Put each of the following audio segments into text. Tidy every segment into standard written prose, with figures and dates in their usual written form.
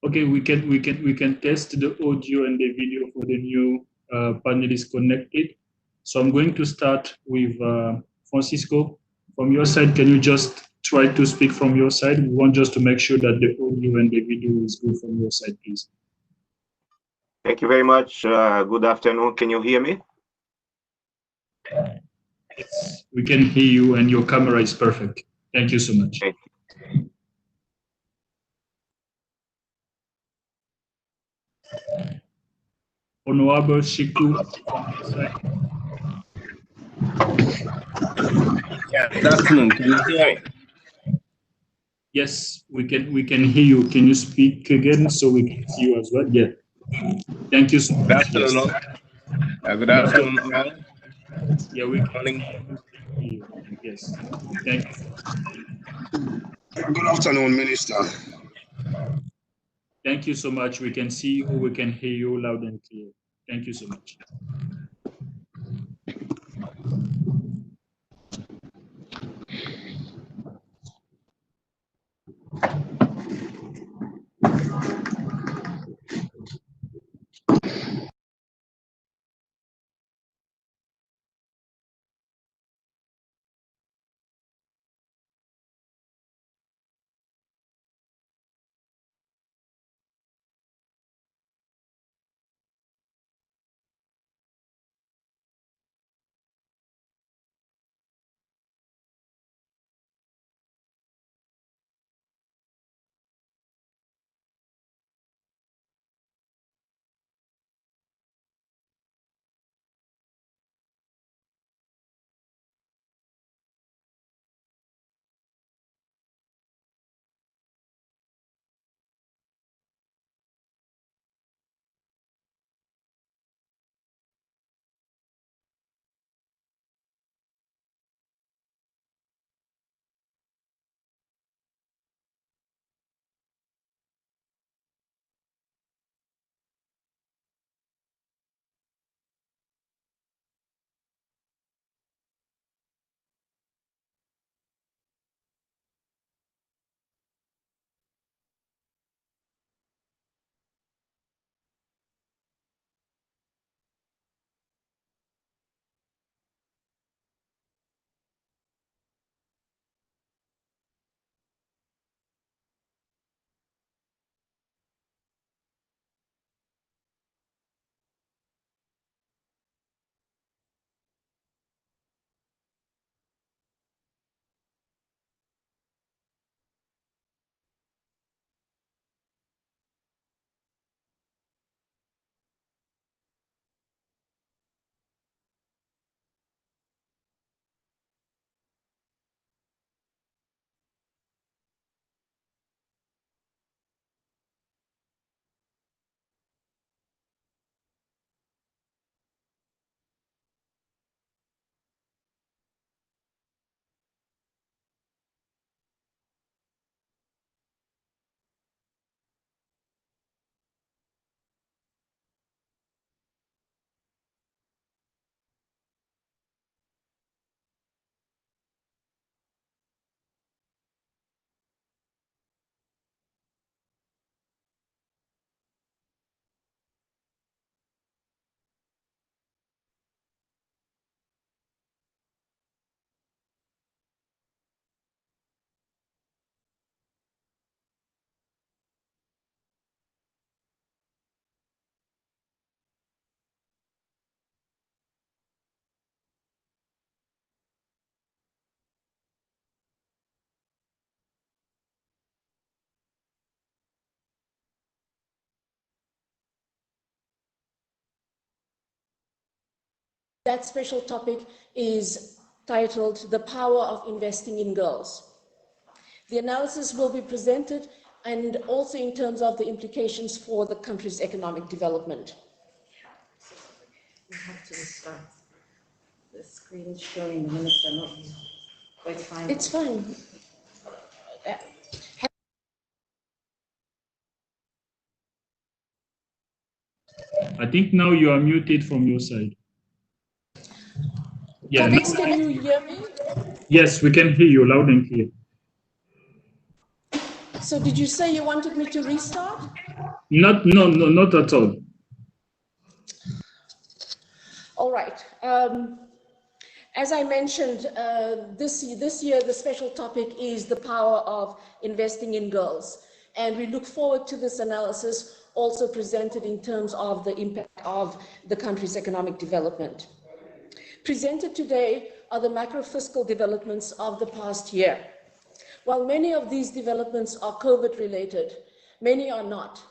Okay, we can test the audio and the video for the new panelists connected. So I'm going to start with Francisco. From your side, can you just try to speak from your side? We want just to make sure that the audio and the video is good from your side, please. Thank you very much. Good afternoon. Can you hear me? Yes, we can hear you, and your camera is perfect. Thank you so much. Thank you. Honorable Shiku. Yeah, good afternoon. Can you hear me? Yes, we can hear you. Can you speak again so we can see you as well? Yeah. Thank you so much. Good afternoon. Yes. Good afternoon, all. Yeah, we can Morning. hear you. Yes. Thank you. Good afternoon, Minister. Thank you so much. We can see you. We can hear you loud and clear. Thank you so much. That special topic is titled The Power of Investing in Girls. The analysis will be presented and also in terms of the implications for the country's economic development. You have to start. The screen is showing the minister not. Oh, it's fine. It's fine. I think now you are muted from your side. Yeah. Colleagues, can you hear me? Yes, we can hear you loud and clear. So did you say you wanted me to restart? Not at all. All right. As I mentioned, this year the special topic is the power of investing in girls. And we look forward to this analysis also presented in terms of the impact of the country's economic development. Presented today are the macro-fiscal developments of the past year. While many of these developments are COVID-related, many are not.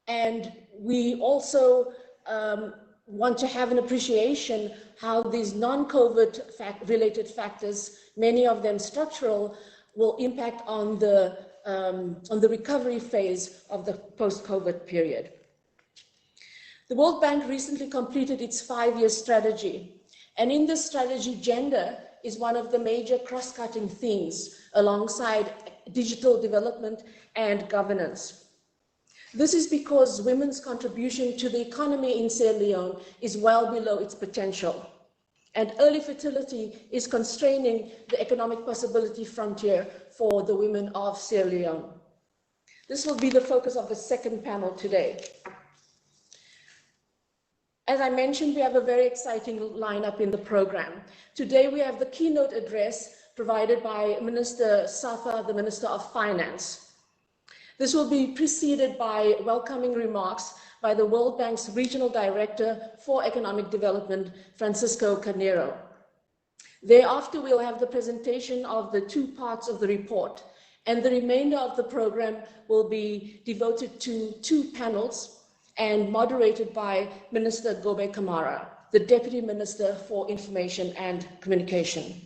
And we also want to have an appreciation how these non-COVID related factors, many of them structural, will impact on the recovery phase of the post-COVID period. The World Bank recently completed its 5-year strategy. And in this strategy, gender is one of the major cross-cutting themes alongside digital development and governance. This is because women's contribution to the economy in Sierra Leone is well below its potential. And early fertility is constraining the economic possibility frontier for the women of Sierra Leone. This will be the focus of the second panel today. As I mentioned, we have a very exciting lineup in the program. Today we have the keynote address provided by Minister Safa, the Minister of Finance. This will be preceded by welcoming remarks by the World Bank's Regional Director for Economic Development, Francisco Carneiro. Thereafter, we'll have the presentation of the 2 parts of the report, and the remainder of the program will be devoted to 2 panels and moderated by Minister Gobe Kamara, the Deputy Minister for Information and Communication.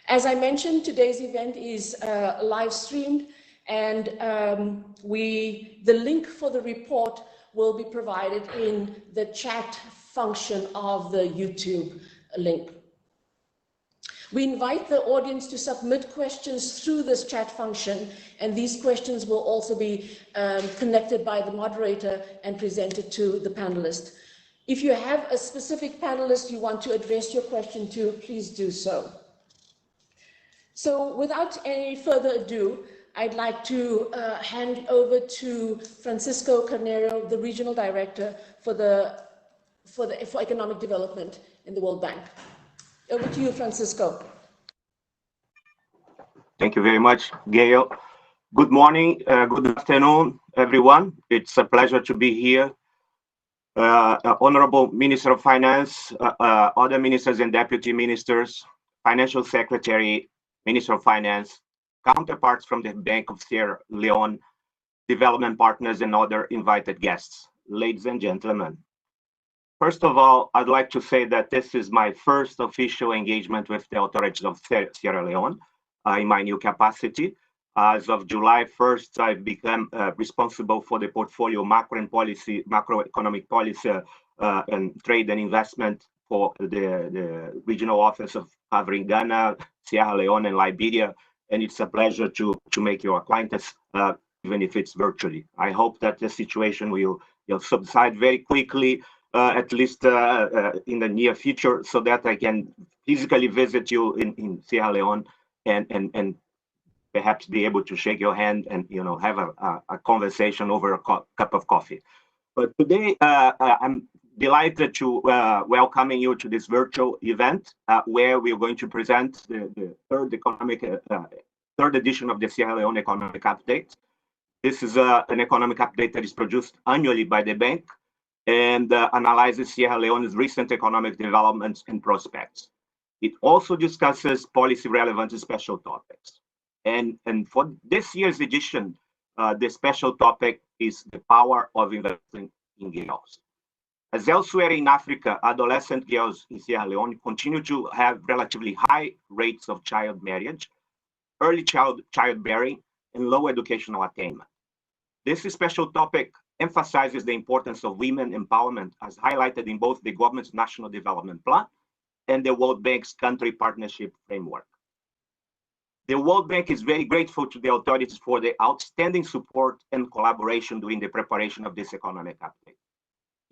As I mentioned, today's event is live streamed, and the link for the report will be provided in the chat function of the YouTube link. We invite the audience to submit questions through this chat function, and these questions will also be connected by the moderator and presented to the panelists. If you have a specific panelist you want to address your question to, please do so. So without any further ado, I'd like to hand over to Francisco Carneiro, the Regional Director for Economic Development in the World Bank. Over to you, Francisco. Thank you very much, Gail. Good morning, good afternoon, everyone. It's a pleasure to be here. Honorable Minister of Finance, other ministers and deputy ministers, Financial Secretary, Minister of Finance, counterparts from the Bank of Sierra Leone, development partners, and other invited guests. Ladies and gentlemen, first of all, I'd like to say that this is my first official engagement with the authorities of Sierra Leone in my new capacity. As of July 1st, I've become responsible for the portfolio macroeconomic policy and trade and investment for the regional office of covering Ghana, Sierra Leone, and Liberia. And it's a pleasure to make your acquaintance, even if it's virtually. I hope that the situation will subside very quickly, at least in the near future, so that I can physically visit you in Sierra Leone and perhaps be able to shake your hand and have a conversation over a cup of coffee. But today I'm delighted to welcoming you to this virtual event where we're going to present the third edition of the Sierra Leone Economic Update. This is an economic update that is produced annually by the bank and analyzes Sierra Leone's recent economic developments and prospects. It also discusses policy-relevant special topics. And for this year's edition, the special topic is the power of investing in girls. As elsewhere in Africa, adolescent girls in Sierra Leone continue to have relatively high rates of child marriage, early childbearing, and low educational attainment. This special topic emphasizes the importance of women empowerment as highlighted in both the government's National Development Plan and the World Bank's Country Partnership Framework. The World Bank is very grateful to the authorities for the outstanding support and collaboration during the preparation of this economic update.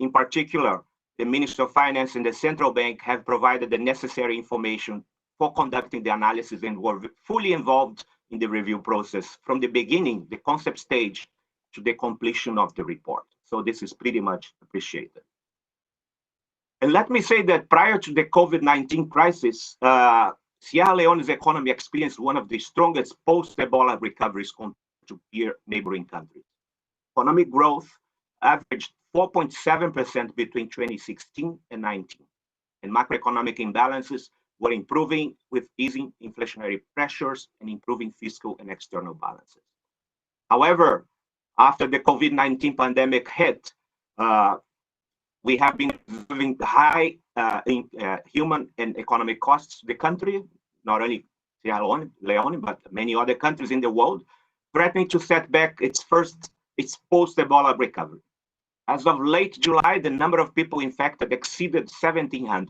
In particular, the Minister of Finance and the Central Bank have provided the necessary information for conducting the analysis and were fully involved in the review process from the beginning, the concept stage, to the completion of the report. So this is pretty much appreciated. And let me say that prior to the COVID-19 crisis, Sierra Leone's economy experienced one of the strongest post-Ebola recoveries compared to peer neighboring countries. Economic growth averaged 4.7% between 2016 and 19, and macroeconomic imbalances were improving with easing inflationary pressures and improving fiscal and external balances. However, after the COVID-19 pandemic hit, we have been observing high human and economic costs to the country, not only Sierra Leone, but many other countries in the world, threatening to set back its post-Ebola recovery. As of late July, the number of people infected exceeded 1,700,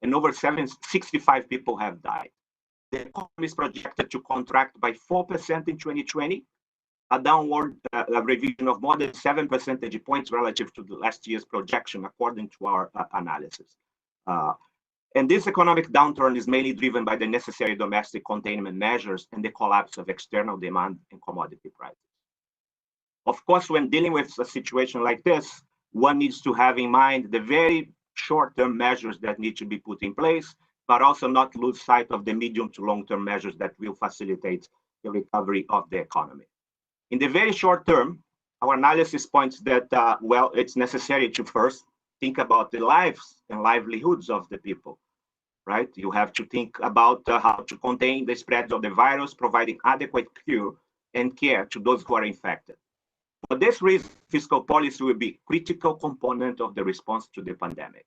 and over 65 people have died. The economy is projected to contract by 4% in 2020, a downward revision of more than 7 percentage points relative to the last year's projection, according to our analysis. And this economic downturn is mainly driven by the necessary domestic containment measures and the collapse of external demand and commodity prices. Of course, when dealing with a situation like this, one needs to have in mind the very short-term measures that need to be put in place, but also not lose sight of the medium to long-term measures that will facilitate the recovery of the economy. In the very short term, our analysis points that, well, it's necessary to first think about the lives and livelihoods of the people, right? You have to think about how to contain the spread of the virus, providing adequate cure and care to those who are infected. For this reason, fiscal policy will be a critical component of the response to the pandemic.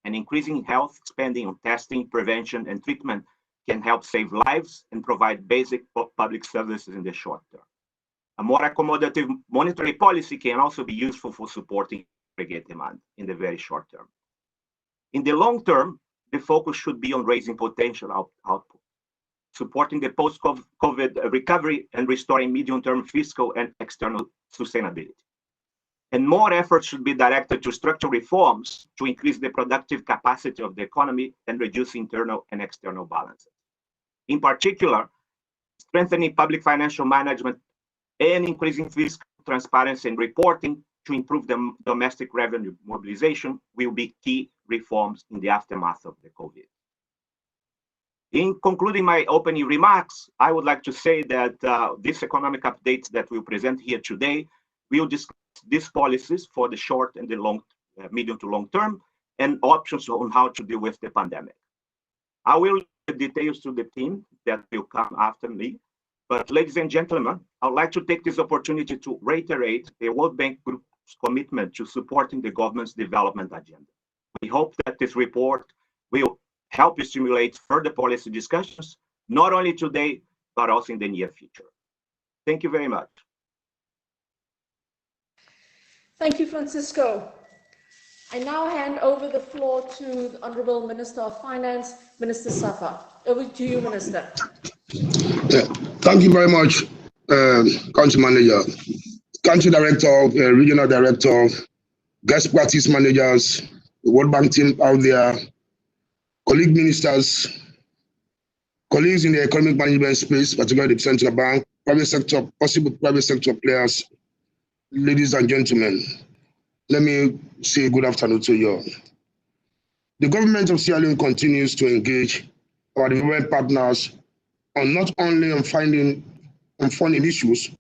And increasing health spending on testing, prevention, and treatment can help save lives and provide basic public services in the short term. A more accommodative monetary policy can also be useful for supporting aggregate demand in the very short term. In the long term, the focus should be on raising potential output, supporting the post-COVID recovery, and restoring medium-term fiscal and external sustainability. And more efforts should be directed to structural reforms to increase the productive capacity of the economy and reduce internal and external balances. In particular, strengthening public financial management and increasing fiscal transparency and reporting to improve the domestic revenue mobilization will be key reforms in the aftermath of the COVID. In concluding my opening remarks, I would like to say that this economic update that we'll present here today will discuss these policies for the short and the long, medium to long term, and options on how to deal with the pandemic. I will leave the details to the team that will come after me. But ladies and gentlemen, I would like to take this opportunity to reiterate the World Bank Group's commitment to supporting the government's development agenda. We hope that this report will help stimulate further policy discussions, not only today, but also in the near future. Thank you very much. Thank you, Francisco. I now hand over the floor to the Honorable Minister of Finance, Minister Safa. Over to you, Minister. Yeah. Thank you very much, Country Manager, Country Director, Regional Director, Guest Practice Managers, the World Bank team out there, colleague ministers, colleagues in the economic management space, particularly the central bank, private sector, possible private sector players, ladies and gentlemen, let me say good afternoon to you all. The government of Sierra Leone continues to engage our development partners on not only on funding issues,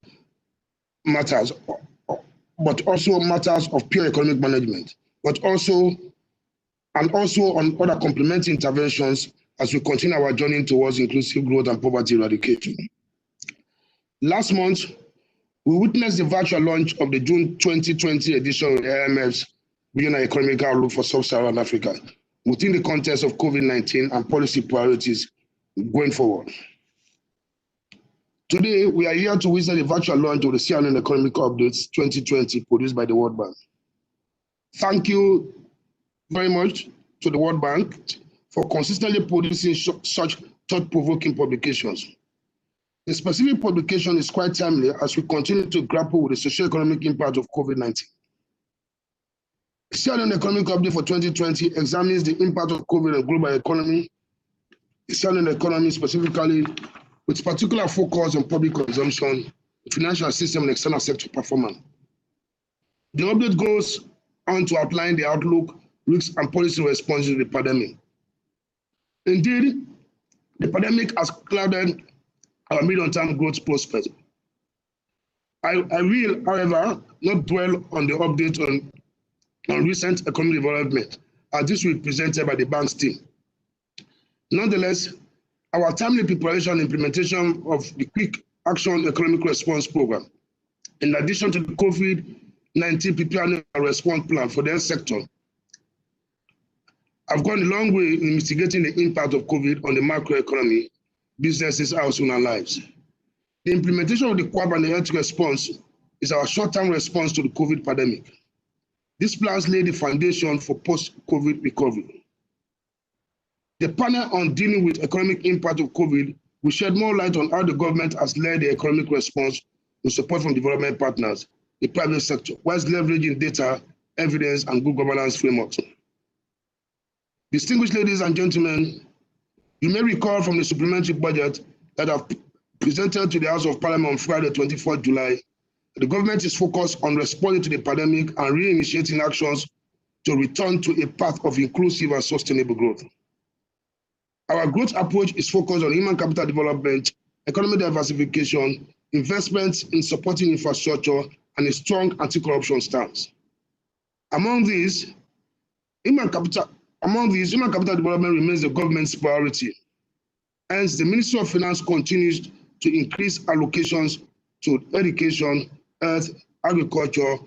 matters, but also matters of pure economic management, but also on other complementary interventions as we continue our journey towards inclusive growth and poverty eradication. Last month, we witnessed the virtual launch of the June 2020 edition of the IMF's Regional Economic Outlook for Sub-Saharan Africa within the context of COVID-19 and policy priorities going forward. Today, we are here to witness the virtual launch of the Sierra Leone Economic Updates 2020 produced by the World Bank. Thank you very much to the World Bank for consistently producing such thought-provoking publications. The specific publication is quite timely as we continue to grapple with the socio-economic impact of COVID-19. The Sierra Leone Economic Update for 2020 examines the impact of COVID on global economy, the Sierra Leone economy specifically, with particular focus on public consumption, financial system, and external sector performance. The update goes on to outline the outlook, risks, and policy response to the pandemic. Indeed, the pandemic has clouded our medium-term growth prospects. I will, however, not dwell on the update on recent economic development, as this will be presented by the bank's team. Nonetheless, our timely preparation and implementation of the Quick Action Economic Response Program, in addition to the COVID-19 preparedness and response plan for the health sector, have gone a long way in mitigating the impact of COVID on the macroeconomy, businesses, households, and lives. The implementation of the QAB and the health response is our short-term response to the COVID pandemic. These plans lay the foundation for post-COVID recovery. The panel on dealing with economic impact of COVID will shed more light on how the government has led the economic response with support from development partners, the private sector, whilst leveraging data, evidence, and good governance frameworks. Distinguished ladies and gentlemen, you may recall from the supplementary budget that I've presented to the House of Parliament on Friday, 24th July, the government is focused on responding to the pandemic and reinitiating actions to return to a path of inclusive and sustainable growth. Our growth approach is focused on human capital development, economic diversification, investments in supporting infrastructure, and a strong anti-corruption stance. Among these, human capital development remains the government's priority. Hence, the Ministry of Finance continues to increase allocations to education, health, agriculture,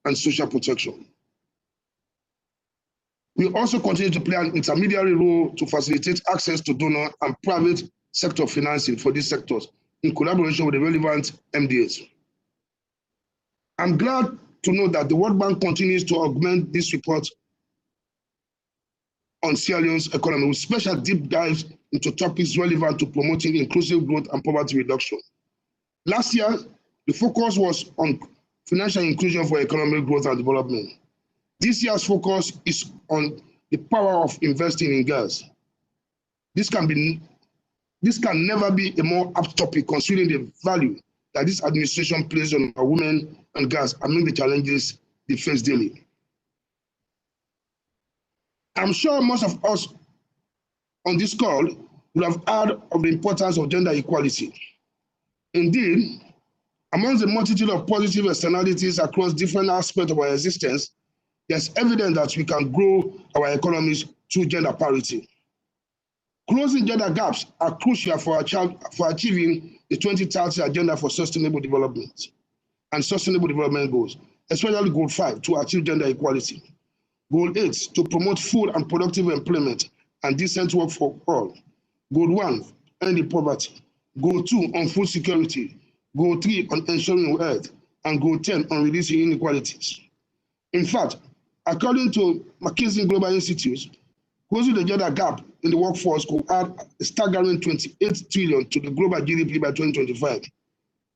and social protection. We also continue to play an intermediary role to facilitate access to donor and private sector financing for these sectors in collaboration with the relevant MDAs. I'm glad to know that the World Bank continues to augment this report on Sierra Leone's economy with special deep dives into topics relevant to promoting inclusive growth and poverty reduction. Last year, the focus was on financial inclusion for economic growth and development. This year's focus is on the power of investing in girls. This can never be a more apt topic considering the value that this administration places on our women and girls among the challenges they face daily. I'm sure most of us on this call will have heard of the importance of gender equality. Indeed, among the multitude of positive externalities across different aspects of our existence, there's evidence that we can grow our economies through gender parity. Closing gender gaps are crucial for achieving the 2030 Agenda for Sustainable Development and Sustainable Development Goals, especially Goal 5 to achieve gender equality. Goal 8 to promote full and productive employment and decent work for all. Goal 1, ending poverty. Goal 2 on food security. Goal 3 on ensuring health. And Goal 10 on reducing inequalities. In fact, according to McKinsey Global Institute, closing the gender gap in the workforce could add a staggering 28 trillion to the global GDP by 2025.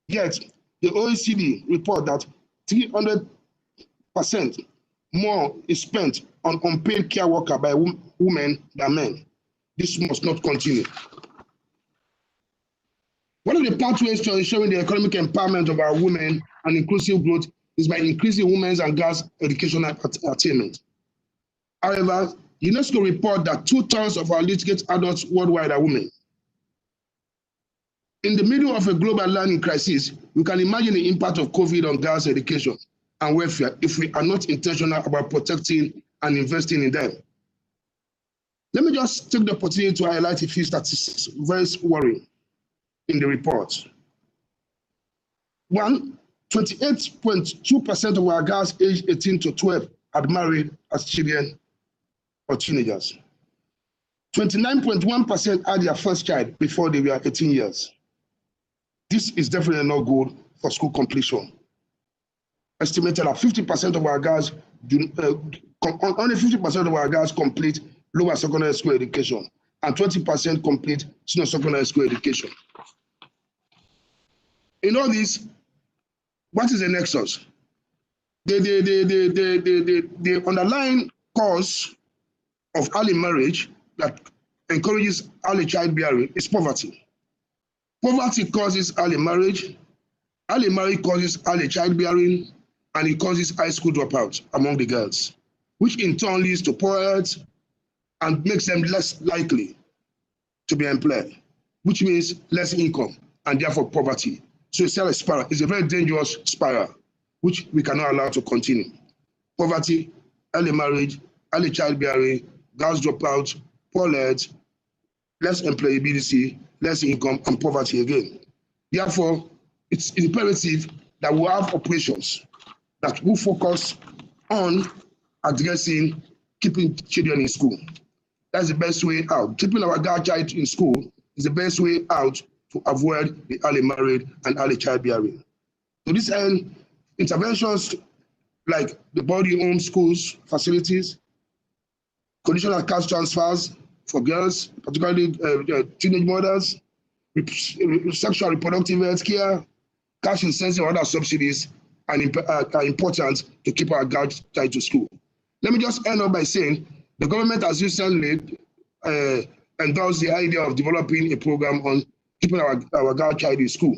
Yet, the OECD report that 300% more is spent on unpaid care worker by women than men. This must not continue. One of the pathways to ensuring the economic empowerment of our women and inclusive growth is by increasing women's and girls' educational attainment. However, UNESCO report that 2/3 of our literate adults worldwide are women. In the middle of a global learning crisis, we can imagine the impact of COVID on girls' education and welfare if we are not intentional about protecting and investing in them. Let me just take the opportunity to highlight a few statistics very worrying in the report. 1, 28.2% of our girls aged 18 to 12 had married as children or teenagers. 29.1% had their first child before they were 18 years. This is definitely not good for school completion. Estimated that 50% of our girls only 50% of our girls complete lower secondary school education, and 20% complete senior secondary school education. In all this, what is the nexus? The underlying cause of early marriage that encourages early childbearing is poverty. Poverty causes early marriage causes early childbearing, and it causes high school dropouts among the girls, which in turn leads to poor health and makes them less likely to be employed, which means less income and therefore poverty. So it's a spiral. It's a very dangerous spiral, which we cannot allow to continue. Poverty, early marriage, early childbearing, girls dropouts, poor health, less employability, less income, and poverty again. Therefore, it's imperative that we have operations that will focus on addressing keeping children in school. That's the best way out. Keeping our girl child in school is the best way out to avoid the early marriage and early childbearing. To this end, interventions like the body home schools facilities, conditional cash transfers for girls, particularly teenage mothers, sexual reproductive health care, cash incentive, and other subsidies are important to keep our girl child to school. Let me just end up by saying the government has recently endorsed the idea of developing a program on keeping our girl child in school.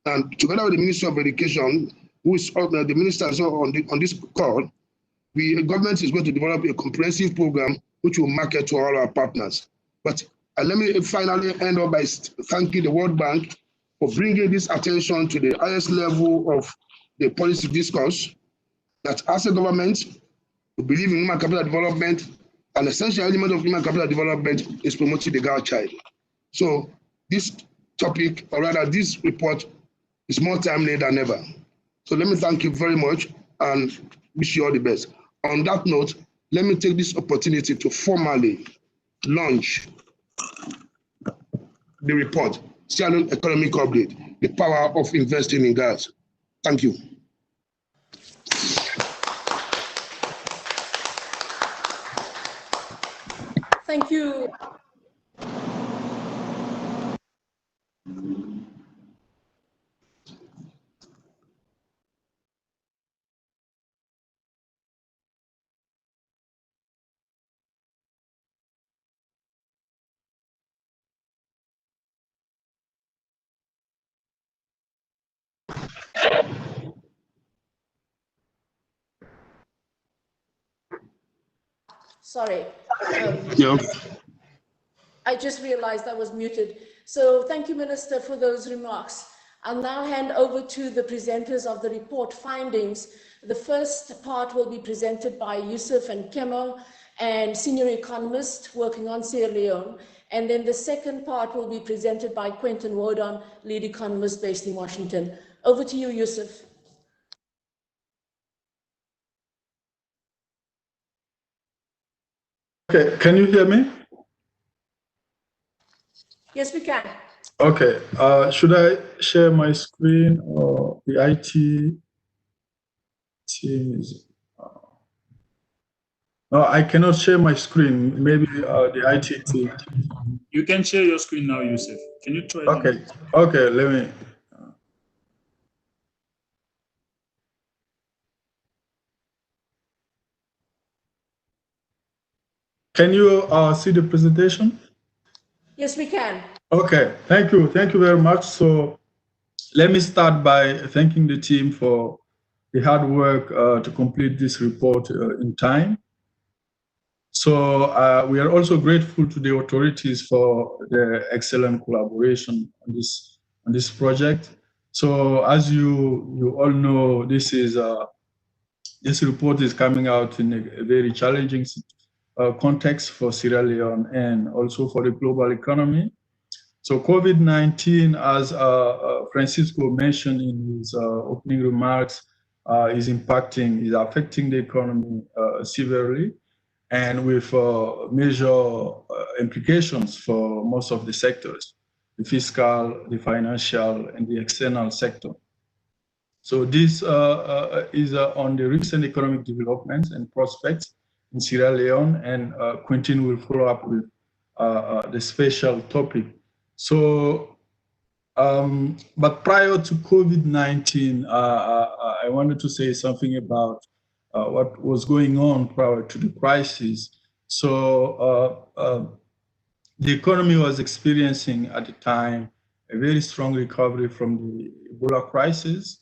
And together with the Ministry of Education, who is the minister is on this call, the government is going to develop a comprehensive program which will market to all our partners. But let me finally end up by thanking the World Bank for bringing this attention to the highest level of the policy discourse, that as a government, we believe in human capital development. An essential element of human capital development is promoting the girl child. So this topic, or rather this report, is more timely than ever. So let me thank you very much and wish you all the best. On that note, let me take this opportunity to formally launch the report, Sierra Leone Economic Update, the power of investing in girls. Thank you. Thank you. Sorry. Yeah. I just realized I was muted. So thank you, Minister, for those remarks. I'll now hand over to the presenters of the report findings. The first part will be presented by Yusuf and Kemo, and senior economist working on Sierra Leone. And then the second part will be presented by Quentin Wodon, lead economist based in Washington. Over to you, Yusuf. Okay, can you hear me? Yes, we can. Okay, should I share my screen or the IT team is? No, I cannot share my screen. Maybe the IT team. You can share your screen now, Yusuf. Can you try? Okay, okay, let me. Can you see the presentation? Yes, we can. Okay, thank you very much. So let me start by thanking the team for the hard work to complete this report in time. So we are also grateful to the authorities for the excellent collaboration on this project. So as you all know, this report is coming out in a very challenging context for Sierra Leone and also for the global economy. So COVID-19, as Francisco mentioned in his opening remarks, is affecting the economy severely, and with major implications for most of the sectors, the fiscal, the financial, and the external sector. So this is on the recent economic developments and prospects in Sierra Leone, and Quentin will follow up with the special topic. So, but prior to COVID-19, I wanted to say something about what was going on prior to the crisis. So the economy was experiencing at the time a very strong recovery from the Ebola crisis,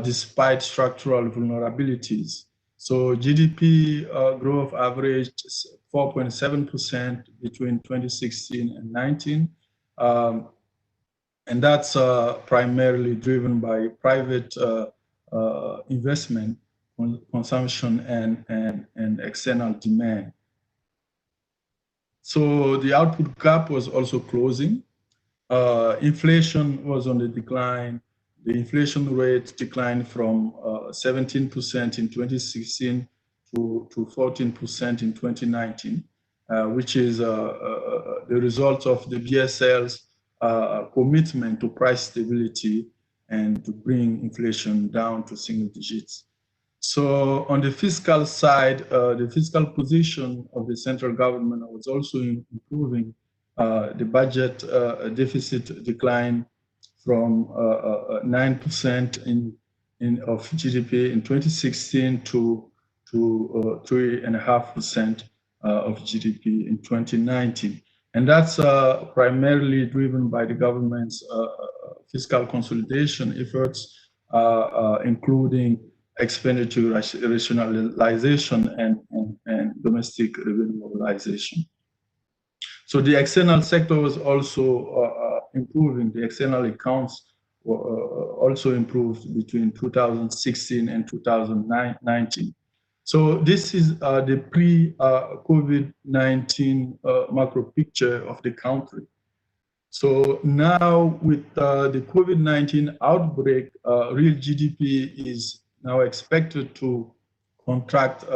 despite structural vulnerabilities. So GDP growth averaged 4.7% between 2016 and 19. And that's primarily driven by private investment, consumption, and external demand. So the output gap was also closing. Inflation was on the decline. The inflation rate declined from 17% in 2016 to 14% in 2019, which is the result of the BSL's commitment to price stability and to bring inflation down to single digits. So on the fiscal side, the fiscal position of the central government was also improving. The budget deficit declined from 9% of GDP in 2016 to 3.5% of GDP in 2019. And that's primarily driven by the government's fiscal consolidation efforts, including expenditure rationalization and domestic revenue mobilization. So the external sector was also improving. The external accounts were also improved between 2016 and 2019. So this is the pre-COVID-19 macro picture of the country. So now with the COVID-19 outbreak, real GDP is now expected to contract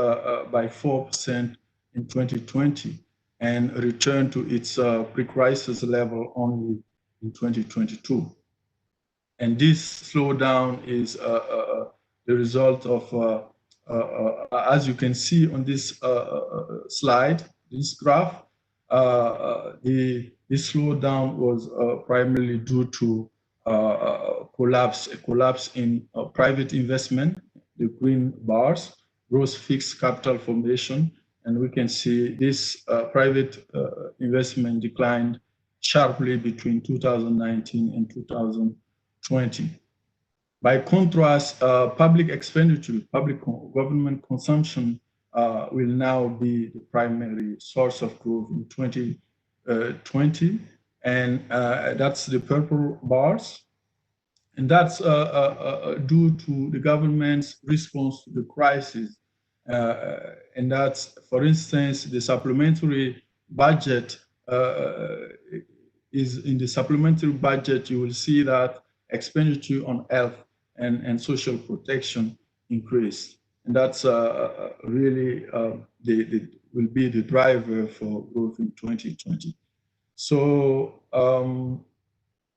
by 4% in 2020 and return to its pre-crisis level only in 2022. And this slowdown is the result of, as you can see on this slide, this graph, this slowdown was primarily due to a collapse in private investment, the green bars, gross fixed capital formation, and we can see this private investment declined sharply between 2019 and 2020. By contrast, public expenditure, public government consumption will now be the primary source of growth in 2020, and that's the purple bars. And that's due to the government's response to the crisis. And that's, for instance, the supplementary budget is in the supplementary budget, you will see that expenditure on health and social protection increased. And that's really will be the driver for growth in 2020. So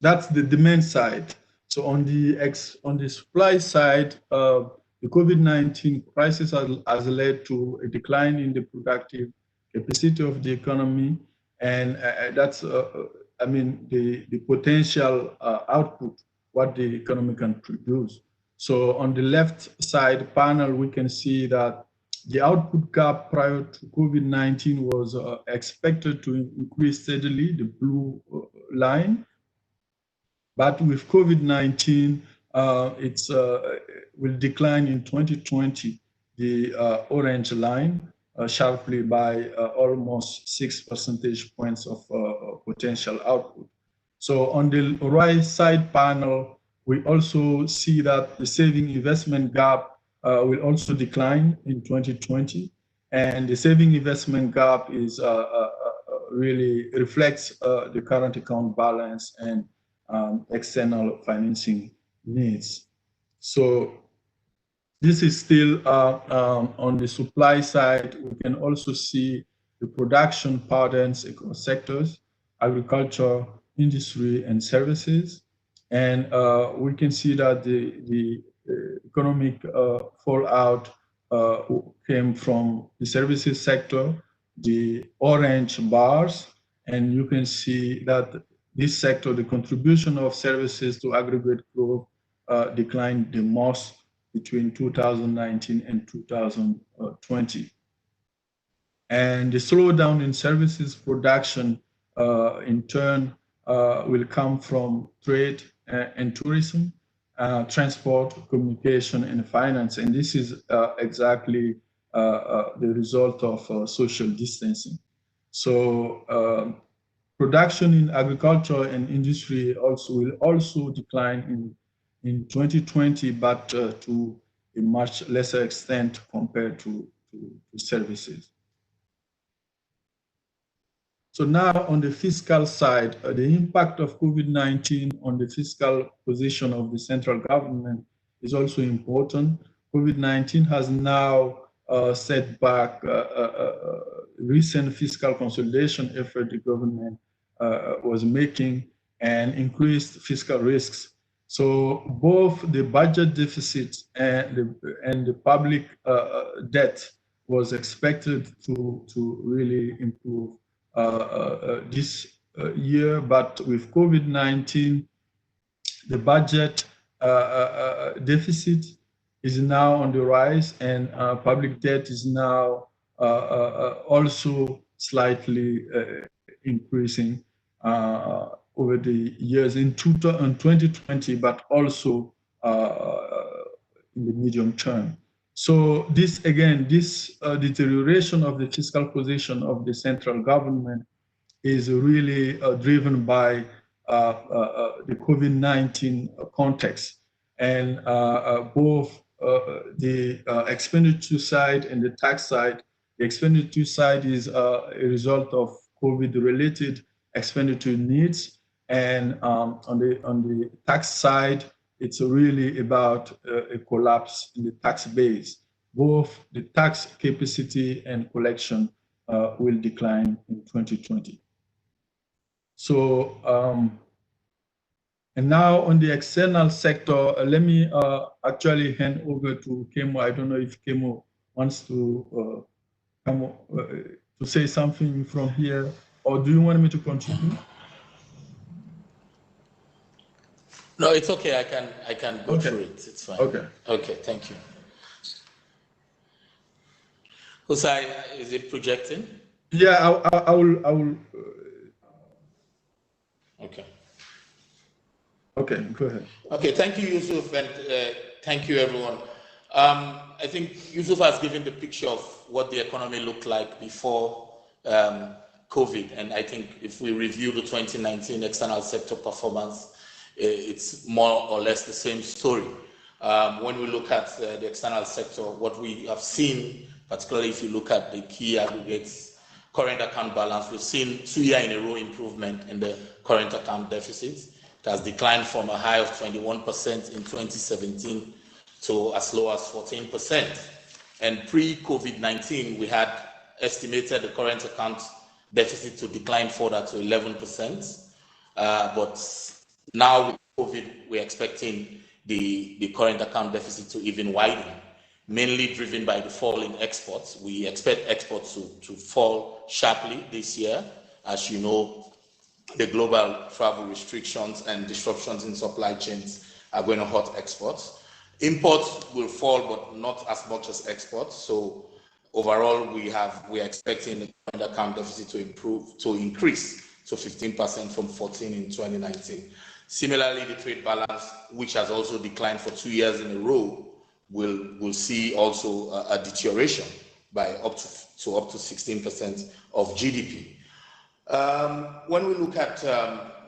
that's the demand side. So on the supply side, the COVID-19 crisis has led to a decline in the productive capacity of the economy, and that's, I mean, the potential output, what the economy can produce. So on the left side panel, we can see that the output gap prior to COVID-19 was expected to increase steadily, the blue line. But with COVID-19, it will decline in 2020, the orange line, sharply by almost 6 percentage points of potential output. So on the right side panel, we also see that the saving investment gap will also decline in 2020. And the saving investment gap is really reflects the current account balance and external financing needs. So this is still on the supply side. We can also see the production patterns across sectors, agriculture, industry, and services. And we can see that the economic fallout came from the services sector, the orange bars, and you can see that this sector, the contribution of services to aggregate growth declined the most between 2019 and 2020. And the slowdown in services production, in turn, will come from trade and tourism, transport, communication, and finance. And this is exactly the result of social distancing. So production in agriculture and industry will also decline in 2020, but to a much lesser extent compared to services. So now on the fiscal side, the impact of COVID-19 on the fiscal position of the central government is also important. COVID-19 has now set back recent fiscal consolidation effort the government was making and increased fiscal risks. So both the budget deficit and the public debt was expected to really improve this year, but with COVID-19, the budget deficit is now on the rise, and public debt is now also slightly increasing over the years in 2020, but also in the medium term. So this, again, this deterioration of the fiscal position of the central government is really driven by the COVID-19 context. And both the expenditure side and the tax side, the expenditure side is a result of COVID-related expenditure needs. And on the tax side, it's really about a collapse in the tax base. Both the tax capacity and collection will decline in 2020. So, and now on the external sector, let me actually hand over to Kemo. I don't know if Kemo wants to come to say something from here, or do you want me to continue? No, it's okay. I can go through it. It's fine. Okay. Okay. Thank you. Hussein, is it projecting? Yeah, I will. Okay. Okay, go ahead. Okay. Thank you, Yusuf, and thank you, everyone. I think Yusuf has given the picture of what the economy looked like before COVID, and I think if we review the 2019 external sector performance, it's more or less the same story. When we look at the external sector, what we have seen, particularly if you look at the key aggregates, current account balance, we've seen 2 years in a row improvement in the current account deficit. It has declined from a high of 21% in 2017 to as low as 14%. And pre-COVID-19, we had estimated the current account deficit to decline further to 11%. But now with COVID, we're expecting the current account deficit to even widen, mainly driven by the fall in exports. We expect exports to fall sharply this year. As you know, the global travel restrictions and disruptions in supply chains are going to hurt exports. Imports will fall, but not as much as exports. So overall, we're expecting the current account deficit to increase to 15% from 14% in 2019. Similarly, the trade balance, which has also declined for 2 years in a row, will see also a deterioration by up to 16% of GDP. When we look at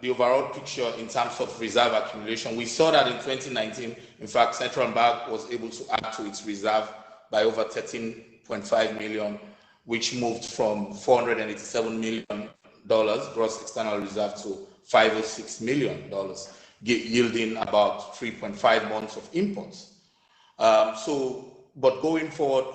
the overall picture in terms of reserve accumulation, we saw that in 2019, in fact, Central Bank was able to add to its reserve by over 13.5 million, which moved from $487 million gross external reserve to $506 million, yielding about 3.5 months of imports. But going forward,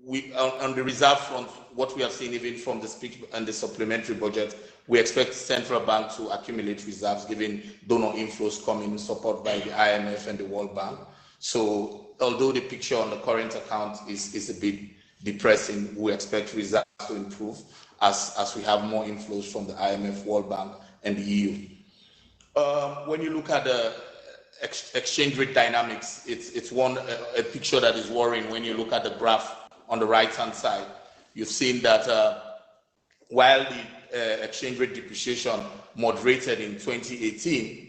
on the reserve front, what we have seen even from the speech and the supplementary budget, we expect Central Bank to accumulate reserves given donor inflows coming in support by the IMF and the World Bank. So although the picture on the current account is a bit depressing, we expect reserves to improve as we have more inflows from the IMF, World Bank, and the EU. When you look at the exchange rate dynamics, it's a picture that is worrying. When you look at the graph on the right-hand side, you've seen that while the exchange rate depreciation moderated in 2018,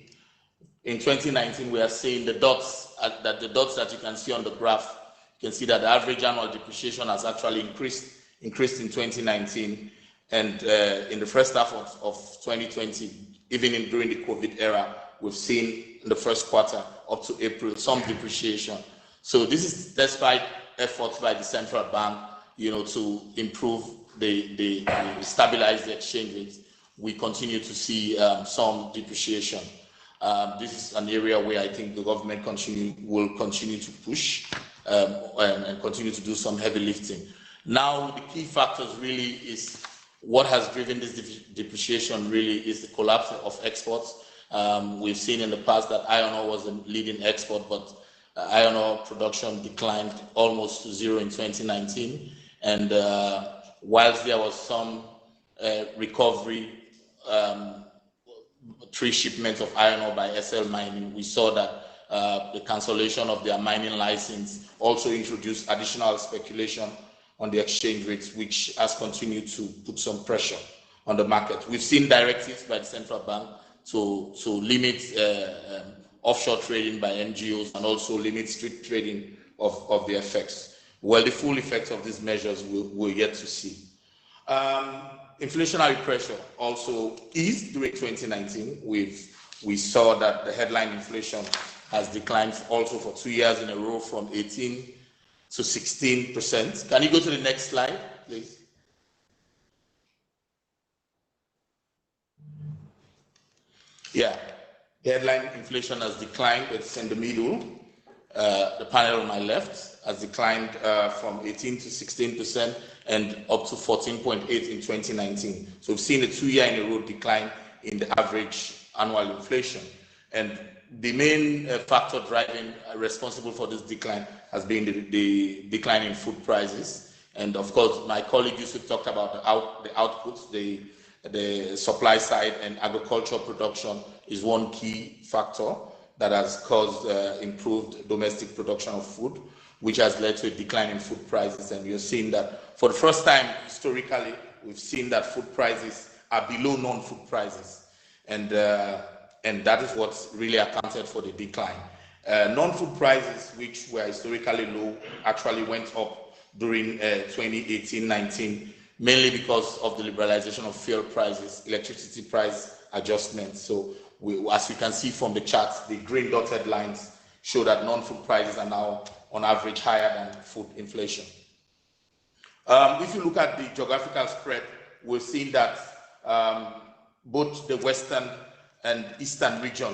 in 2019, we are seeing the dots that you can see on the graph. You can see that the average annual depreciation has actually increased in 2019, and in the first half of 2020, even during the COVID era, we've seen in the first quarter up to April some depreciation. So this is despite efforts by the central bank, to improve the stabilize the exchange rate. We continue to see some depreciation. This is an area where I think the government will continue to push and continue to do some heavy lifting. Now, the key factors really is what has driven this depreciation really is the collapse of exports. We've seen in the past that iron ore was a leading export, but iron ore production declined almost to zero in 2019. And whilst there was some recovery, 3 shipments of iron ore by SL Mining, we saw that the cancellation of their mining license also introduced additional speculation on the exchange rates, which has continued to put some pressure on the market. We've seen directives by the central bank to limit offshore trading by NGOs and also limit street trading of the FX. Well, the full effects of these measures we're yet to see. Inflationary pressure also eased during 2019. We saw that the headline inflation has declined also for 2 years in a row from 18 to 16%. Can you go to the next slide, please? Yeah, the headline inflation has declined. It's in the middle. The panel on my left has declined from 18 to 16% and up to 14.8 in 2019. So we've seen a 2 year in a row decline in the average annual inflation. And the main factor driving responsible for this decline has been the decline in food prices. And of course, my colleague Yusuf talked about the outputs, the supply side, and agricultural production is one key factor that has caused improved domestic production of food, which has led to a decline in food prices. And you're seeing that for the first time historically, we've seen that food prices are below non-food prices. And that is what's really accounted for the decline. Non-food prices, which were historically low, actually went up during 2018-19, mainly because of the liberalization of fuel prices, electricity price adjustments. So as you can see from the charts, the green dotted lines show that non-food prices are now on average higher than food inflation. If you look at the geographical spread, we've seen that both the western and eastern region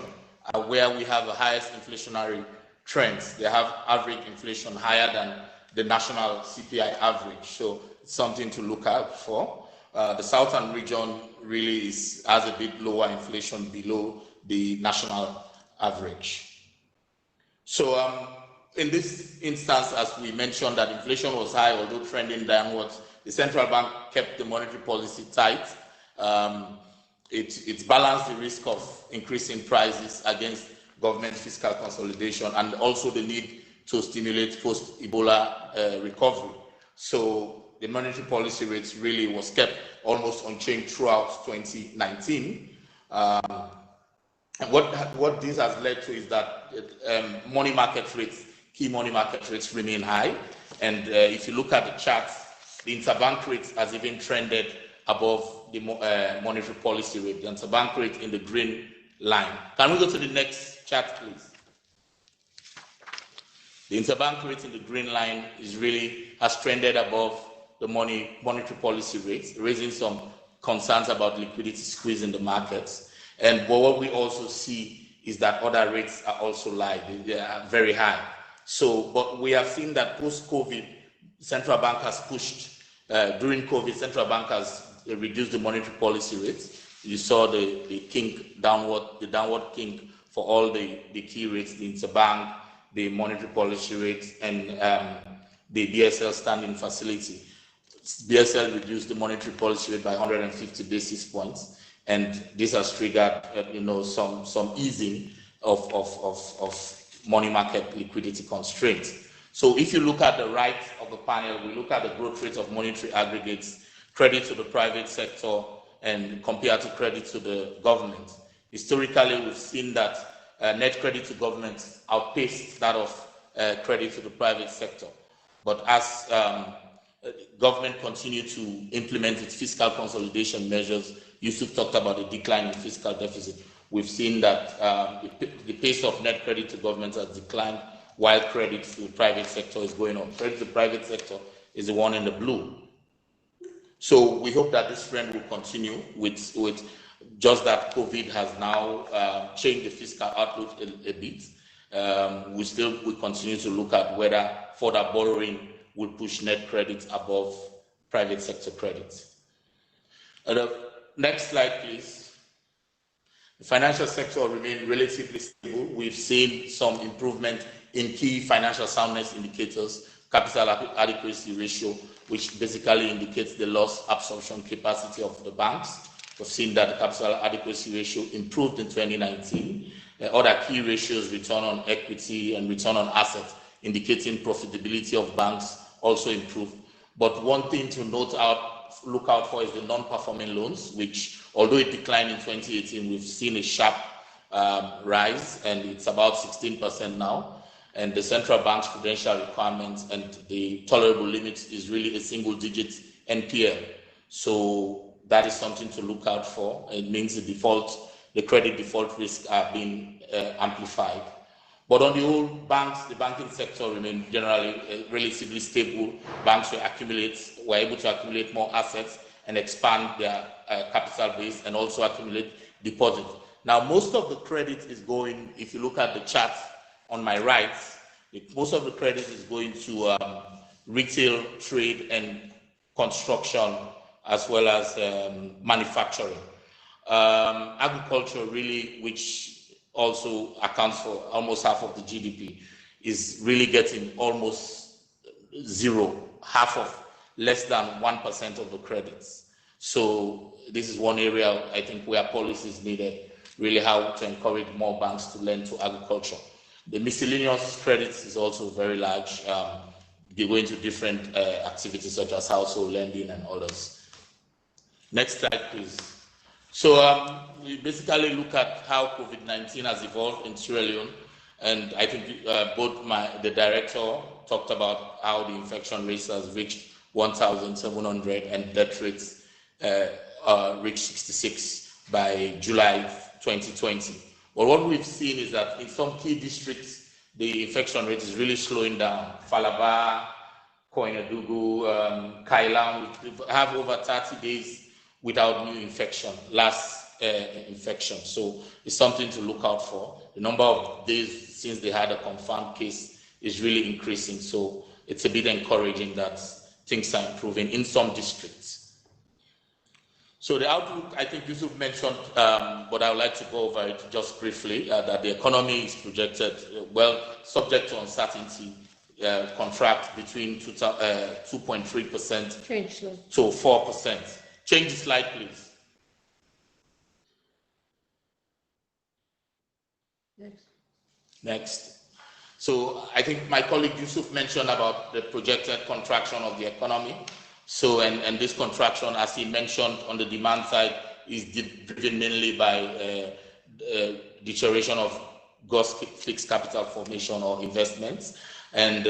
are where we have the highest inflationary trends. They have average inflation higher than the national CPI average. So it's something to look out for. The southern region really has a bit lower inflation below the national average. So in this instance, as we mentioned, that inflation was high, although trending downwards, the central bank kept the monetary policy tight. It balanced the risk of increasing prices against government fiscal consolidation and also the need to stimulate post-Ebola recovery. So the monetary policy rates really was kept almost unchanged throughout 2019. And what this has led to is that money market rates, key money market rates remain high. And if you look at the charts, the interbank rate has even trended above the monetary policy rate, the interbank rate in the green line. Can we go to the next chart, please? The interbank rate in the green line has trended above the monetary policy rate, raising some concerns about liquidity squeeze in the markets. And what we also see is that other rates are also they are very high. So, but we have seen that post-COVID, central bank has pushed, during COVID, central bank has reduced the monetary policy rates. You saw the downward kink for all the key rates, the interbank, the monetary policy rate, and the BSL standing facility. BSL reduced the monetary policy rate by 150 basis points, and this has triggered, some easing of money market liquidity constraints. So if you look at the right of the panel, we look at the growth rate of monetary aggregates, credit to the private sector, and compared to credit to the government. Historically, we've seen that net credit to government outpaced that of credit to the private sector. But as government continue to implement its fiscal consolidation measures, Yusuf talked about the decline in fiscal deficit. We've seen that the pace of net credit to government has declined while credit to the private sector is going on. Credit to the private sector is the one in the blue. So we hope that this trend will continue with just that COVID has now changed the fiscal outlook a bit. We continue to look at whether further borrowing will push net credit above private sector credit. Next slide, please. The financial sector remained relatively stable. We've seen some improvement in key financial soundness indicators, capital adequacy ratio, which basically indicates the loss absorption capacity of the banks. We've seen that the capital adequacy ratio improved in 2019. Other key ratios, return on equity and return on assets, indicating profitability of banks, also improved. But one thing to look out for is the non-performing loans, which, although it declined in 2018, we've seen a sharp rise, and it's about 16% now. And the central bank's prudential requirements and the tolerable limit is really a single-digit NPL. So that is something to look out for. It means the credit default risks are being amplified. But on the whole, the banking sector remained generally relatively stable. Banks were able to accumulate more assets and expand their capital base and also accumulate deposits. Now, most of the credit is going, if you look at the chart on my right, most of the credit is going to retail, trade, and construction, as well as manufacturing. Agriculture, really, which also accounts for almost half of the GDP, is really getting almost zero, less than 1% of the credits. So this is one area I think where policies needed, really how to encourage more banks to lend to agriculture. The miscellaneous credits is also very large. They go into different activities such as household lending and others. Next slide, please. So we basically look at how COVID-19 has evolved in Sierra Leone, and I think both the director talked about how the infection rate has reached 1,700 and death rates reached 66 by July 2020. But what we've seen is that in some key districts, the infection rate is really slowing down. Falaba, Koinadugu, Kailan, we have over 30 days without new infection, last infection. So it's something to look out for. The number of days since they had a confirmed case is really increasing. So it's a bit encouraging that things are improving in some districts. So the outlook, I think Yusuf mentioned, but I would like to go over it just briefly, that the economy is projected, subject to uncertainty, contract between 2.3% to 4%. Change the slide, please. Next. So I think my colleague Yusuf mentioned about the projected contraction of the economy. So, and this contraction, as he mentioned on the demand side, is driven mainly by deterioration of gross fixed capital formation or investments. And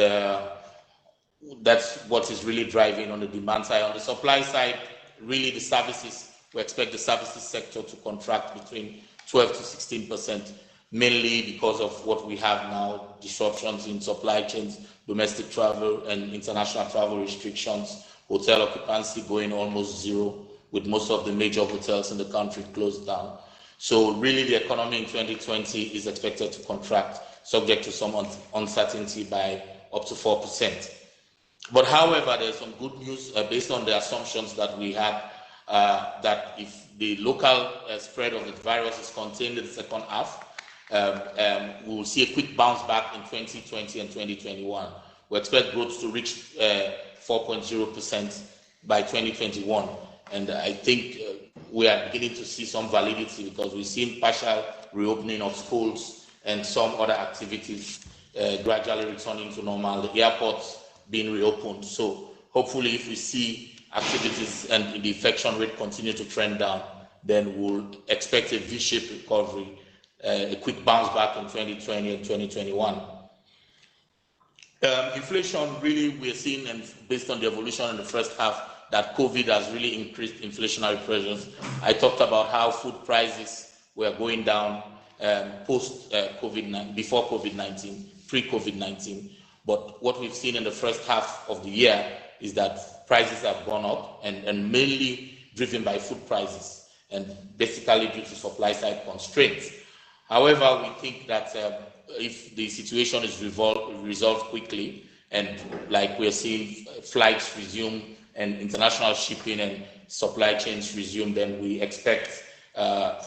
that's what is really driving on the demand side. On the supply side, really the services, we expect the services sector to contract between 12 to 16%, mainly because of what we have now, disruptions in supply chains, domestic travel and international travel restrictions, hotel occupancy going almost zero, with most of the major hotels in the country closed down. So really the economy in 2020 is expected to contract, subject to some uncertainty, by up to 4%. But however, there's some good news based on the assumptions that we had, that if the local spread of the virus is contained in the second half, we will see a quick bounce back in 2020 and 2021. We expect growth to reach 4.0% by 2021. And I think we are beginning to see some validity because we've seen partial reopening of schools and some other activities gradually returning to normal, the airports being reopened. So hopefully if we see activities and the infection rate continue to trend down, then we'll expect a V-shaped recovery, a quick bounce back in 2020 and 2021. Inflation, really, we're seeing, and based on the evolution in the first half, that COVID has really increased inflationary pressures. I talked about how food prices were going down post COVID-19, before COVID-19, pre-COVID-19. But what we've seen in the first half of the year is that prices have gone up, and mainly driven by food prices, and basically due to supply side constraints. However, we think that if the situation is resolved quickly, and like we're seeing flights resume and international shipping and supply chains resume, then we expect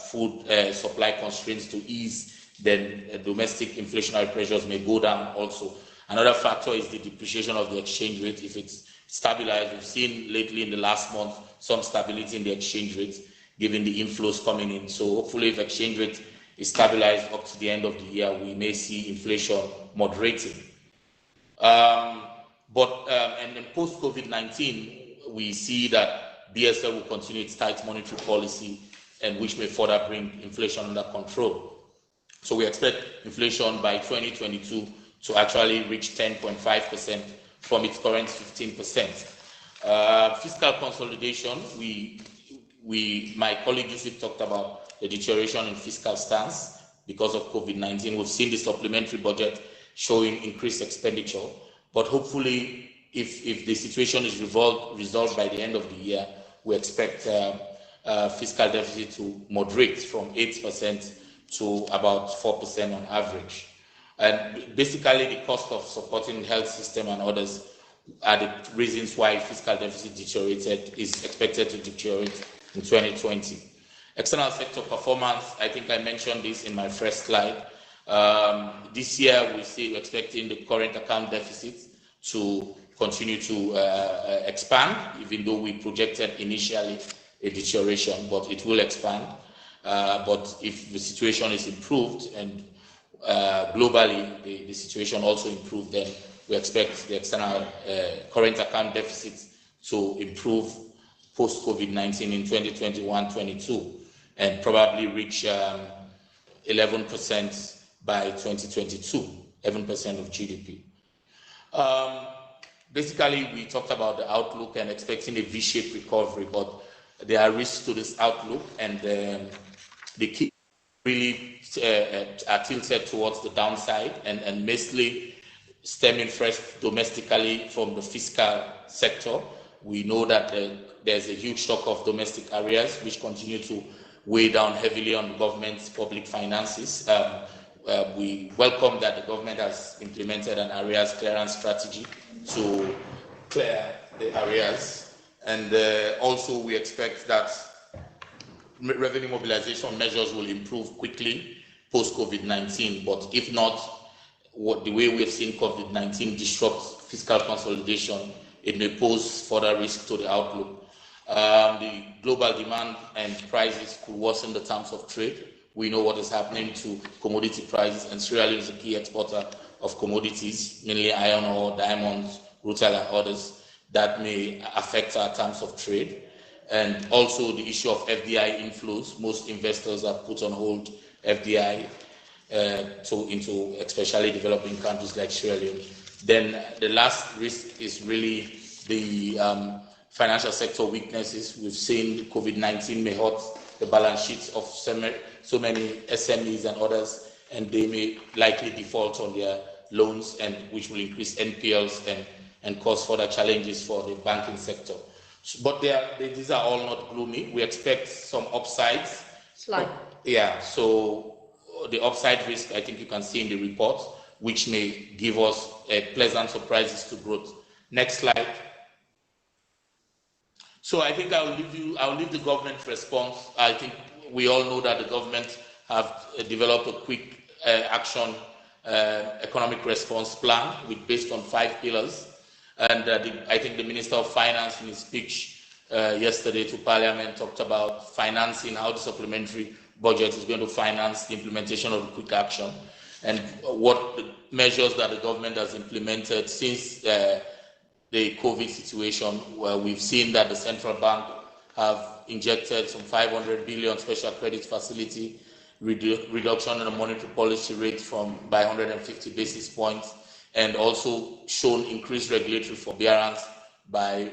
food supply constraints to ease, then domestic inflationary pressures may go down also. Another factor is the depreciation of the exchange rate. If it's stabilized, we've seen lately in the last month some stability in the exchange rate, given the inflows coming in. So hopefully if exchange rate is stabilized up to the end of the year, we may see inflation moderating. And then post-COVID-19, we see that BSL will continue its tight monetary policy, and which may further bring inflation under control. So we expect inflation by 2022 to actually reach 10.5% from its current 15%. Fiscal consolidation, my colleague Yusuf talked about the deterioration in fiscal stance because of COVID-19. We've seen the supplementary budget showing increased expenditure, but hopefully if the situation is resolved by the end of the year, we expect fiscal deficit to moderate from 8% to about 4% on average. And basically the cost of supporting health system and others are the reasons why fiscal deficit is expected to deteriorate in 2020. External sector performance, I think I mentioned this in my first slide. This year we're expecting the current account deficit to continue to expand, even though we projected initially a deterioration, but it will expand. But if the situation is improved and globally the situation also improved, then we expect the external current account deficit to improve post-COVID-19 in 2021-22 and probably reach 11% by 2022, 11% of GDP. Basically, we talked about the outlook and expecting a V-shaped recovery, but there are risks to this outlook, and the key really are tilted towards the downside, and mostly stemming first domestically from the fiscal sector. We know that there's a huge stock of domestic areas which continue to weigh down heavily on the government's public finances. We welcome that the government has implemented an areas clearance strategy to clear the areas, and also we expect that revenue mobilization measures will improve quickly post-COVID-19, but if not, the way we have seen COVID-19 disrupt fiscal consolidation, it may pose further risk to the outlook. The global demand and prices could worsen the terms of trade. We know what is happening to commodity prices, and Sierra Leone is a key exporter of commodities, mainly iron ore, diamonds, rutile, and others, that may affect our terms of trade. And also the issue of FDI inflows. Most investors have put on hold FDI into especially developing countries like Sierra Leone. Then the last risk is really the financial sector weaknesses. We've seen COVID-19 may hurt the balance sheets of so many SMEs and others, and they may likely default on their loans, and which will increase NPLs and cause further challenges for the banking sector. But these are all not gloomy. We expect some upsides. Slide. Yeah, so the upside risk, I think you can see in the report, which may give us pleasant surprises to growth. Next slide. So I think I'll leave the government response. I think we all know that the government have developed a quick action economic response plan based on 5 pillars. And I think the Minister of Finance in his speech yesterday to Parliament talked about financing, how the supplementary budget is going to finance the implementation of the quick action, and what the measures that the government has implemented since the the COVID situation, where we've seen that the central bank have injected some 500 billion special credit facility, reduction in the monetary policy rate by 150 basis points, and also shown increased regulatory forbearance by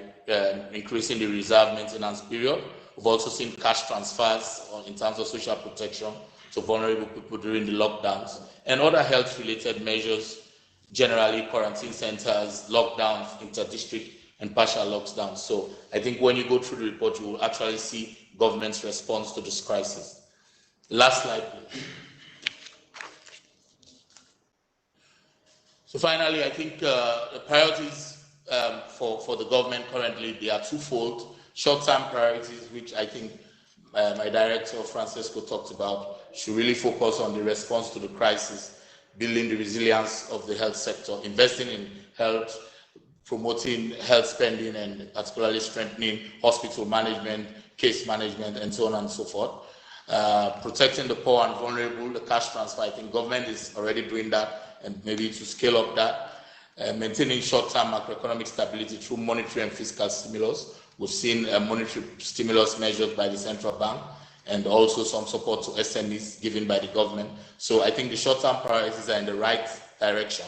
increasing the reserve maintenance period. We've also seen cash transfers in terms of social protection to vulnerable people during the lockdowns, and other health-related measures, generally quarantine centers, lockdowns, inter-district and partial lockdowns. So I think when you go through the report, you will actually see government's response to this crisis. Last slide, please. So finally, I think the priorities for the government currently, they are twofold. Short-term priorities, which I think my director, Francisco, talked about, should really focus on the response to the crisis, building the resilience of the health sector, investing in health, promoting health spending, and particularly strengthening hospital management, case management, and so on and so forth. Protecting the poor and vulnerable, the cash transfer, I think government is already doing that, and maybe to scale up that. Maintaining short-term macroeconomic stability through monetary and fiscal stimulus. We've seen monetary stimulus measures by the central bank, and also some support to SMEs given by the government. So I think the short-term priorities are in the right direction.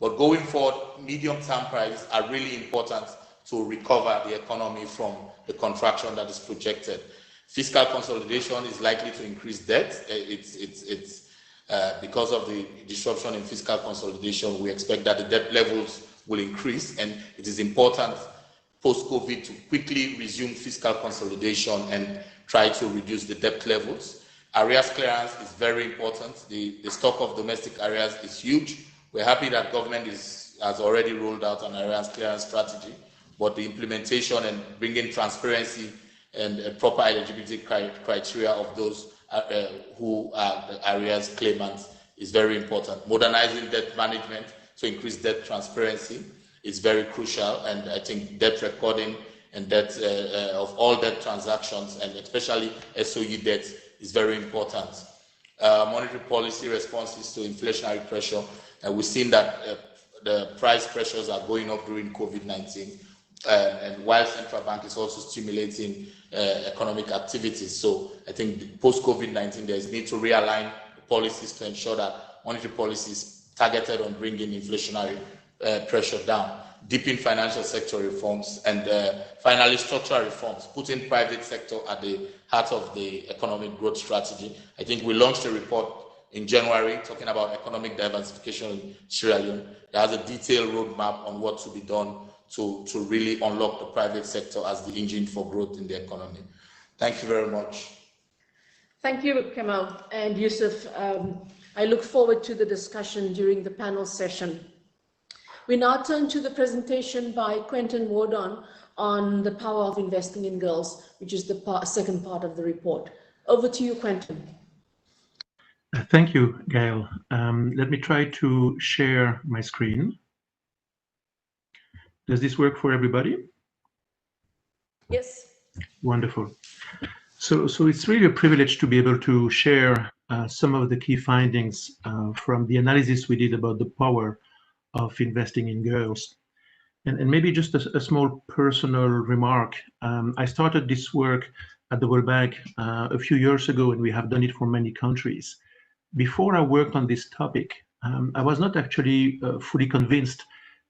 But going forward, medium-term priorities are really important to recover the economy from the contraction that is projected. Fiscal consolidation is likely to increase debt. Because of the disruption in fiscal consolidation, we expect that the debt levels will increase, and it is important post-COVID to quickly resume fiscal consolidation and try to reduce the debt levels. Arrears clearance is very important. The stock of domestic arrears is huge. We're happy that government has already rolled out an arrears clearance strategy, but the implementation and bringing transparency and proper eligibility criteria of those who are the arrears claimants is very important. Modernizing debt management to increase debt transparency is very crucial, and I think debt recording and debt of all debt transactions, and especially SOE debt, is very important. Monetary policy responses to inflationary pressure, and we've seen that the price pressures are going up during COVID-19, and while central bank is also stimulating economic activities. So I think post-COVID-19, there is need to realign policies to ensure that monetary policy is targeted on bringing inflationary pressure down, deepen financial sector reforms, and finally structural reforms, putting private sector at the heart of the economic growth strategy. I think we launched a report in January talking about economic diversification in Sierra Leone. It has a detailed roadmap on what to be done to really unlock the private sector as the engine for growth in the economy. Thank you very much. Thank you, Kemal and Yusuf. I look forward to the discussion during the panel session. We now turn to the presentation by Quentin Wardon on the power of investing in girls, which is the second part of the report. Over to you, Quentin. Thank you, Gail. Let me try to share my screen. Does this work for everybody? Yes. Wonderful. So it's really a privilege to be able to share some of the key findings from the analysis we did about the power of investing in girls. And maybe just a small personal remark. I started this work at the World Bank a few years ago, and we have done it for many countries. Before I worked on this topic, I was not actually fully convinced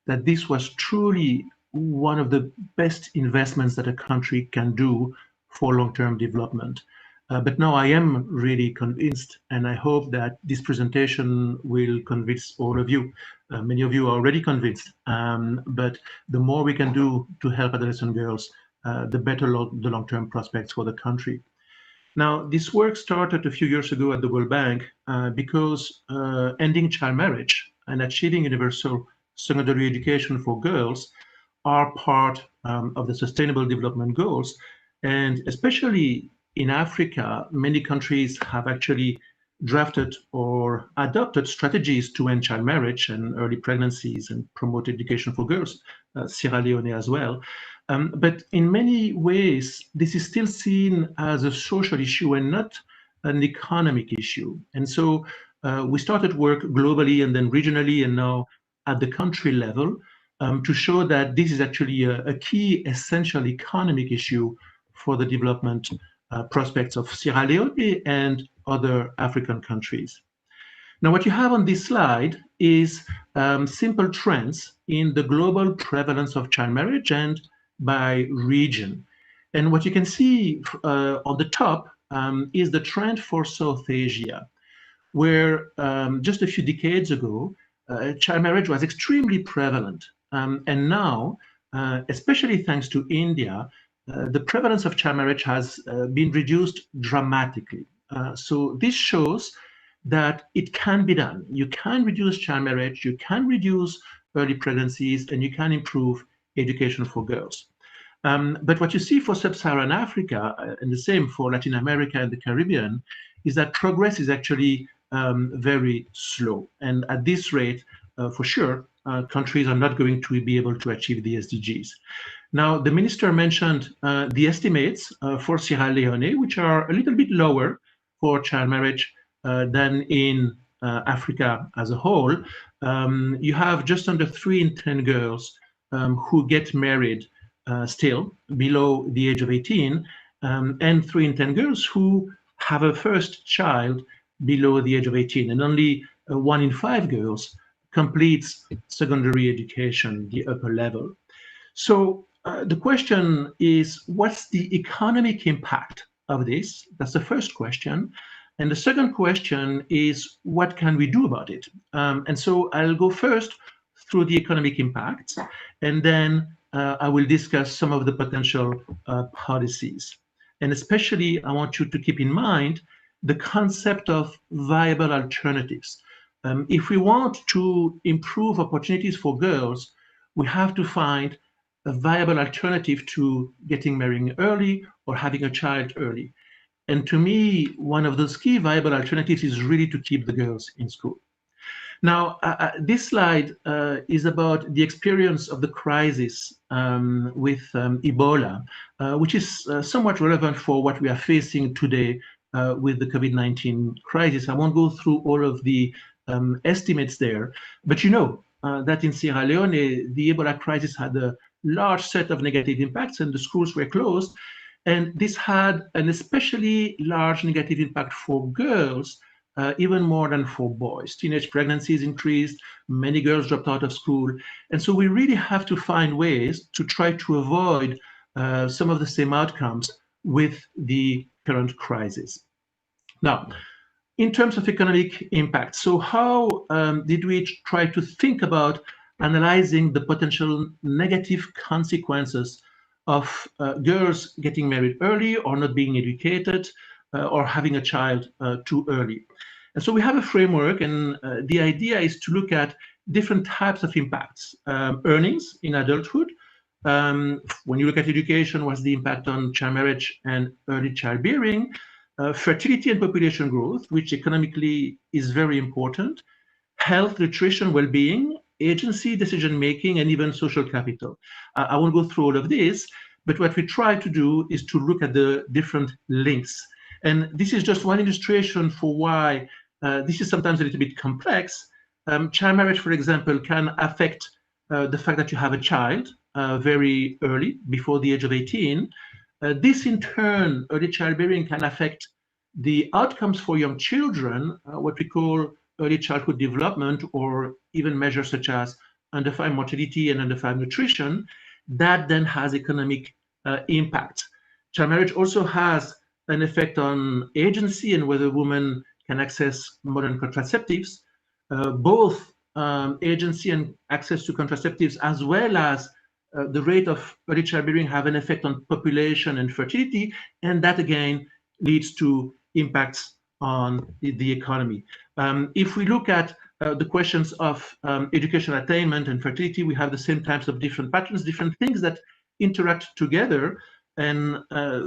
that this was truly one of the best investments that a country can do for long-term development. But now I am really convinced, and I hope that this presentation will convince all of you. Many of you are already convinced, but the more we can do to help adolescent girls, the better the long-term prospects for the country. Now, this work started a few years ago at the World Bank because ending child marriage and achieving universal secondary education for girls are part of the Sustainable Development Goals. And especially in Africa, many countries have actually drafted or adopted strategies to end child marriage and early pregnancies and promote education for girls, Sierra Leone as well. But in many ways, this is still seen as a social issue and not an economic issue. And so we started work globally and then regionally and now at the country level to show that this is actually a key essential economic issue for the development prospects of Sierra Leone and other African countries. Now, what you have on this slide is simple trends in the global prevalence of child marriage and by region. And what you can see on the top is the trend for South Asia, where just a few decades ago, child marriage was extremely prevalent. And now, especially thanks to India, the prevalence of child marriage has been reduced dramatically. So this shows that it can be done. You can reduce child marriage, you can reduce early pregnancies, and you can improve education for girls. But what you see for sub-Saharan Africa, and the same for Latin America and the Caribbean, is that progress is actually very slow. And at this rate, for sure, countries are not going to be able to achieve the SDGs. Now, the minister mentioned the estimates for Sierra Leone, which are a little bit lower for child marriage than in Africa as a whole. You have just under 3 in 10 girls who get married still below the age of 18, and 3 in 10 girls who have a first child below the age of 18, and only 1 in 5 girls completes secondary education, the upper level. So the question is, what's the economic impact of this? That's the first question. And the second question is, what can we do about it? And so I'll go first through the economic impacts, and then I will discuss some of the potential policies. And especially, I want you to keep in mind the concept of viable alternatives. If we want to improve opportunities for girls, we have to find a viable alternative to getting married early or having a child early. And to me, one of those key viable alternatives is really to keep the girls in school. Now, this slide is about the experience of the crisis with Ebola, which is somewhat relevant for what we are facing today with the COVID-19 crisis. I won't go through all of the estimates there, but you know that in Sierra Leone, the Ebola crisis had a large set of negative impacts and the schools were closed. And this had an especially large negative impact for girls, even more than for boys. Teenage pregnancies increased, many girls dropped out of school. And so we really have to find ways to try to avoid some of the same outcomes with the current crisis. Now, in terms of economic impact, so how did we try to think about analyzing the potential negative consequences of girls getting married early or not being educated or having a child too early? And so we have a framework, and the idea is to look at different types of impacts. Earnings in adulthood. When you look at education, what's the impact on child marriage and early childbearing? Fertility and population growth, which economically is very important. Health, nutrition, well-being, agency, decision-making, and even social capital. I won't go through all of this, but what we try to do is to look at the different links. And this is just one illustration for why this is sometimes a little bit complex. Child marriage, for example, can affect the fact that you have a child very early, before the age of 18. This, in turn, early childbearing can affect the outcomes for young children, what we call early childhood development, or even measures such as under 5 mortality and under 5 nutrition. That then has economic impact. Child marriage also has an effect on agency and whether women can access modern contraceptives. Both agency and access to contraceptives, as well as the rate of early childbearing, have an effect on population and fertility, and that again leads to impacts on the economy. If we look at the questions of education attainment and fertility, we have the same types of different patterns, different things that interact together, and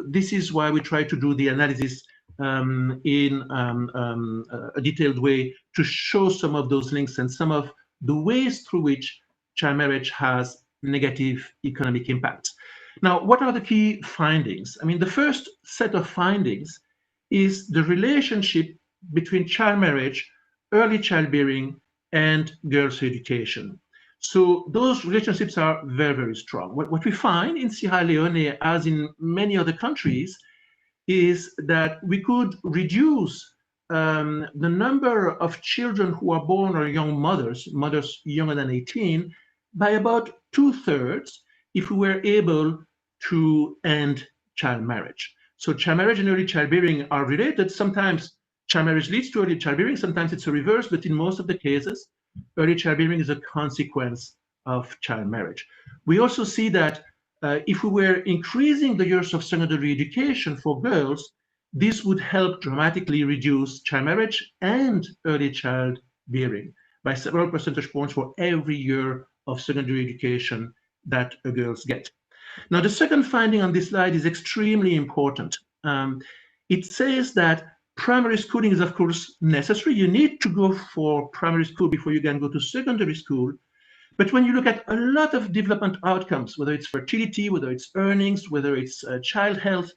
this is why we try to do the analysis in a detailed way to show some of those links and some of the ways through which child marriage has negative economic impacts. Now, what are the key findings? I mean, the first set of findings is the relationship between child marriage, early childbearing, and girls' education. So those relationships are very, very strong. What we find in Sierra Leone, as in many other countries, is that we could reduce the number of children who are born or young mothers younger than 18, by about 2/3 if we were able to end child marriage. So child marriage and early childbearing are related. Sometimes child marriage leads to early childbearing, sometimes it's a reverse, but in most of the cases, early childbearing is a consequence of child marriage. We also see that if we were increasing the years of secondary education for girls, this would help dramatically reduce child marriage and early child bearing by several percentage points for every year of secondary education that girls get. Now, the second finding on this slide is extremely important. It says that primary schooling is, of course, necessary. You need to go for primary school before you can go to secondary school. But when you look at a lot of development outcomes, whether it's fertility, whether it's earnings, whether it's child health,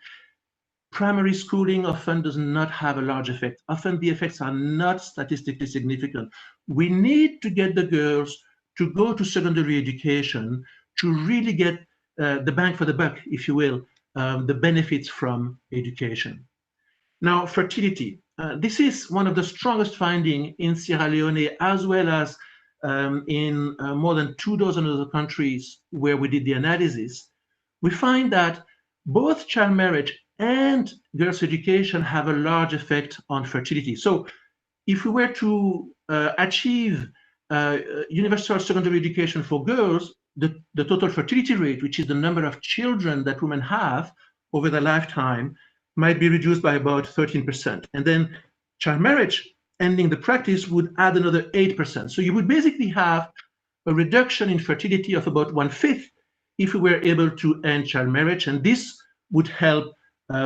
primary schooling often does not have a large effect. Often the effects are not statistically significant. We need to get the girls to go to secondary education to really get the bang for the buck, if you will, the benefits from education. Now, fertility. This is one of the strongest findings in Sierra Leone, as well as in more than 24 other countries where we did the analysis. We find that both child marriage and girls' education have a large effect on fertility. So if we were to achieve universal secondary education for girls, the total fertility rate, which is the number of children that women have over their lifetime, might be reduced by about 13%. And then child marriage ending the practice would add another 8%. So you would basically have a reduction in fertility of about 1/5 if we were able to end child marriage. And this would help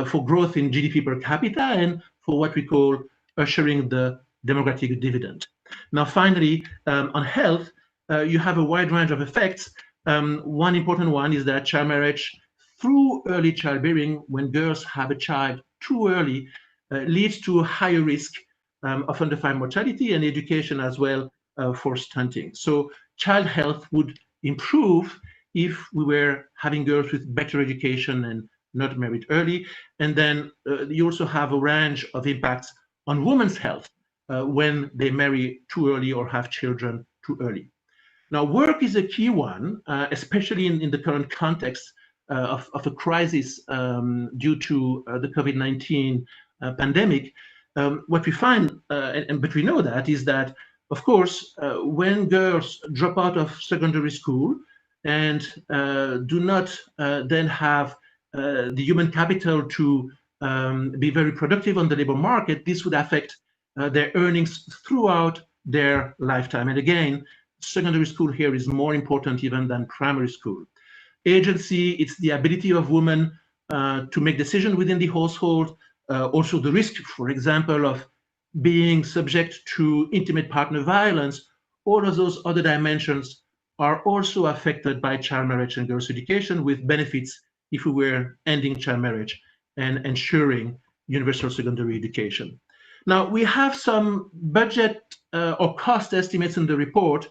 for growth in GDP per capita and for what we call ushering the demographic dividend. Now, finally, on health, you have a wide range of effects. One important one is that child marriage through early childbearing, when girls have a child too early, leads to a higher risk of undefined mortality and education as well for stunting. So child health would improve if we were having girls with better education and not married early. And then you also have a range of impacts on women's health when they marry too early or have children too early. Now, work is a key one, especially in the current context of a crisis due to the COVID-19 pandemic. What we find, but we know that, is that, of course, when girls drop out of secondary school and do not then have the human capital to be very productive on the labor market, this would affect their earnings throughout their lifetime. And again, secondary school here is more important even than primary school. Agency, it's the ability of women to make decisions within the household, also the risk, for example, of being subject to intimate partner violence. All of those other dimensions are also affected by child marriage and girls' education, with benefits if we were ending child marriage and ensuring universal secondary education. Now, we have some budget or cost estimates in the report.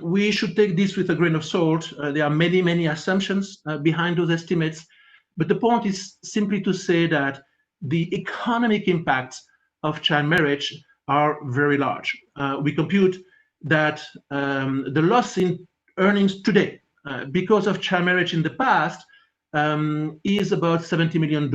We should take this with a grain of salt. There are many, many assumptions behind those estimates, but the point is simply to say that the economic impacts of child marriage are very large. We compute that the loss in earnings today because of child marriage in the past is about $70 million.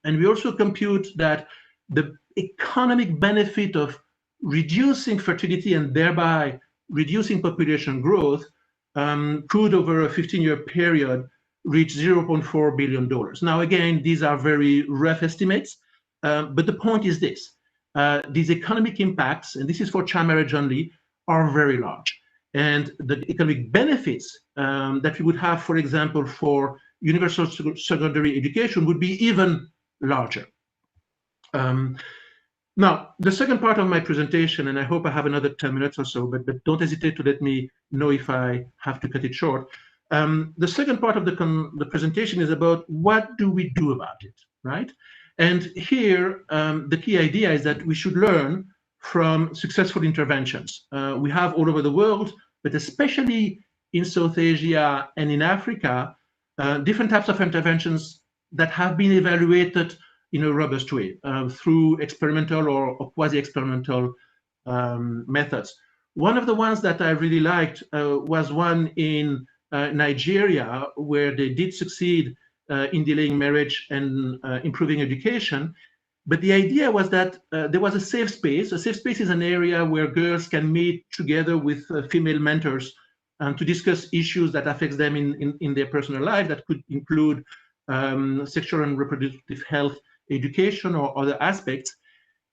And we also compute that the economic benefit of reducing fertility and thereby reducing population growth could, over a 15-year period, reach $0.4 billion. Now, again, these are very rough estimates, but the point is this. These economic impacts, and this is for child marriage only, are very large. And the economic benefits that we would have, for example, for universal secondary education would be even larger. Now, the second part of my presentation, and I hope I have another 10 minutes or so, but don't hesitate to let me know if I have to cut it short. The second part of the presentation is about what do we do about it, right? And here, the key idea is that we should learn from successful interventions. We have all over the world but especially in South Asia and in Africa, different types of interventions that have been evaluated in a robust way through experimental or quasi-experimental methods. One of the ones that I really liked was one in Nigeria, where they did succeed in delaying marriage and improving education. But the idea was that there was a safe space. A safe space is an area where girls can meet together with female mentors to discuss issues that affect them in their personal life. That could include sexual and reproductive health, education, or other aspects.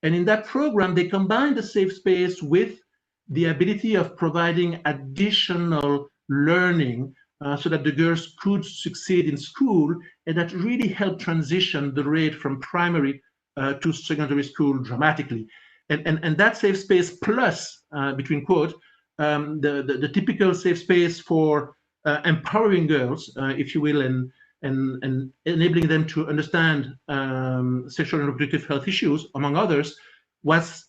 And in that program, they combined the safe space with the ability of providing additional learning so that the girls could succeed in school, and that really helped transition the rate from primary to secondary school dramatically. And that safe space plus, between quote, the typical safe space for empowering girls, if you will, and enabling them to understand sexual and reproductive health issues, among others, was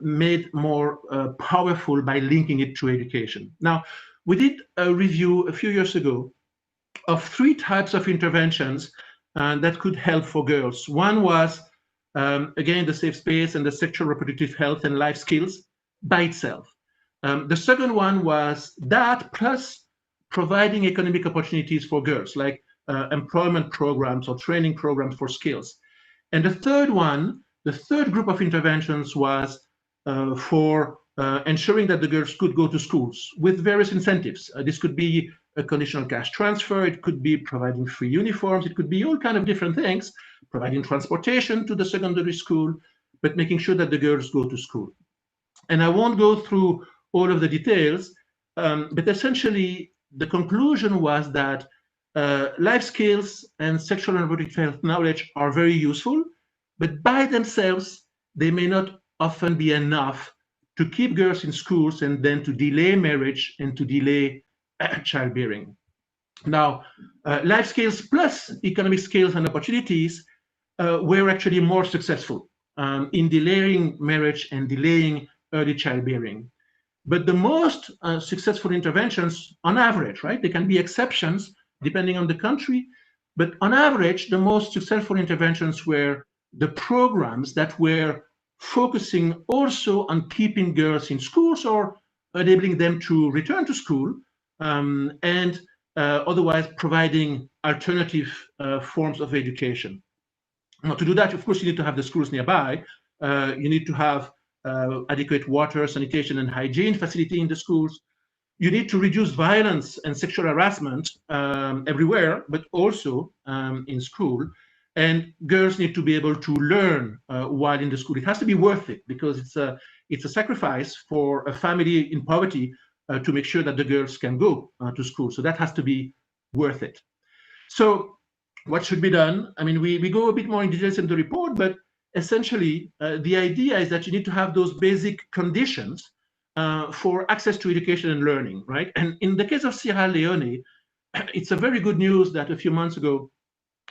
made more powerful by linking it to education. Now, we did a review a few years ago of 3 types of interventions that could help for girls. One was, again, the safe space and the sexual reproductive health and life skills by itself. The second one was that plus providing economic opportunities for girls, like employment programs or training programs for skills. And the third one, the third group of interventions was for ensuring that the girls could go to schools with various incentives. This could be a conditional cash transfer, it could be providing free uniforms, it could be all kind of different things, providing transportation to the secondary school, but making sure that the girls go to school. And I won't go through all of the details, but essentially the conclusion was that life skills and sexual and reproductive health knowledge are very useful, but by themselves, they may not often be enough to keep girls in schools and then to delay marriage and to delay childbearing. Now, life skills plus economic skills and opportunities were actually more successful in delaying marriage and delaying early childbearing. But the most successful interventions, on average, right? There can be exceptions depending on the country, but on average, the most successful interventions were the programs that were focusing also on keeping girls in schools or enabling them to return to school, and otherwise providing alternative forms of education. Now, to do that, of course, you need to have the schools nearby. You need to have adequate water, sanitation, and hygiene facility in the schools. You need to reduce violence and sexual harassment everywhere, but also in school. And girls need to be able to learn while in the school. It has to be worth it, because it's a sacrifice for a family in poverty to make sure that the girls can go to school. So that has to be worth it. So what should be done? I mean, we go a bit more in details in the report, but essentially the idea is that you need to have those basic conditions for access to education and learning, right? And in the case of Sierra Leone, it's a very good news that a few months ago,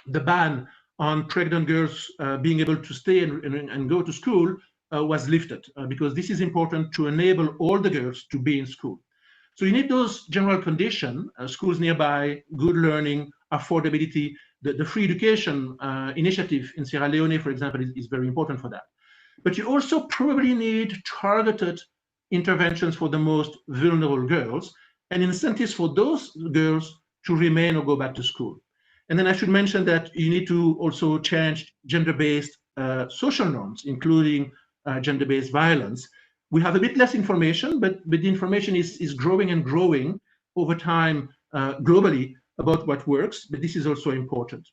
the ban on pregnant girls being able to stay and go to school was lifted, because this is important to enable all the girls to be in school. So you need those general conditions, schools nearby, good learning, affordability. The free education initiative in Sierra Leone, for example, is very important for that. But you also probably need targeted interventions for the most vulnerable girls and incentives for those girls to remain or go back to school. And then I should mention that you need to also change gender-based social norms, including gender-based violence. We have a bit less information, but the information is growing and growing over time globally about what works, but this is also important.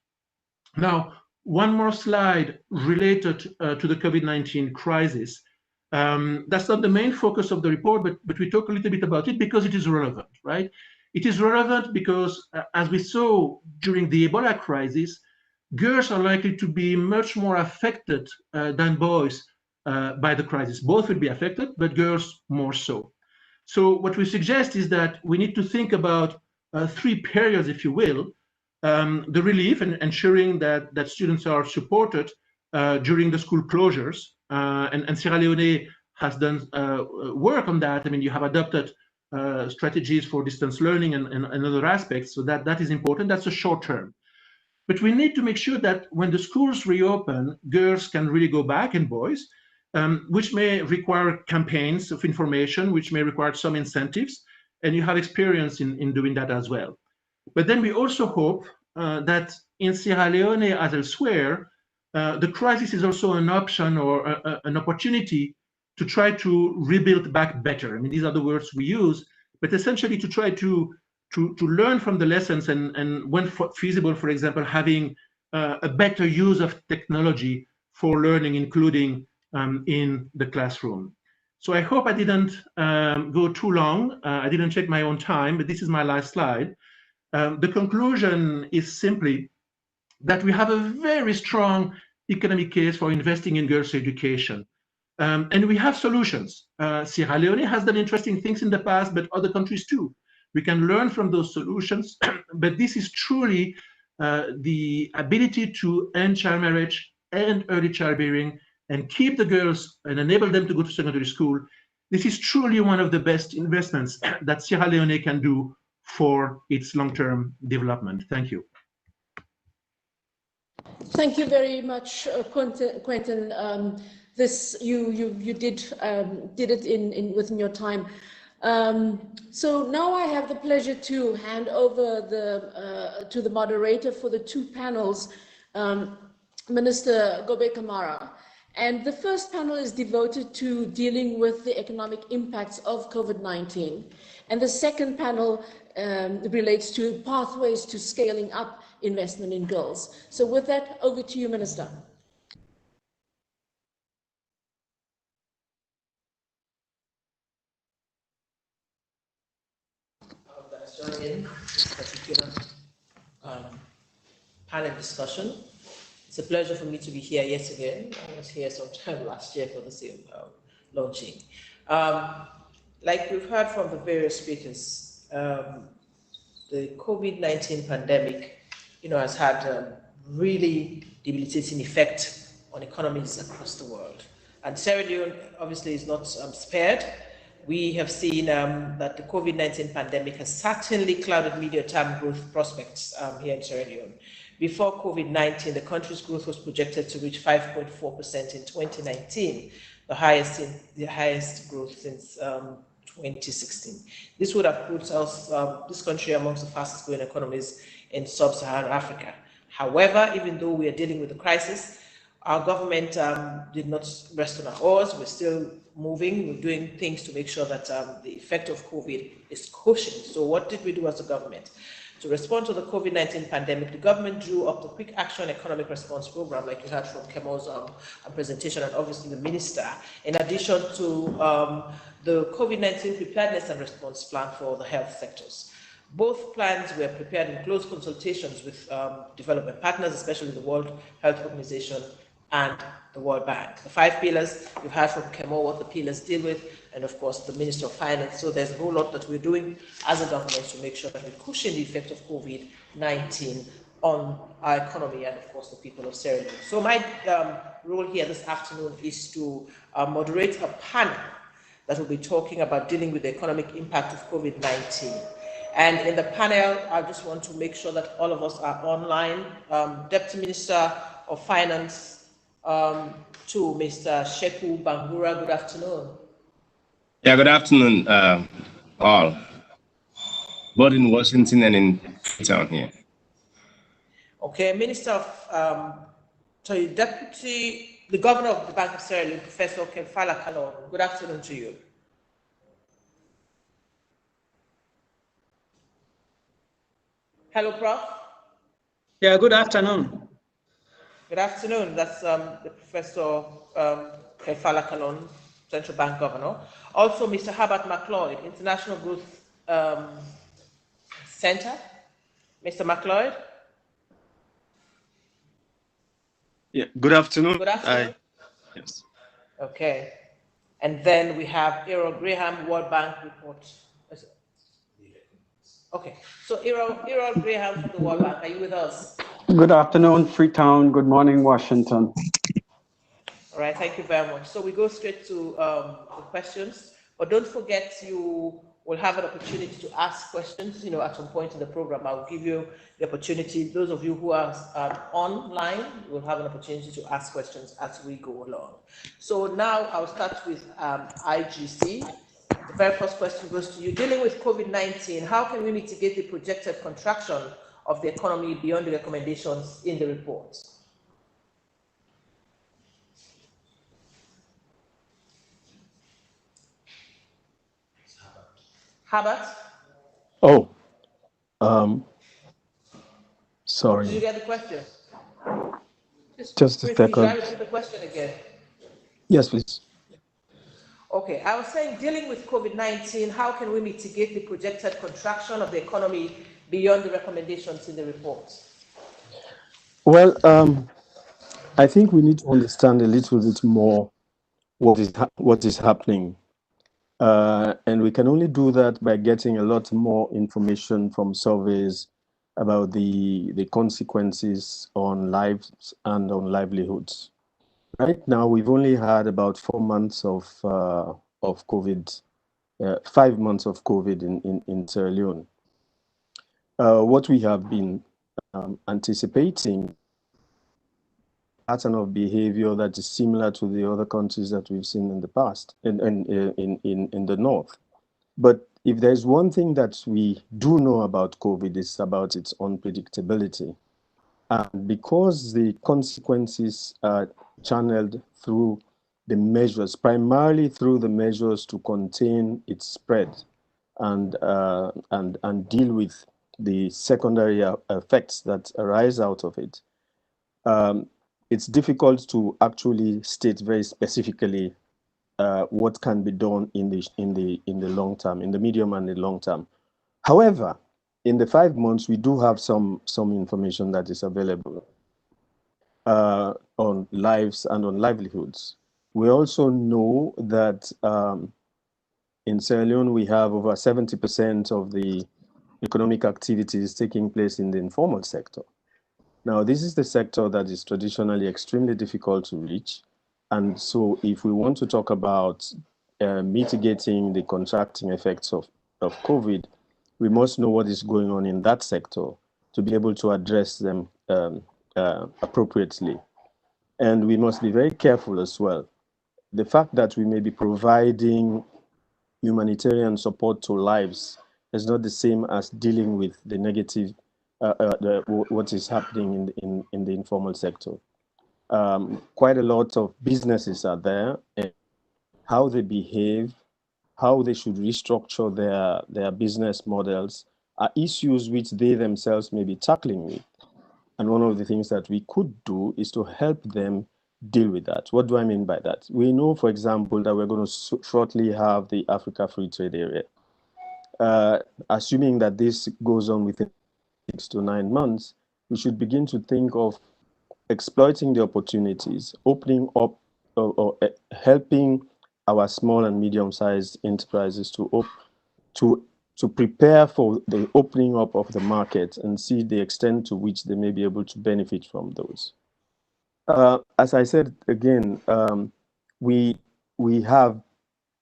Now, one more slide related to the COVID-19 crisis. That's not the main focus of the report, but we talk a little bit about it because it is relevant, right? It is relevant because, as we saw during the Ebola crisis, girls are likely to be much more affected than boys by the crisis. Both will be affected, but girls more so. So what we suggest is that we need to think about 3 periods, if you will. The relief and ensuring that students are supported during the school closures. And Sierra Leone has done work on that. I mean, you have adopted strategies for distance learning and other aspects. So that is important. That's a short term. But we need to make sure that when the schools reopen, girls can really go back and boys, which may require campaigns of information, which may require some incentives. And you have experience in doing that as well. But then we also hope that in Sierra Leone, as elsewhere, the crisis is also an option or an opportunity to try to rebuild back better. I mean, these are the words we use, but essentially to try to learn from the lessons and when feasible, for example, having a better use of technology for learning, including in the classroom. So I hope I didn't go too long. I didn't check my own time, but this is my last slide. The conclusion is simply that we have a very strong economic case for investing in girls' education. And we have solutions. Sierra Leone has done interesting things in the past, but other countries too. We can learn from those solutions, but this is truly the ability to end child marriage and early childbearing and keep the girls and enable them to go to secondary school. This is truly one of the best investments that Sierra Leone can do for its long-term development. Thank you. Thank you very much, Quentin. This you did it in within your time. So now I have the pleasure to hand over to the moderator for the two panels, Minister Gobe Kamara. And the first panel is devoted to dealing with the economic impacts of COVID-19. And the second panel relates to pathways to scaling up investment in girls. So with that, over to you, Minister. In this particular panel discussion. It's a pleasure for me to be here yet again. I was here sometime last year for the same launching. Like we've heard from the various speakers, the COVID-19 pandemic, has had a really debilitating effect on economies across the world. And Sierra Leone obviously is not spared. We have seen that the COVID-19 pandemic has certainly clouded medium-term growth prospects here in Sierra Leone. Before COVID-19, the country's growth was projected to reach 5.4% in 2019, the highest growth since 2016. This would have put us, this country amongst the fastest growing economies in sub-Saharan Africa. However, even though we are dealing with the crisis, our government did not rest on our oars. We're still moving. We're doing things to make sure that the effect of COVID is cushioned. So what did we do as a government? To respond to the COVID-19 pandemic, the government drew up the Quick Action Economic Response Program, like you heard from Kemo's presentation, and obviously the minister, in addition to the COVID-19 preparedness and response plan for the health sectors. Both plans were prepared in close consultations with development partners, especially the World Health Organization and the World Bank. The 5 pillars, you've heard from Kemo what the pillars deal with, and of course the Minister of Finance. So there's a whole lot that we're doing as a government to make sure that we cushion the effect of COVID-19 on our economy and of course the people of Sierra Leone. So my role here this afternoon is to moderate a panel that will be talking about dealing with the economic impact of COVID-19. And in the panel, I just want to make sure that all of us are online. Deputy Minister of Finance, to Mr. Sheku Bangura. Good afternoon. Yeah, good afternoon, all. Both in Washington and in town here. Okay, Minister of, the Governor of the Bank of Sierra Leone, Professor Kemfala Kalon. Good afternoon to you. Hello, Prof. Yeah, good afternoon. Good afternoon. That's the Professor Kemfala Kalon, Central Bank Governor. Also, Mr. Herbert McLeod, International Growth Center. Mr. McLeod. Yeah, good afternoon. Good afternoon. Yes. Okay. And then we have Errol Graham, World Bank report. Okay. So Errol Graham from the World Bank, are you with us? Good afternoon, Freetown. Good morning, Washington. All right, thank you very much. So we go straight to the questions, but don't forget you will have an opportunity to ask questions, at some point in the program. I'll give you the opportunity. Those of you who are online will have an opportunity to ask questions as we go along. So now I'll start with IGC. The very first question goes to you. Dealing with COVID-19, how can we mitigate the projected contraction of the economy beyond the recommendations in the report? Herbert? Oh, sorry. Did you get the question? Just a Briefly, shall I second. repeat the question again? Yes, please. Okay, I was saying, dealing with COVID-19, how can we mitigate the projected contraction of the economy beyond the recommendations in the report? Well, I think we need to understand a little bit more what is happening. And we can only do that by getting a lot more information from surveys about the consequences on lives and on livelihoods. Right now, we've only had about 4 months of COVID, 5 months of COVID in Sierra Leone. What we have been anticipating pattern of behavior that is similar to the other countries that we've seen in the past in the north. But if there's one thing that we do know about COVID, it's about its unpredictability. And because the consequences are channeled through the measures, primarily through the measures to contain its spread and deal with the secondary effects that arise out of it, it's difficult to actually state very specifically what can be done in the long term, in the medium and the long term. However, in the 5 months, we do have some information that is available on lives and on livelihoods. We also know that in Sierra Leone, we have over 70% of the economic activities taking place in the informal sector. Now, this is the sector that is traditionally extremely difficult to reach. And so if we want to talk about mitigating the contracting effects of COVID, we must know what is going on in that sector to be able to address them appropriately. And we must be very careful as well. The fact that we may be providing humanitarian support to lives is not the same as dealing with the negative, what is happening in the informal sector. Quite a lot of businesses are there, and how they behave, how they should restructure their business models are issues which they themselves may be tackling with. And one of the things that we could do is to help them deal with that. What do I mean by that? We know, for example, that we're going to shortly have the Africa Free Trade Area. Assuming that this goes on within 6 to 9 months, we should begin to think of exploiting the opportunities, opening up or helping our small and medium-sized enterprises to prepare for the opening up of the market and see the extent to which they may be able to benefit from those. As I said again, we have,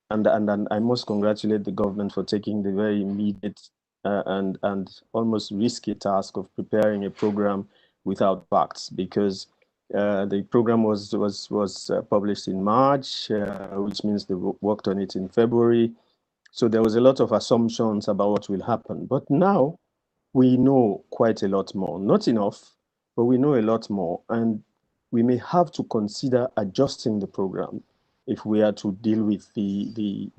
and I must congratulate the government for taking the very immediate and almost risky task of preparing a program without facts, because the program was published in March, which means they worked on it in February. So there was a lot of assumptions about what will happen. But now we know quite a lot more. Not enough, but we know a lot more. And we may have to consider adjusting the program if we are to deal with the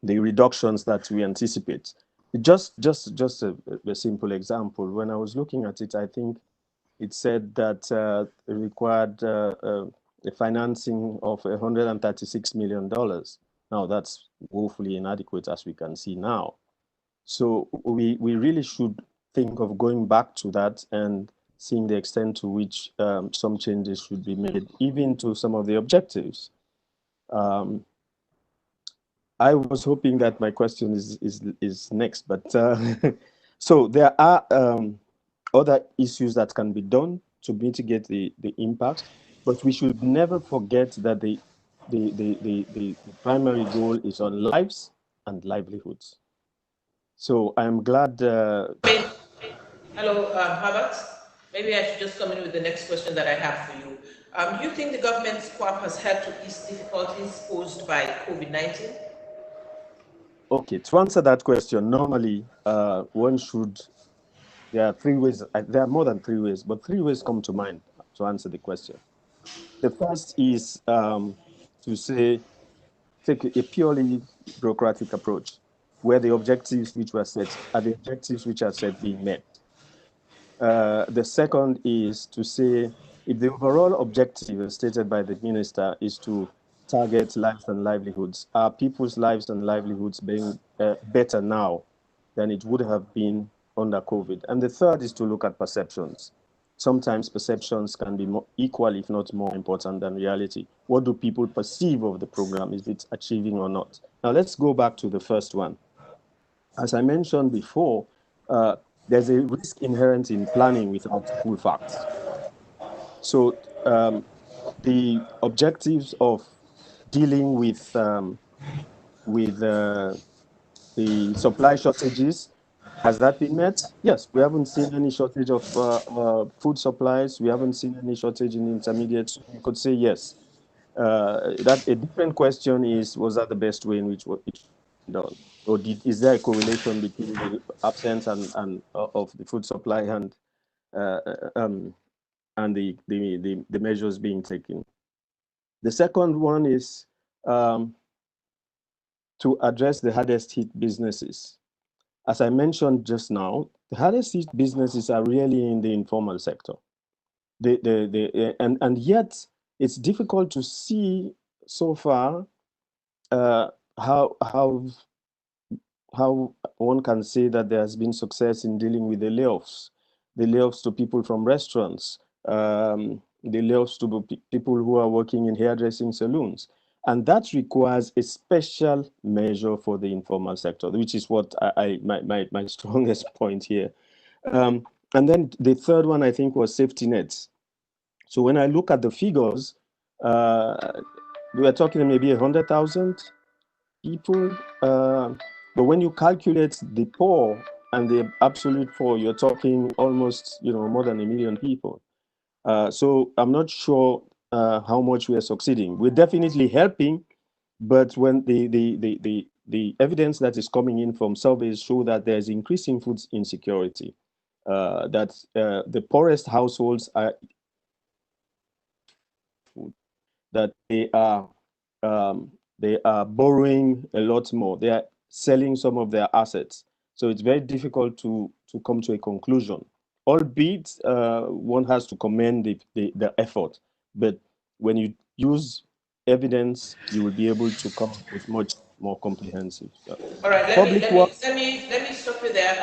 reductions that we anticipate. Just a simple example. When I was looking at it, I think it said that it required a financing of $136 million. Now that's woefully inadequate, as we can see now. So we really should think of going back to that and seeing the extent to which some changes should be made, even to some of the objectives. I was hoping that my question is next, but so there are other issues that can be done to mitigate the impact, but we should never forget that the the primary goal is on lives and livelihoods. So I'm glad. Hello, Herbert. Maybe I should just come in with the next question that I have for you. Do you think the government's QAP has helped to ease difficulties posed by COVID-19? Okay, to answer that question, normally one should. There are three ways. There are more than three ways, but three ways come to mind to answer the question. The first is to say, take a purely bureaucratic approach, where the objectives which were set are the objectives which are set being met. The second is to say, if the overall objective stated by the minister is to target lives and livelihoods, are people's lives and livelihoods being better now than it would have been under COVID? And the third is to look at perceptions. Sometimes perceptions can be more equal, if not more important than reality. What do people perceive of the program? Is it achieving or not? Now let's go back to the first one. As I mentioned before, there's a risk inherent in planning without full facts. So the objectives of dealing with the supply shortages, has that been met? Yes, we haven't seen any shortage of food supplies. We haven't seen any shortage in intermediates. You could say yes. That a different question is, was that the best way in which it was done? Or is there a correlation between the absence and of the food supply and the measures being taken? The second one is to address the hardest hit businesses. As I mentioned just now, the hardest hit businesses are really in the informal sector. And yet it's difficult to see so far how one can say that there has been success in dealing with the layoffs to people from restaurants, the layoffs to people who are working in hairdressing salons. And that requires a special measure for the informal sector, which is what my strongest point here. And then the third one, I think, was safety nets. So when I look at the figures, we are talking maybe 100,000 people. But when you calculate the poor and the absolute poor, you're talking almost, more than 1 million people. So I'm not sure how much we are succeeding. We're definitely helping, but when the evidence that is coming in from surveys show that there's increasing food insecurity, that the poorest households are that they are borrowing a lot more. They are selling some of their assets. So it's very difficult to come to a conclusion. Albeit, one has to commend the effort. But when you use evidence, you will be able to come up with much more comprehensive. All right, let me stop you there,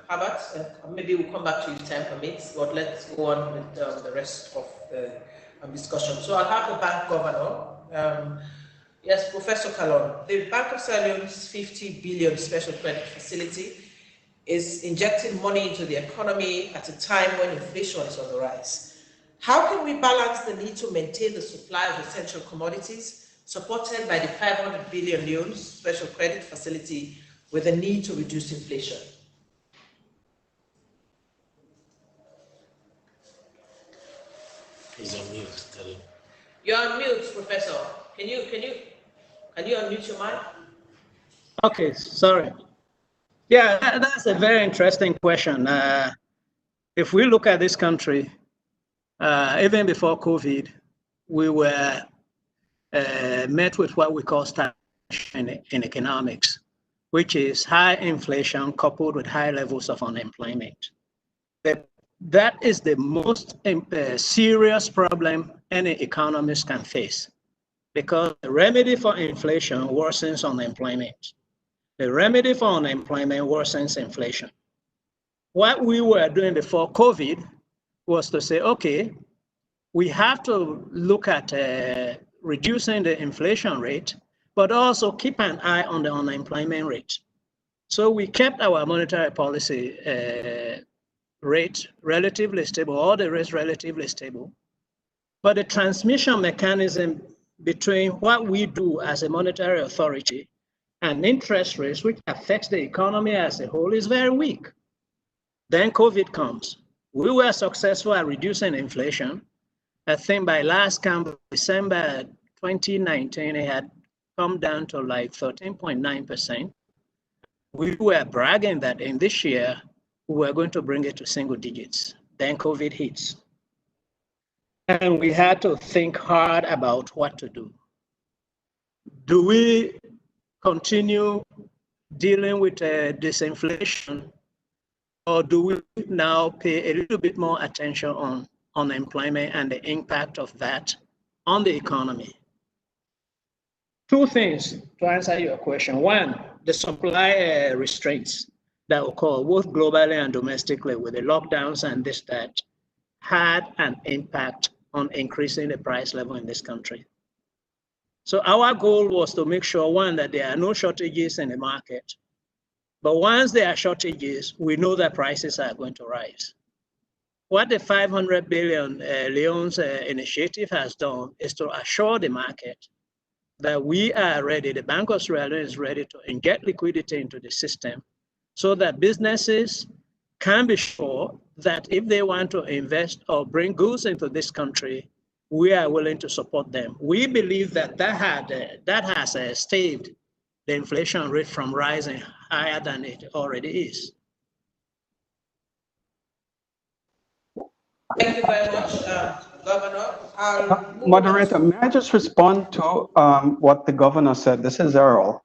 Herbert. Maybe we'll come back to you, time permits, but let's go on with the rest of the discussion. So I'll have the bank governor. Yes, Professor Kalon, the Bank of Sierra Leone's 50 billion special credit facility is injecting money into the economy at a time when inflation is on the rise. How can we balance the need to maintain the supply of essential commodities supported by the 500 billion Leone's special credit facility with the need to reduce inflation? He's on mute. Tell him. You're on mute, Professor. Can you unmute your mic? Okay, sorry. Yeah, that's a very interesting question. If we look at this country, even before COVID, we were met with what we call stagnation in economics, which is high inflation coupled with high levels of unemployment. That is the most serious problem any economist can face, because the remedy for inflation worsens unemployment. The remedy for unemployment worsens inflation. What we were doing before COVID was to say, okay, we have to look at reducing the inflation rate, but also keep an eye on the unemployment rate. So we kept our monetary policy rate relatively stable, all the rates relatively stable. But the transmission mechanism between what we do as a monetary authority and interest rates, which affects the economy as a whole, is very weak. Then COVID comes. We were successful at reducing inflation. I think by last count, December 2019, it had come down to like 13.9%. We were bragging that in this year, we were going to bring it to single digits. Then COVID hits. And we had to think hard about what to do. Do we continue dealing with disinflation, or do we now pay a little bit more attention on unemployment and the impact of that on the economy? Two things to answer your question. One, the supply restraints that occur both globally and domestically with the lockdowns and this, that, had an impact on increasing the price level in this country. So our goal was to make sure, one, that there are no shortages in the market. But once there are shortages, we know that prices are going to rise. What the 500 billion Leone's initiative has done is to assure the market that we are ready, the Bank of Sierra Leone is ready to inject liquidity into the system so that businesses can be sure that if they want to invest or bring goods into this country, we are willing to support them. We believe that has staved the inflation rate from rising higher than it already is. Thank you very much, Governor. Moderator, may I just respond to what the governor said? This is Earl.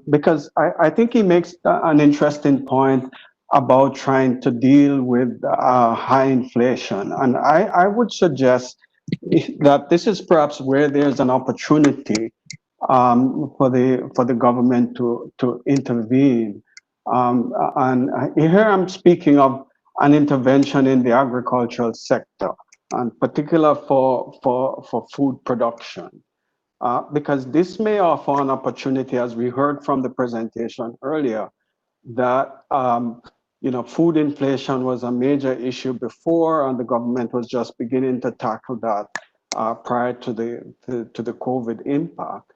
Because I think he makes an interesting point about trying to deal with high inflation. And I would suggest that this is perhaps where there's an opportunity for the government to intervene. And here I'm speaking of an intervention in the agricultural sector, and particular for food production. Because this may offer an opportunity, as we heard from the presentation earlier, that food inflation was a major issue before, and the government was just beginning to tackle that prior to the COVID impact.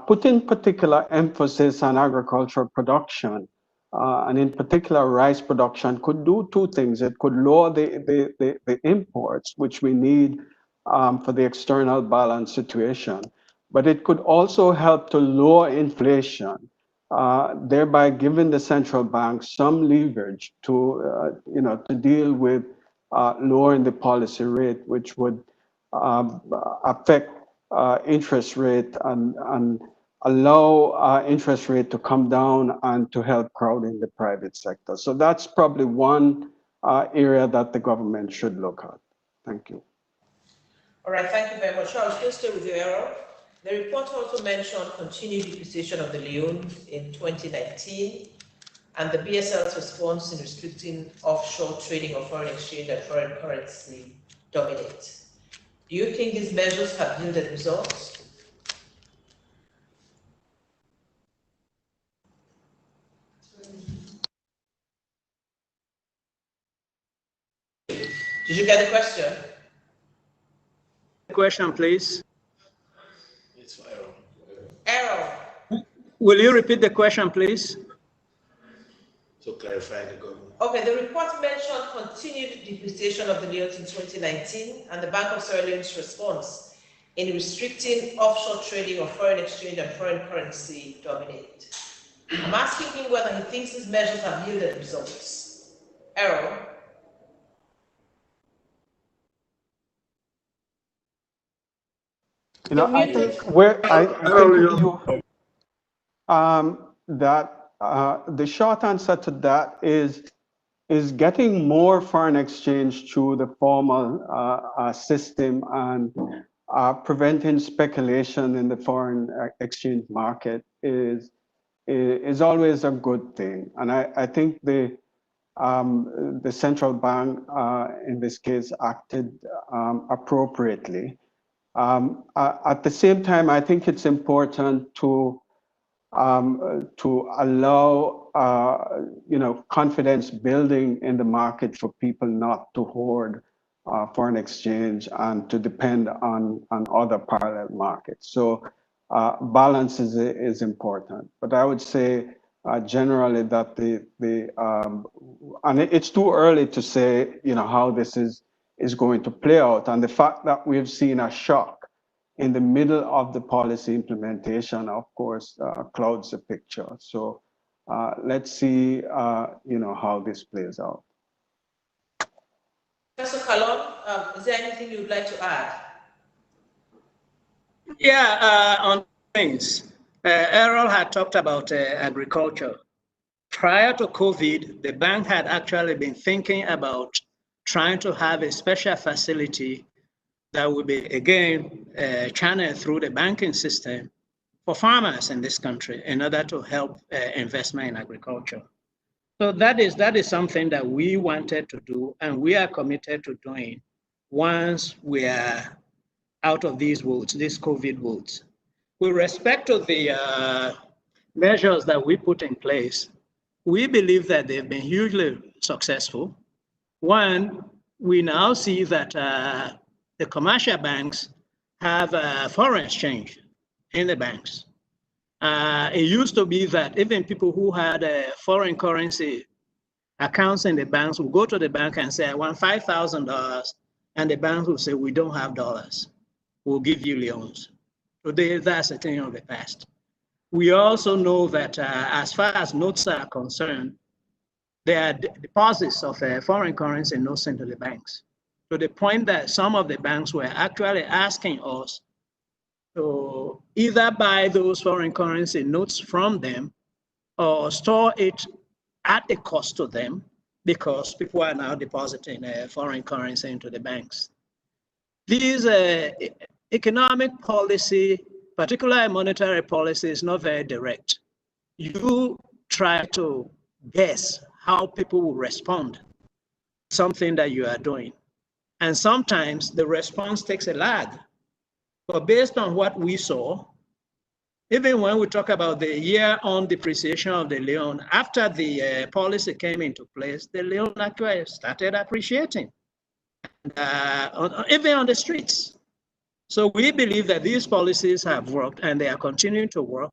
Putting particular emphasis on agricultural production, and in particular rice production, could do two things. It could lower the imports, which we need for the external balance situation, but it could also help to lower inflation, thereby giving the central bank some leverage to deal with lowering the policy rate, which would affect interest rate and allow interest rate to come down and to help crowding the private sector. So that's probably one area that the government should look at. Thank you. All right, thank you very much. I'll still stay with you, Errol. The report also mentioned continued depreciation of the Leone in 2019 and the BSL's response in restricting offshore trading of foreign exchange and foreign currency dominate. Do you think these measures have yielded results? Did you get the question? Question, please. It's for Errol. Errol. Will you repeat the question, please? To clarify the government. Okay, the report mentioned continued depreciation of the Leone in 2019 and the Bank of Sierra Leone's response in restricting offshore trading of foreign exchange and foreign currency dominate. I'm asking him whether he thinks these measures have yielded results. Errol. I think that the short answer to that is getting more foreign exchange through the formal system and preventing speculation in the foreign exchange market is always a good thing. And I think the central bank in this case acted appropriately. At the same time, I think it's important to allow confidence building in the market for people not to hoard foreign exchange and to depend on other parallel markets. So balance is important. But I would say generally that and it's too early to say, how this is going to play out. And the fact that we've seen a shock in the middle of the policy implementation, of course, clouds the picture. So let's see, how this plays out. Professor Kalon, is there anything you'd like to add? Yeah, on things. Errol had talked about agriculture. Prior to COVID, the bank had actually been thinking about trying to have a special facility that would be, again, channeled through the banking system for farmers in this country in order to help investment in agriculture. So that is something that we wanted to do, and we are committed to doing once we are out of these woods, these COVID woods. With respect to the measures that we put in place, we believe that they've been hugely successful. One, we now see that the commercial banks have foreign exchange in the banks. It used to be that even people who had foreign currency accounts in the banks would go to the bank and say, I want $5,000, and the bank will say, we don't have dollars. We'll give you leones. Today, that's a thing of the past. We also know that as far as notes are concerned, there are deposits of foreign currency notes into the banks, to the point that some of the banks were actually asking us to either buy those foreign currency notes from them or store it at a cost to them, because people are now depositing foreign currency into the banks. These economic policy, particularly monetary policy, is not very direct. You try to guess how people will respond to something that you are doing. And sometimes the response takes a lag. But based on what we saw, even when we talk about the year-on depreciation of the Leone, after the policy came into place, the Leone actually started appreciating, even on the streets. So we believe that these policies have worked and they are continuing to work,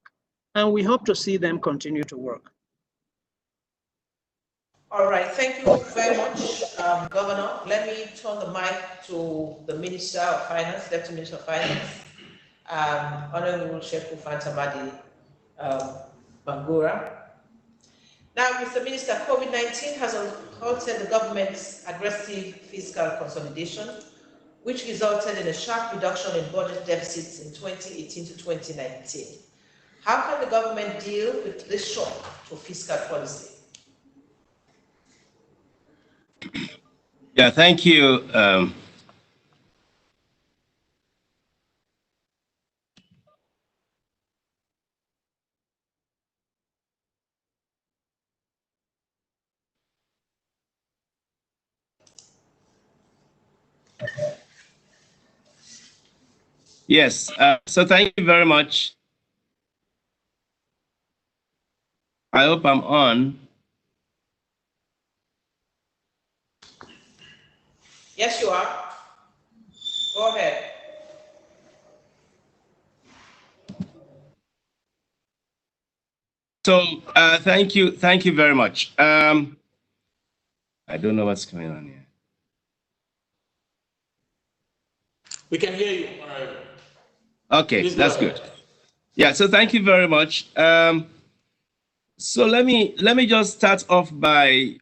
and we hope to see them continue to work. All right, thank you very much, Governor. Let me turn the mic to the Minister of Finance, Deputy Minister of Finance, Honorable Sheku Fantamadi Bangura. Now, Mr. Minister, COVID-19 has halted the government's aggressive fiscal consolidation, which resulted in a sharp reduction in budget deficits in 2018 to 2019. How can the government deal with this shock to fiscal policy? Yeah, thank you. Yes, so thank you very much. I hope I'm on. Yes, you are. Go ahead. So thank you very much. I don't know what's going on here. We can hear you. Okay, Please that's good. Yeah, so thank you very much. So let me just start off by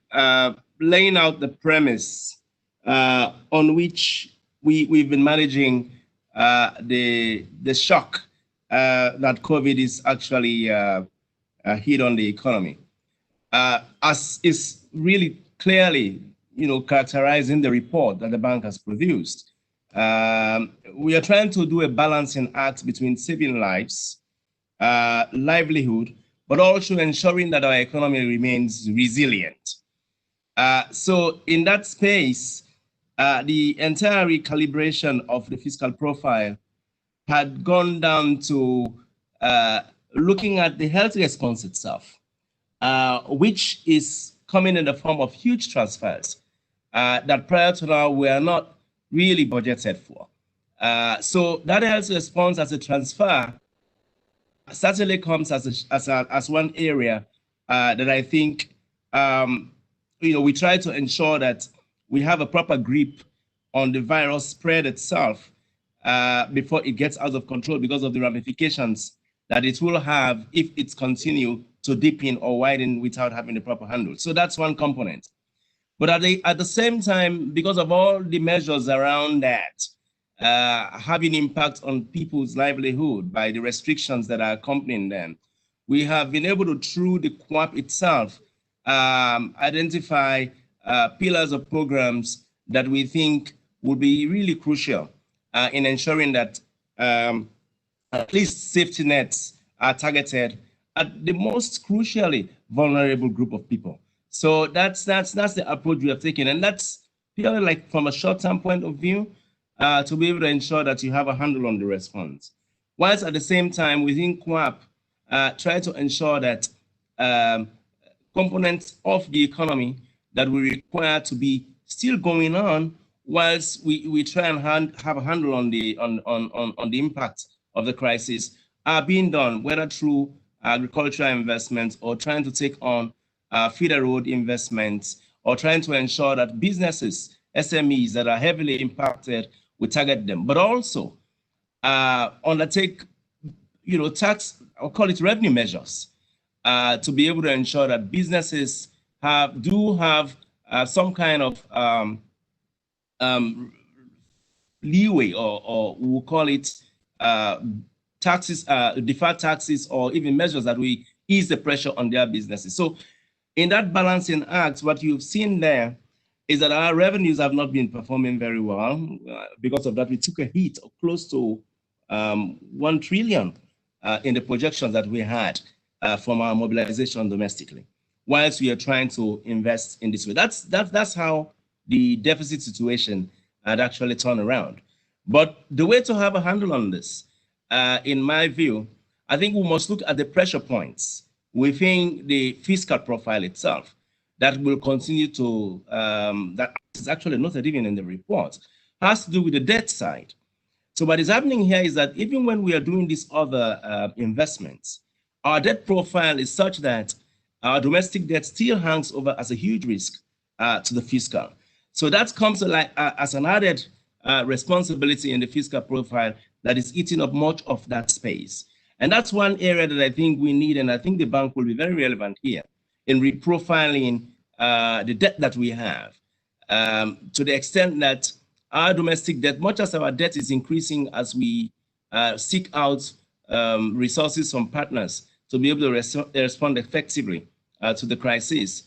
laying out the premise on which we've been managing the shock that COVID is actually hit on the economy. As is really clearly, characterizing the report that the bank has produced. We are trying to do a balancing act between saving lives, livelihood, but also ensuring that our economy remains resilient. So in that space, the entire recalibration of the fiscal profile had gone down to looking at the health response itself, which is coming in the form of huge transfers that prior to now were not really budgeted for. So that health response as a transfer certainly comes as one area that I think we try to ensure that we have a proper grip on the virus spread itself before it gets out of control because of the ramifications that it will have if it's continue to deepen or widen without having the proper handle. So that's one component. But at the same time, because of all the measures around that, having impact on people's livelihood by the restrictions that are accompanying them, we have been able to, through the QAP itself, identify pillars of programs that we think will be really crucial in ensuring that at least safety nets are targeted at the most crucially vulnerable group of people. So that's the approach we have taken, and that's purely like from a short-term point of view to be able to ensure that you have a handle on the response. Whilst at the same time within QAP, try to ensure that components of the economy that we require to be still going on, whilst we try and have a handle on the impact of the crisis, are being done, whether through agricultural investments or trying to take on feeder road investments, or trying to ensure that businesses, SMEs that are heavily impacted, we target them, but also undertake, tax, I'll call it revenue measures, to be able to ensure that businesses do have some kind of leeway, or we'll call it taxes, deferred taxes, or even measures that we ease the pressure on their businesses. So in that balancing act, what you've seen there is that our revenues have not been performing very well. Because of that, we took a hit of close to 1 trillion in the projections that we had from our mobilization domestically, whilst we are trying to invest in this way. That's how the deficit situation had actually turned around. But the way to have a handle on this, in my view, I think we must look at the pressure points within the fiscal profile itself that will continue to, that is actually noted even in the report, has to do with the debt side. So what is happening here is that even when we are doing these other investments, our debt profile is such that our domestic debt still hangs over as a huge risk to the fiscal. So that comes as an added responsibility in the fiscal profile that is eating up much of that space. And that's one area that I think we need, and I think the bank will be very relevant here in reprofiling the debt that we have, to the extent that our domestic debt, much as our debt is increasing as we seek out resources from partners to be able to respond effectively to the crisis,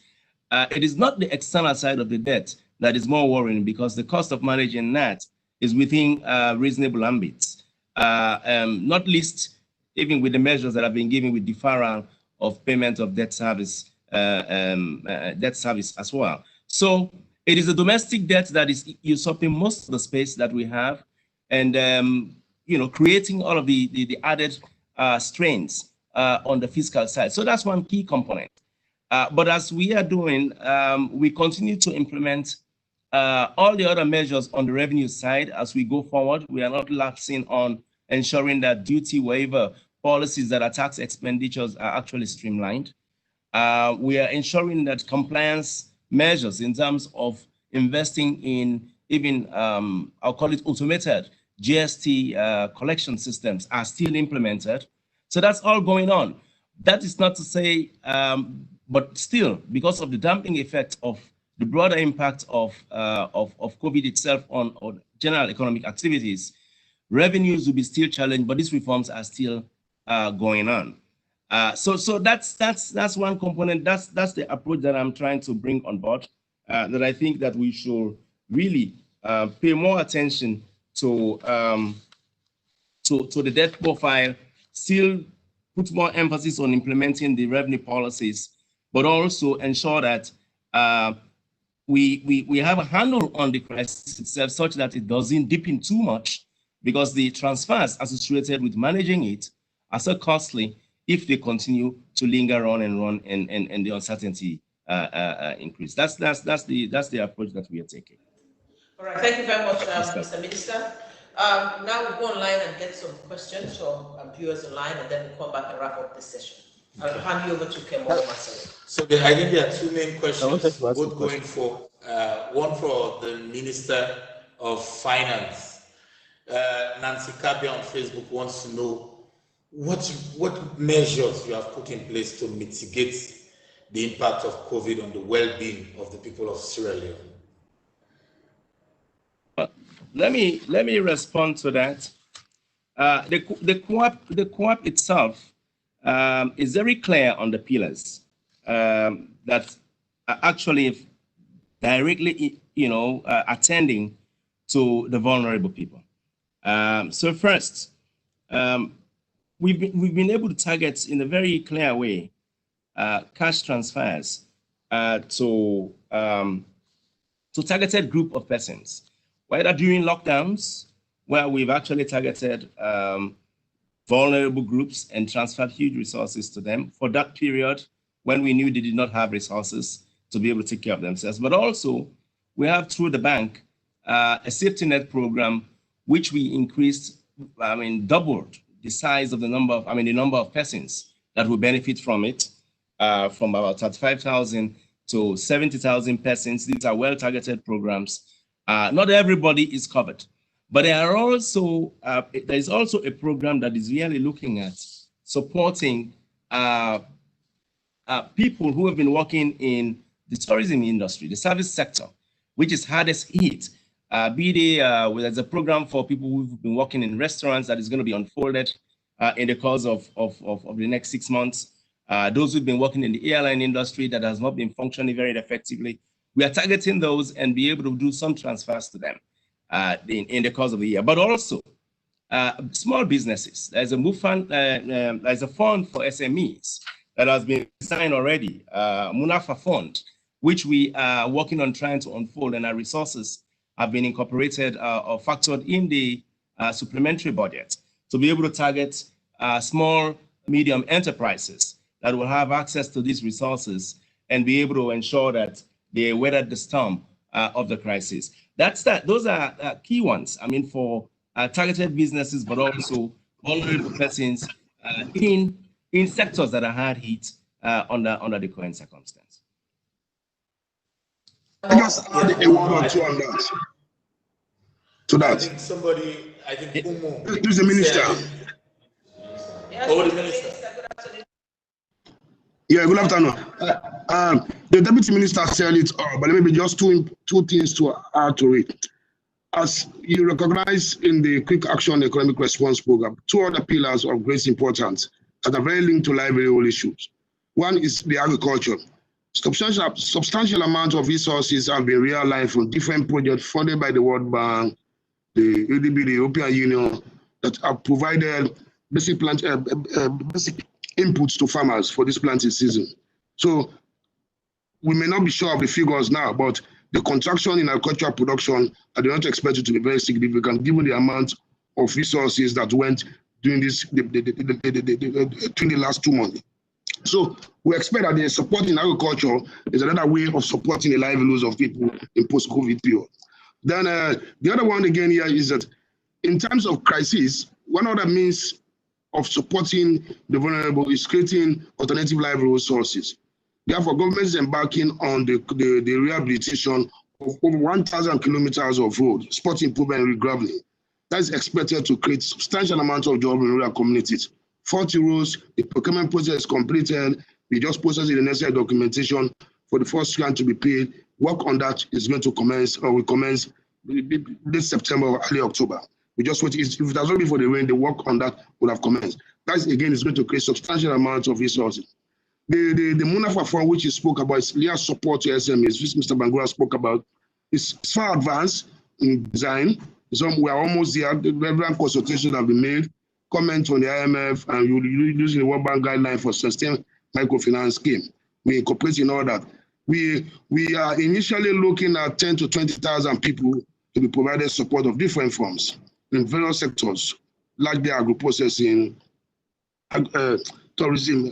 it is not the external side of the debt that is more worrying, because the cost of managing that is within reasonable ambits, not least even with the measures that have been given with deferral of payment of debt service as well. So it is the domestic debt that is usurping most of the space that we have, and creating all of the added strains on the fiscal side. So that's one key component. But as we are doing, we continue to implement all the other measures on the revenue side as we go forward. We are not lapsing on ensuring that duty waiver policies that are tax expenditures are actually streamlined. We are ensuring that compliance measures in terms of investing in even, I'll call it automated GST collection systems are still implemented. So that's all going on. That is not to say, but still, because of the damping effect of the broader impact of COVID itself on general economic activities, revenues will be still challenged, but these reforms are still going on. So that's one component. That's the approach that I'm trying to bring on board. That I think that we should really pay more attention to the debt profile, still put more emphasis on implementing the revenue policies, but also ensure that we have a handle on the crisis itself such that it doesn't deepen too much, because the transfers associated with managing it are so costly if they continue to linger on and the uncertainty increase. That's the approach that we are taking. All right, thank you very much, Mr. Minister. Now we'll go online and get some questions from viewers online, and then we'll come back and wrap up this session. I'll hand you over to Kemolo Marcelo. So I think there are two main questions, both going for, one for the Minister of Finance. Nancy Kabia on Facebook wants to know what measures you have put in place to mitigate the impact of COVID on the well-being of the people of Sierra Leone. Let me respond to that. The co-op itself is very clear on the pillars that are actually directly, attending to the vulnerable people. So first, we've been able to target in a very clear way cash transfers to targeted group of persons, whether during lockdowns, where we've actually targeted vulnerable groups and transferred huge resources to them for that period when we knew they did not have resources to be able to take care of themselves. But also, we have through the bank a safety net program, which we increased, doubled the size of the number of persons that will benefit from it, from about 35,000 to 70,000 persons. These are well-targeted programs. Not everybody is covered, but there is also a program that is really looking at supporting people who have been working in the tourism industry, the service sector, which is hardest hit. There's a program for people who've been working in restaurants that is going to be unfolded in the course of the next 6 months. Those who've been working in the airline industry that has not been functioning very effectively, we are targeting those and be able to do some transfers to them in the course of the year. But also small businesses. There's a fund for SMEs that has been designed already, Munafa Fund, which we are working on trying to unfold, and our resources have been incorporated or factored in the supplementary budget to be able to target small, medium enterprises that will have access to these resources and be able to ensure that they weather the storm of the crisis. Those are key ones. For targeted businesses, but also vulnerable persons in sectors that are hard hit under the current circumstance. I just add a word or two on that. To that. I think Umo. Who's the minister? Oh, the minister. Yeah, good afternoon. The deputy minister said it all, but maybe just two things to add to it. As you recognize in the Quick Action Economic Response Program, two other pillars of great importance that are very linked to livelihood issues. One is the agriculture. Substantial amount of resources have been realigned from different projects funded by the World Bank, the ADB, the European Union, that have provided basic inputs to farmers for this planting season. So we may not be sure of the figures now, but the contraction in agricultural production, I do not expect it to be very significant given the amount of resources that went during the last 2 months. So we expect that the support in agriculture is another way of supporting the livelihoods of people in post-COVID period. Then the other one again here is that in terms of crisis, one other means of supporting the vulnerable is creating alternative livelihood sources. Therefore, government is embarking on the rehabilitation of over 1,000 kilometers of road, spot improvement and regraveling. That is expected to create substantial amounts of jobs in rural communities. 40 roads, the procurement process is completed. We just processed the necessary documentation for the first grant to be paid. Work on that is going to commence, or will commence this September or early October. We just wait. If it has not been for the rain, the work on that will have commenced. That again is going to create substantial amounts of resources. The Munafa Fund, which you spoke about, is clear support to SMEs, which Mr. Bangura spoke about, is far advanced in design. So we are almost there. The relevant consultations have been made. Comment on the IMF and using the World Bank guideline for sustained microfinance scheme. We incorporate in all that. We are initially looking at 10 to 20,000 people to be provided support of different forms in various sectors, like the agro-processing, tourism,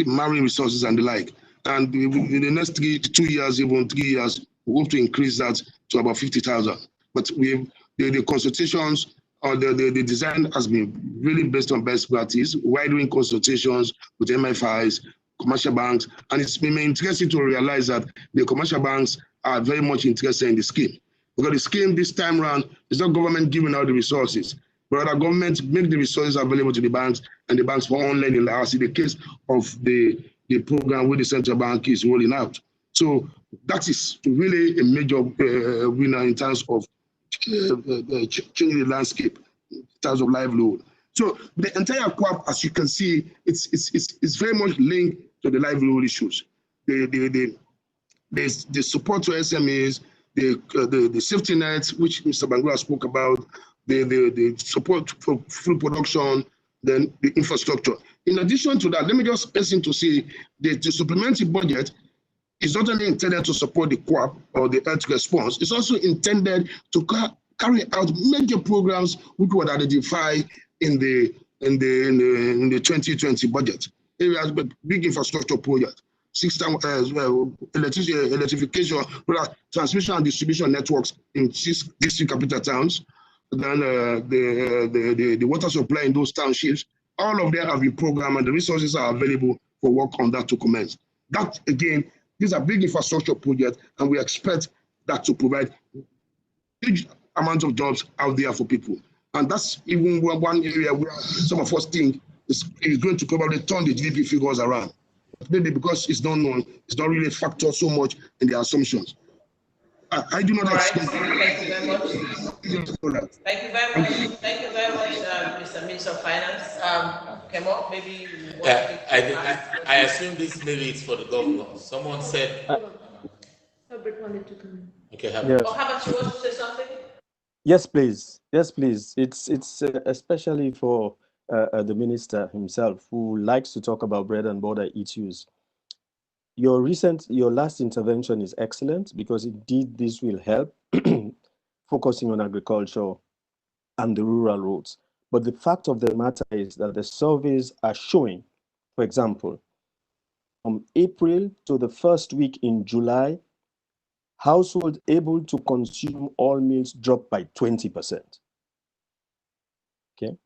marine resources and the like. And in the next 2 years, even 3 years, we hope to increase that to about 50,000. But the consultations or the design has been really based on best practice, wide-ranging consultations with MFIs, commercial banks, and it's been interesting to realize that the commercial banks are very much interested in the scheme. Because the scheme this time around is not government giving out the resources, but rather government make the resources available to the banks and the banks for on lending, as in the case of the program where the central bank is rolling out. So that is really a major winner in terms of changing the landscape in terms of livelihood. So the entire COAP, as you can see, it's very much linked to the livelihood issues. The support to SMEs, the safety nets, which Mr. Bangura spoke about, the support for food production, then the infrastructure. In addition to that, let me just hasten to say the supplementary budget is not only intended to support the COAP or the earth response, it's also intended to carry out major programs which were identified in the 2020 budget. Areas with big infrastructure projects, electrification, transmission and distribution networks in 6 district capital towns, then the water supply in those townships. All of them have been programmed and the resources are available for work on that to commence. That again, these are big infrastructure projects, and we expect that to provide huge amounts of jobs out there for people. And that's even one area where some of us think is going to probably turn the GDP figures around. Maybe because it's not known, it's not really factored so much in the assumptions. I do not expect. Thank you very much. Thank you very much. Thank you very much, Mr. Minister of Finance. Kemo, maybe you want I assume this maybe it's for the governor. Someone said. Herbert wanted to come in. Okay, Herbert. Yes. Oh, Herbert, you want to say something? Yes, please. Yes, please. It's especially for the minister himself, who likes to talk about bread and butter issues. Your last intervention is excellent, because indeed this will help focusing on agriculture and the rural roads. But the fact of the matter is that the surveys are showing, for example, from April to the first week in July, households able to consume all meals dropped by 20%. Okay,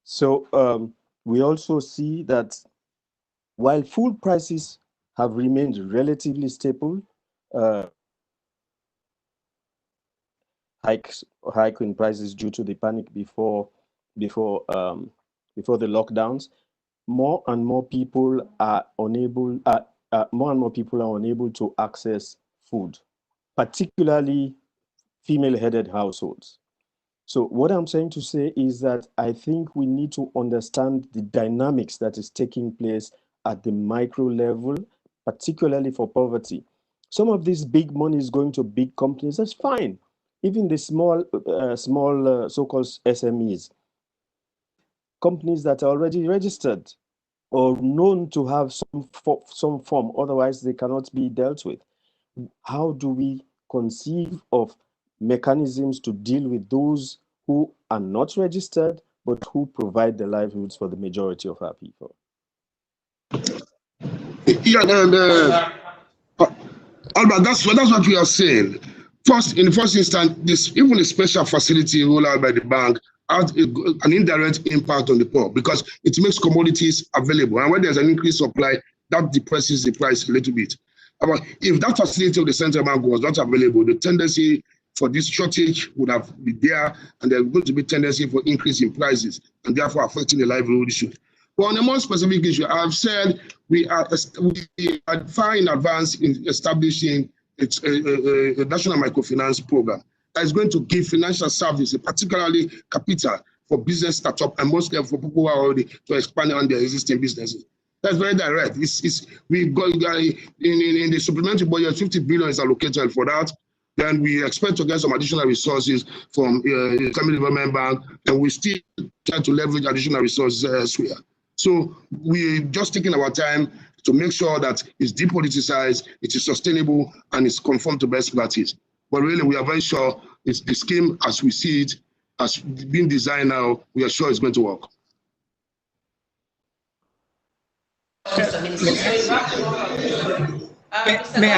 so we also see that while food prices have remained relatively stable, hike in prices due to the panic before the lockdowns, more and more people are unable to access food, particularly female-headed households. So what I'm saying to say is that I think we need to understand the dynamics that is taking place at the micro level, particularly for poverty. Some of this big money is going to big companies, that's fine. Even the small so-called SMEs, companies that are already registered or known to have some form, otherwise they cannot be dealt with. How do we conceive of mechanisms to deal with those who are not registered, but who provide the livelihoods for the majority of our people? Yeah, Albert, that's what we are saying. First, in the first instance, even a special facility rolled out by the bank has an indirect impact on the poor, because it makes commodities available. And when there's an increased supply, that depresses the price a little bit. But if that facility of the central bank was not available, the tendency for this shortage would have been there, and there's going to be tendency for increase in prices, and therefore affecting the livelihood issue. But on a more specific issue, I've said we are far in advance in establishing a national microfinance program that is going to give financial services, particularly capital for business startup, and mostly for people who are already to expand on their existing businesses. That's very direct. We've got in the supplementary budget, 50 billion is allocated for that. Then we expect to get some additional resources from the Family Development Bank, and we still try to leverage additional resources elsewhere. So we're just taking our time to make sure that it's depoliticized, it is sustainable, and it's conformed to best practice. But really, we are very sure it's the scheme as we see it, as being designed now, we are sure it's going to work. Mr. Minister, so in wrapping up, Mr. May I?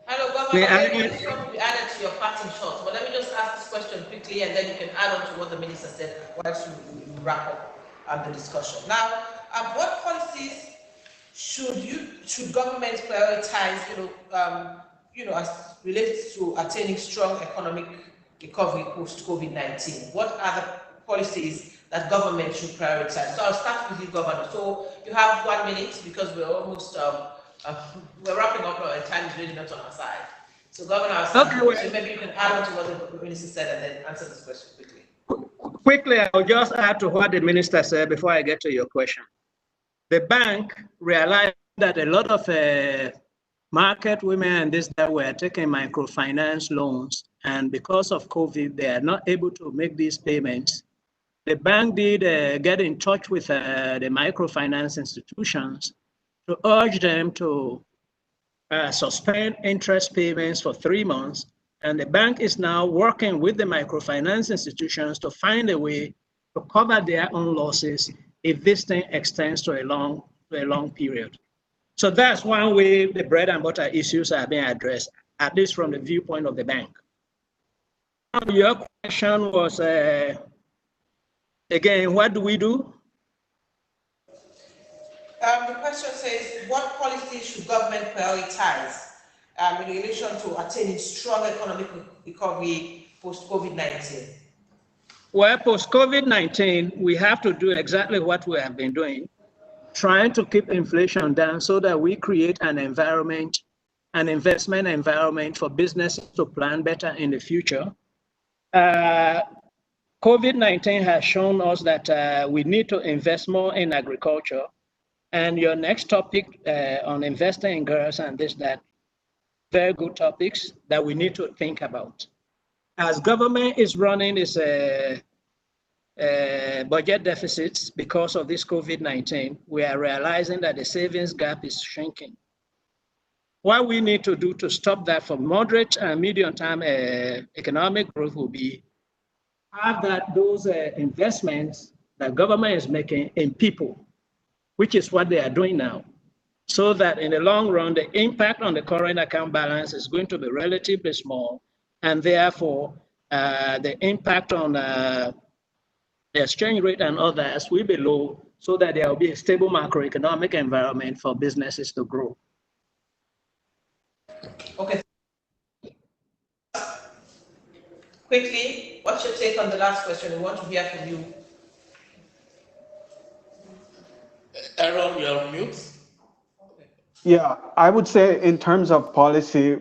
Hello, go Governor, maybe this one will be added to your parting shot, but let me just ask this question quickly, and then you can add on to what the minister said once we wrap up the discussion. Now, what policies should governments prioritize, as relates to attaining strong economic recovery post-COVID-19? What are the policies that government should prioritize? So I'll start with you, Governor. So you have 1 minute because we're almost we're wrapping up now, and time is really not on our side. So, Governor, I'll start with you. So maybe you can add on to what the minister said and then answer this question quickly. Quickly, I'll just add to what the minister said before I get to your question. The bank realized that a lot of market women and this that were taking microfinance loans, and because of COVID, they are not able to make these payments. The bank did get in touch with the microfinance institutions to urge them to suspend interest payments for 3 months. And the bank is now working with the microfinance institutions to find a way to cover their own losses if this thing extends to a long period. So that's one way the bread and butter issues are being addressed, at least from the viewpoint of the bank. Your question was, again, what do we do? The question says, what policies should government prioritize in relation to attaining strong economic recovery post-COVID-19? Well, post-COVID-19, we have to do exactly what we have been doing, trying to keep inflation down so that we create an environment, an investment environment for businesses to plan better in the future. COVID-19 has shown us that we need to invest more in agriculture. And your next topic on investing in girls and this, that, very good topics that we need to think about. As government is running its budget deficits because of this COVID-19, we are realizing that the savings gap is shrinking. What we need to do to stop that for moderate and medium-term economic growth will be have those investments that government is making in people, which is what they are doing now, so that in the long run, the impact on the current account balance is going to be relatively small, and therefore the impact on the exchange rate and others will be low, so that there will be a stable macroeconomic environment for businesses to grow. Okay. Quickly, what's your take on the last question? We want to hear from you. Aaron, you're on mute. Yeah, I would say in terms of policy,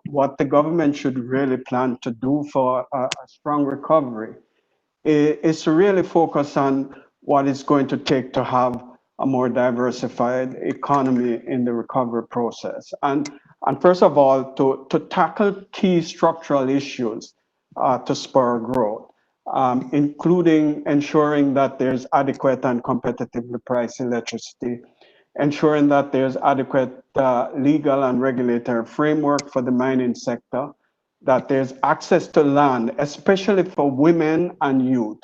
what the government should really plan to do for a strong recovery is to really focus on what it's going to take to have a more diversified economy in the recovery process. And first of all, to tackle key structural issues to spur growth, including ensuring that there's adequate and competitively priced electricity, ensuring that there's adequate legal and regulatory framework for the mining sector, that there's access to land, especially for women and youth,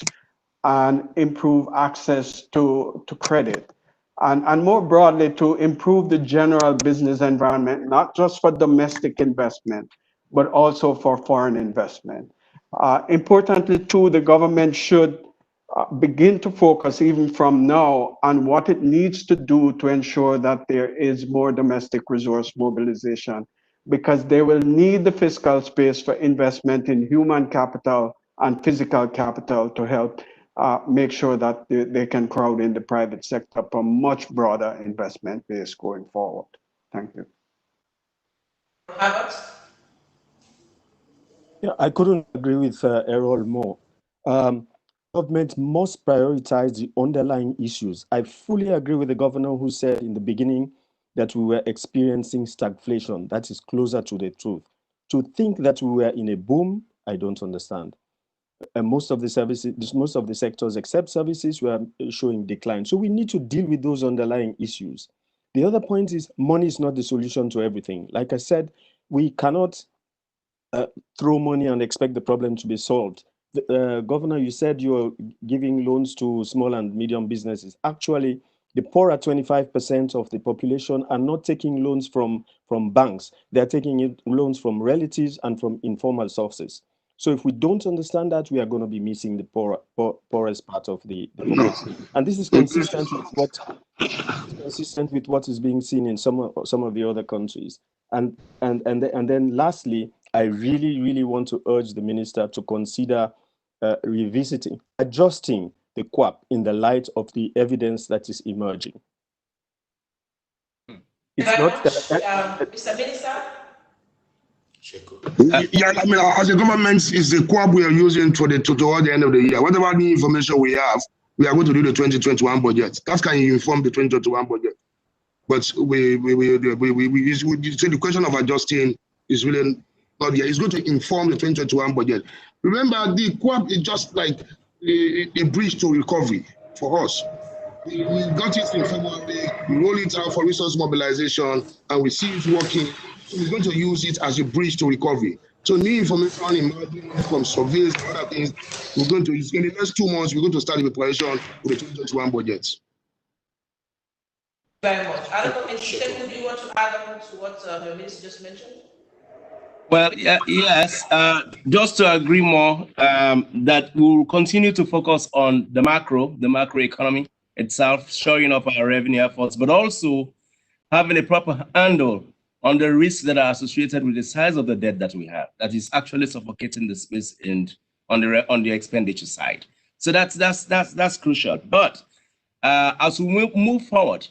and improve access to credit. And more broadly, to improve the general business environment, not just for domestic investment, but also for foreign investment. Importantly, too, the government should begin to focus even from now on what it needs to do to ensure that there is more domestic resource mobilization, because they will need the fiscal space for investment in human capital and physical capital to help make sure that they can crowd in the private sector for much broader investment base going forward. Thank you. Yeah, I couldn't agree with Errol more. Government must prioritize the underlying issues. I fully agree with the governor who said in the beginning that we were experiencing stagflation. That is closer to the truth. To think that we were in a boom, I don't understand. And most of the services, most of the sectors except services were showing decline. So we need to deal with those underlying issues. The other point is money is not the solution to everything. Like I said, we cannot throw money and expect the problem to be solved. Governor, you said you're giving loans to small and medium businesses. Actually, The poorer 25% of the population are not taking loans from banks. They're taking loans from relatives and from informal sources. So if we don't understand that, we are going to be missing the poorest part of the population. And this is consistent with what is being seen in some of the other countries. And then lastly, I really want to urge the minister to consider revisiting, adjusting the QAP in the light of the evidence that is emerging. It's not Mr. Minister? Yeah, I mean, as a government, it's the QAP we are using toward the end of the year. Whatever new information we have, we are going to do the 2021 budget. That can inform the 2021 budget. But so the question of adjusting is really not there. It's going to inform the 2021 budget. Remember, the QAP is just like a bridge to recovery for us. We got it in February, we roll it out for resource mobilization, and we see it working. So we're going to use it as a bridge to recovery. So new information emerging from surveys and other things, we're going to, in the next 2 months, we're going to start the preparation for the 2021 budget. Very much. I don't know, do you want to add on to what the minister just mentioned? Well, yes, just to agree more, that we'll continue to focus on the macro economy itself, showing up our revenue efforts, but also having a proper handle on the risks that are associated with the size of the debt that we have, that is actually suffocating the space and on the expenditure side. So that's crucial. But as we move forward,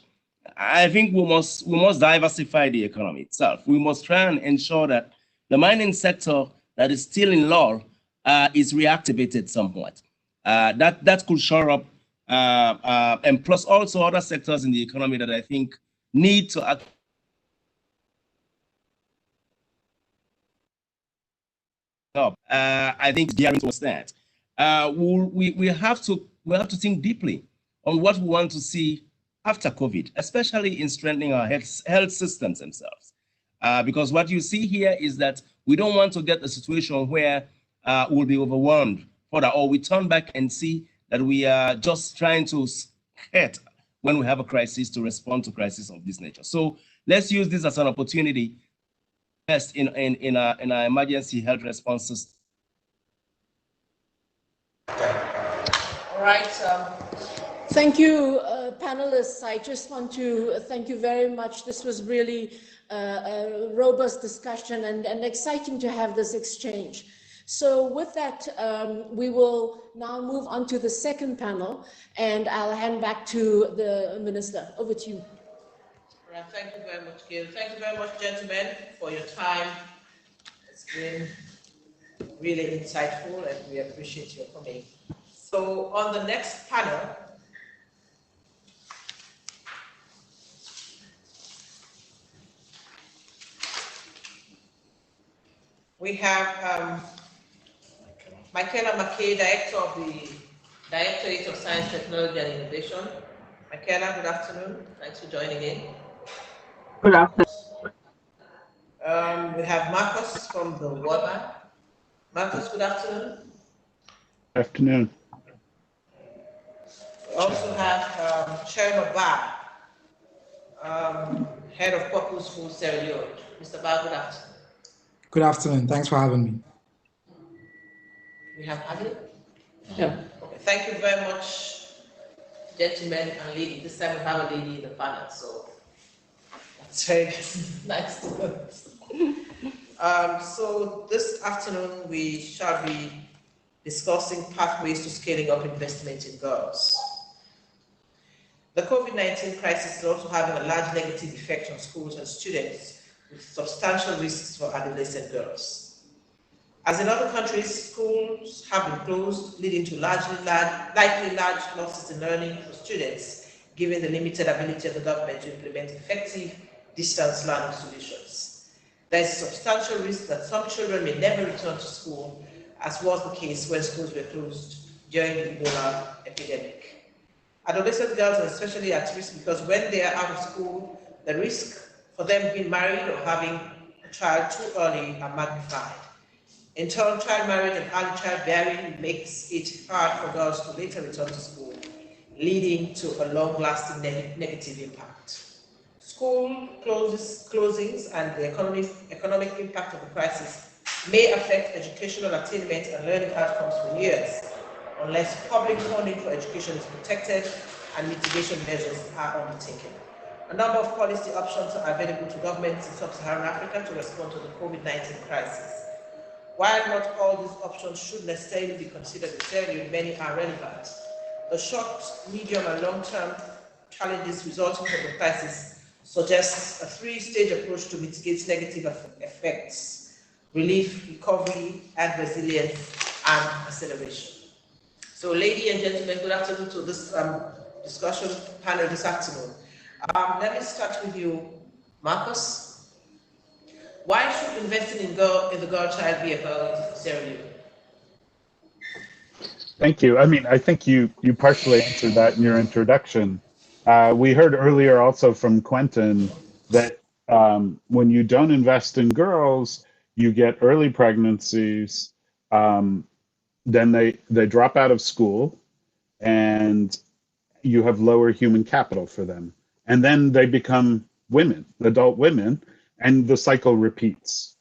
I think we must diversify the economy itself. We must try and ensure that the mining sector that is still in lull is reactivated somewhat. That could shore up, and plus also other sectors in the economy that I think need to act. I think gearing towards that. We have to think deeply on what we want to see after COVID, especially in strengthening our health systems themselves. Because what you see here is that we don't want to get a situation where we'll be overwhelmed further, or we turn back and see that we are just trying to hit when we have a crisis to respond to crisis of this nature. So let's use this as an opportunity to invest in our emergency health responses. All right. Thank you, panelists. I just want to thank you very much. This was really a robust discussion and exciting to have this exchange. So with that, we will now move on to the second panel, and I'll hand back to the minister. Over to you. All right, thank you very much, Gail. Thank you very much, gentlemen, for your time. It's been really insightful, and we appreciate your coming. So on the next panel, we have Michaela McKay, Director of the Directorate of Science, Technology and Innovation. Michaela, good afternoon. Thanks for joining in. Good afternoon. We have Marcus from the World Bank. Marcus, good afternoon. Good afternoon. We also have Chairman Bar, Head of Purpose School, Sierra Leone. Mr. Bar, good afternoon. Good afternoon. Thanks for having me. We have Adi? Yeah. Okay. Thank you very much, gentlemen and lady. This time we have a lady in the panel, so that's very nice to know. So this afternoon we shall be discussing pathways to scaling up investment in girls. The COVID-19 crisis is also having a large negative effect on schools and students, with substantial risks for adolescent girls. As in other countries, schools have been closed, leading to likely large losses in learning for students, given the limited ability of the government to implement effective distance learning solutions. There is a substantial risk that some children may never return to school, as was the case when schools were closed during the Ebola epidemic. Adolescent girls are especially at risk because when they are out of school, the risk for them being married or having a child too early are magnified. In turn, child marriage and early childbearing makes it hard for girls to later return to school, leading to a long-lasting negative impact. School closings and the economic impact of the crisis may affect educational attainment and learning outcomes for years, unless public funding for education is protected and mitigation measures are undertaken. A number of policy options are available to governments in sub-Saharan Africa to respond to the COVID-19 crisis. While not all these options should necessarily be considered necessarily, many are relevant. The short, medium, and long-term challenges resulting from the crisis suggests a three-stage approach to mitigate negative effects: relief, recovery, and resilience, and acceleration. So, ladies and gentlemen, good afternoon to this discussion panel this afternoon. Let me start with you, Marcus. Why should investing in the girl child be a priority for Sierra Leone? Thank you. I mean, I think you partially answered that in your introduction. We heard earlier also from Quentin that when you don't invest in girls, you get early pregnancies, then they drop out of school, and you have lower human capital for them. And then they become women, adult women, and the cycle repeats.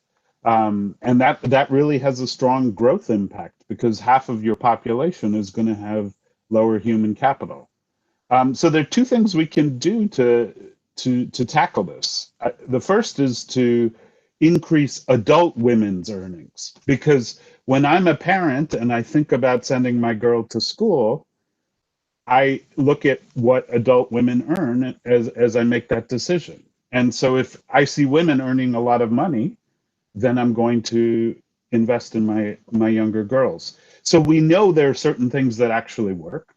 And that really has a strong growth impact, because half of your population is going to have lower human capital. So there are two things we can do to tackle this. The first is to increase adult women's earnings, because when I'm a parent and I think about sending my girl to school, I look at what adult women earn as I make that decision. And so if I see women earning a lot of money, then I'm going to invest in my younger girls. So we know there are certain things that actually work.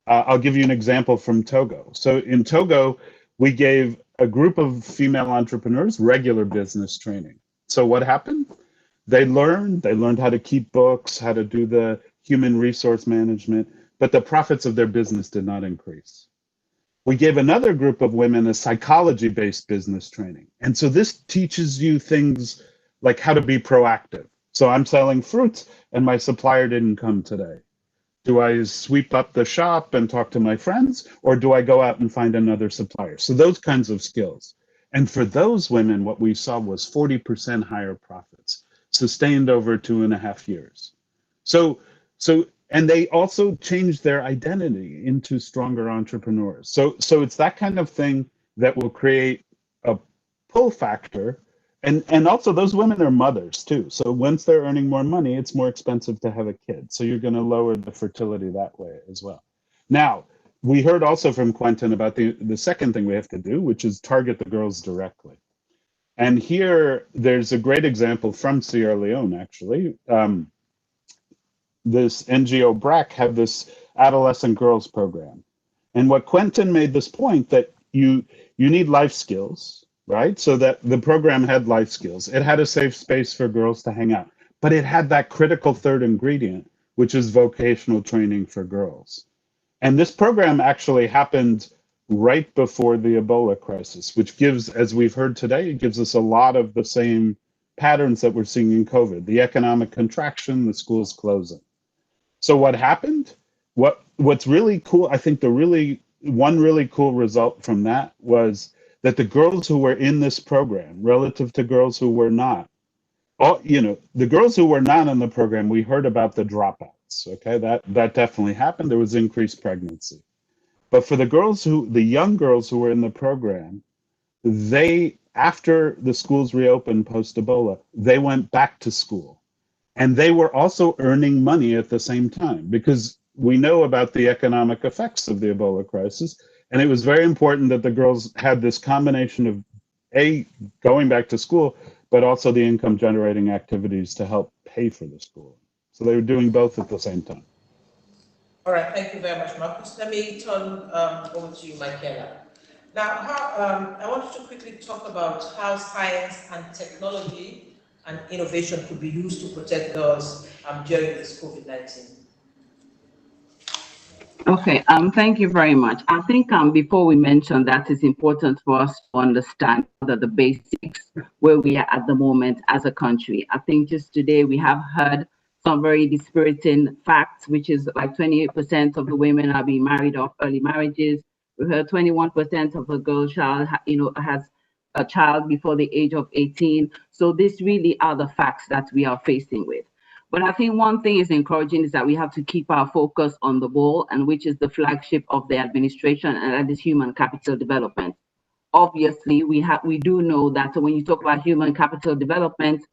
I'll give you an example from Togo. So in Togo, we gave a group of female entrepreneurs regular business training. So what happened? They learned how to keep books, how to do the human resource management, but the profits of their business did not increase. We gave another group of women a psychology-based business training. And so this teaches you things like how to be proactive. So I'm selling fruits and my supplier didn't come today. Do I sweep up the shop and talk to my friends, or do I go out and find another supplier? So those kinds of skills. And for those women, what we saw was 40% higher profits, sustained over 2.5 years. So, and they also changed their identity into stronger entrepreneurs. So it's that kind of thing that will create a pull factor. And also those women are mothers too. So once they're earning more money, it's more expensive to have a kid. So you're going to lower the fertility that way as well. Now, we heard also from Quentin about the second thing we have to do, which is target the girls directly. And here, there's a great example from Sierra Leone, actually. This NGO BRAC had this adolescent girls program. And what Quentin made this point that you need life skills, right? So that the program had life skills. It had a safe space for girls to hang out, but it had that critical third ingredient, which is vocational training for girls. And this program actually happened right before the Ebola crisis, which gives, as we've heard today, it gives us a lot of the same patterns that we're seeing in COVID, the economic contraction, the schools closing. So what happened? What's really cool, I think one really cool result from that was that the girls who were in this program, relative to girls who were not, the girls who were not in the program, we heard about the dropouts. Okay, that definitely happened. There was increased pregnancy. But for the young girls who were in the program, after the schools reopened post-Ebola, they went back to school. And they were also earning money at the same time, because we know about the economic effects of the Ebola crisis. And it was very important that the girls had this combination of going back to school, but also the income generating activities to help pay for the school. So they were doing both at the same time. All right, thank you very much, Marcus. Let me turn over to you, Michaela. Now, I want you to quickly talk about how science and technology and innovation could be used to protect girls during this COVID-19. Okay, thank you very much. I think before we mention that, it's important for us to understand that the basics where we are at the moment as a country. I think just today we have heard some very dispiriting facts, which is like 28% of the women are being married off early marriages. We heard 21% of a girl child, has a child before the age of 18. So these really are the facts that we are facing with. But I think one thing is encouraging is that we have to keep our focus on the ball, and which is the flagship of the administration, and that is human capital development. Obviously, we do know that when you talk about human capital development,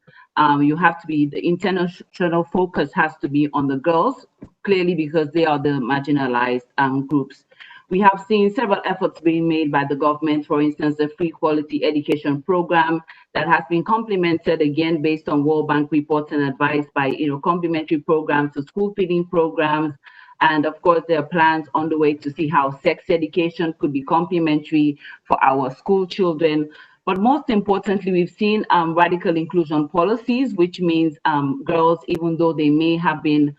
you have to be, the international focus has to be on the girls, clearly because they are the marginalized groups. We have seen several efforts being made by the government, for instance, the free quality education program that has been complemented again based on World Bank reports and advice by complementary programs to school feeding programs. And of course, there are plans on the way to see how sex education could be complementary for our school children. But most importantly, we've seen radical inclusion policies, which means girls, even though they may have been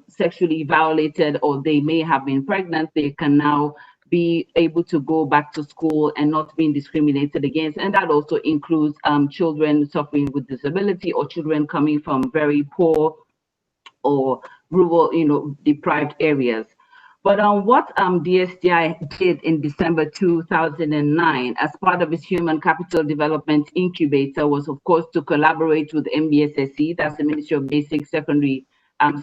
sexually violated or they may have been pregnant, they can now be able to go back to school and not being discriminated against. And that also includes children suffering with disability or children coming from very poor or rural, deprived areas. But what DSTI did in December 2009 as part of its Human Capital Development Incubator was, of course, to collaborate with MBSSE, that's the Ministry of Basic Secondary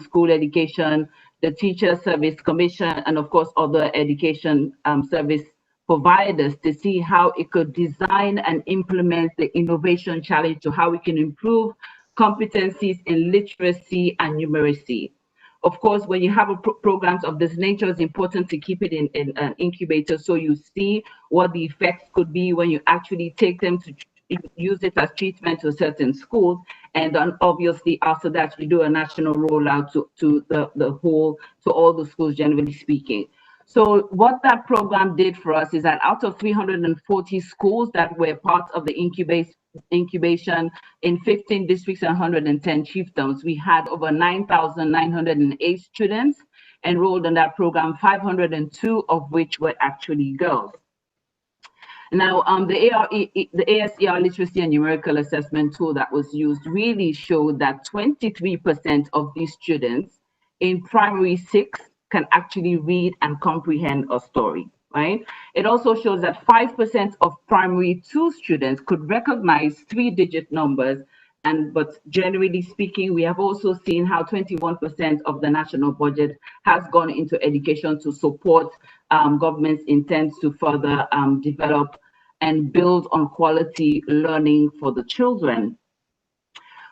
School Education, the Teacher Service Commission, and of course, other education service providers to see how it could design and implement the innovation challenge to how we can improve competencies in literacy and numeracy. Of course, when you have programs of this nature, it's important to keep it in an incubator so you see what the effects could be when you actually take them to use it as treatment to certain schools. And then obviously after that, we do a national rollout to all the schools, generally speaking. So what that program did for us is that out of 340 schools that were part of the incubation in 15 districts and 110 chiefdoms, we had over 9,908 students enrolled in that program, 502 of which were actually girls. Now, the ASER literacy and numerical assessment tool that was used really showed that 23% of these students in primary 6 can actually read and comprehend a story, right? It also shows that 5% of primary 2 students could recognize 3-digit numbers. But generally speaking, we have also seen how 21% of the national budget has gone into education to support government's intent to further develop and build on quality learning for the children.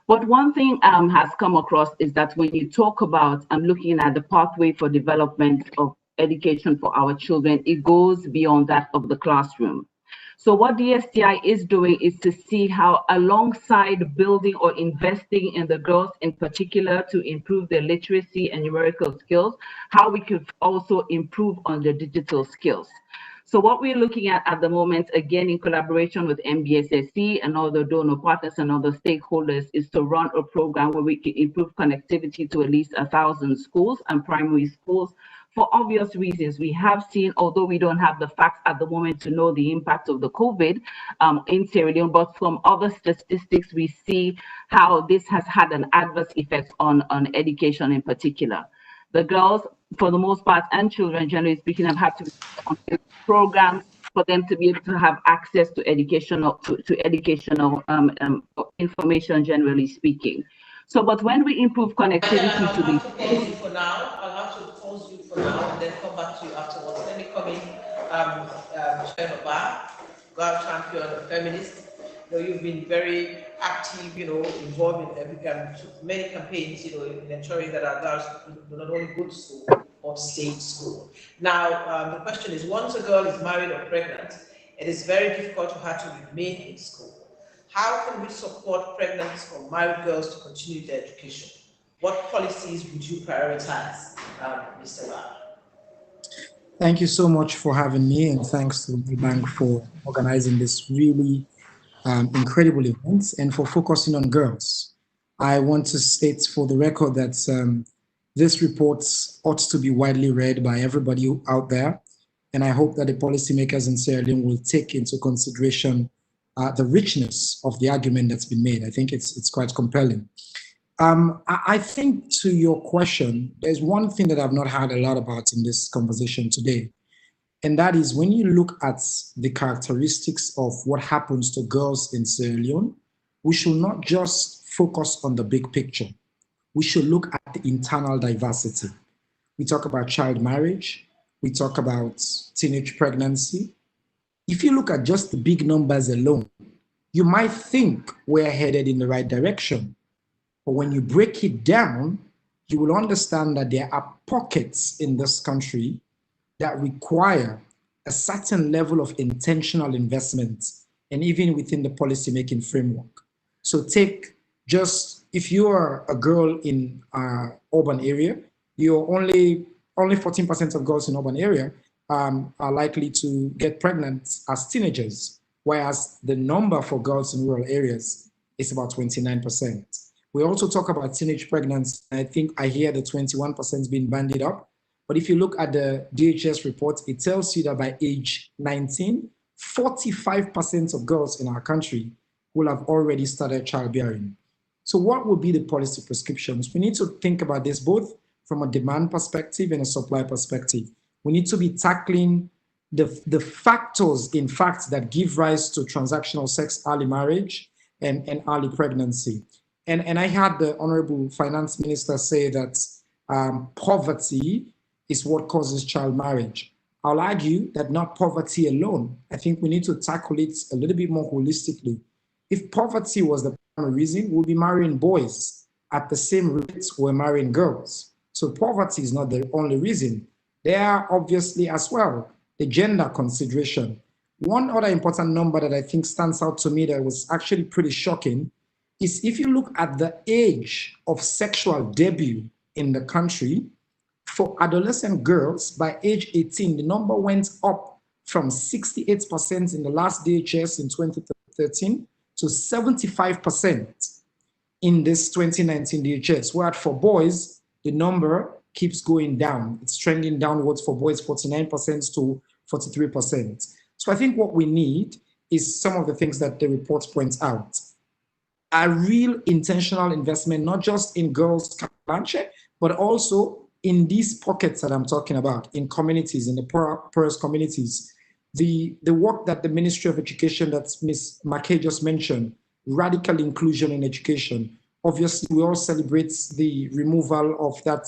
But one thing has come across is that when you talk about looking at the pathway for development of education for our children, it goes beyond that of the classroom. So what DSTI is doing is to see how, alongside building or investing in the girls in particular to improve their literacy and numerical skills, how we could also improve on their digital skills. So what we're looking at the moment, again, in collaboration with MBSSE and other donor partners and other stakeholders, is to run a program where we can improve connectivity to at least 1,000 schools and primary schools. For obvious reasons, we have seen, although we don't have the facts at the moment to know the impact of the COVID in Sierra Leone, but from other statistics, we see how this has had an adverse effect on education in particular. The girls, for the most part, and children, generally speaking, have had to be on programs for them to be able to have access to educational information, generally speaking. So, but when we improve connectivity to the pause you for now. I'll have to pause you for now and then come back to you afterwards. Let me come in, Chair girl champion, feminist. You've been very active, involved in many campaigns, in ensuring that our girls do not only go to school or stay in school. Now, the question is, once a girl is married or pregnant, it is very difficult for her to remain in school. How can we support pregnant or married girls to continue their education? What policies would you prioritize, Mr. Bar? Thank you so much for having me, and thanks to the bank for organizing this really incredible event and for focusing on girls. I want to state for the record that this report ought to be widely read by everybody out there, and I hope that the policymakers in Sierra Leone will take into consideration the richness of the argument that's been made. I think it's quite compelling. I think to your question, there's one thing that I've not heard a lot about in this conversation today. And that is when you look at the characteristics of what happens to girls in Sierra Leone, we should not just focus on the big picture. We should look at the internal diversity. We talk about child marriage. We talk about teenage pregnancy. If you look at just the big numbers alone, you might think we're headed in the right direction. But when you break it down, you will understand that there are pockets in this country that require a certain level of intentional investment and even within the policymaking framework. So take just, if you are a girl in an urban area, you're only 14% of girls in urban area are likely to get pregnant as teenagers, whereas the number for girls in rural areas is about 29%. We also talk about teenage pregnancy. I think I hear the 21% being bandied up. But if you look at the DHS report, it tells you that by age 19, 45% of girls in our country will have already started childbearing. So what would be the policy prescriptions? We need to think about this both from a demand perspective and a supply perspective. We need to be tackling the factors, in fact, that give rise to transactional sex, early marriage, and early pregnancy. And I had the Honorable Finance Minister say that poverty is what causes child marriage. I'll argue that not poverty alone. I think we need to tackle it a little bit more holistically. If poverty was the primary reason, we'll be marrying boys at the same rates we're marrying girls. So poverty is not the only reason. There are obviously as well the gender consideration. One other important number that I think stands out to me that was actually pretty shocking is if you look at the age of sexual debut in the country, for adolescent girls, by age 18, the number went up from 68% in the last DHS in 2013 to 75% in this 2019 DHS, whereas for boys, the number keeps going down. It's trending downwards for boys, 49% to 43%. So I think what we need is some of the things that the report points out. A real intentional investment, not just in girls' Kalanche, but also in these pockets that I'm talking about, in communities, in the poorest communities. The work that the Ministry of Education that Ms. McKay just mentioned, radical inclusion in education. Obviously, we all celebrate the removal of that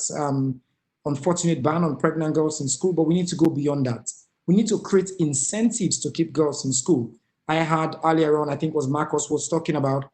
unfortunate ban on pregnant girls in school, but we need to go beyond that. We need to create incentives to keep girls in school. I had earlier on, I think it was Marcos was talking about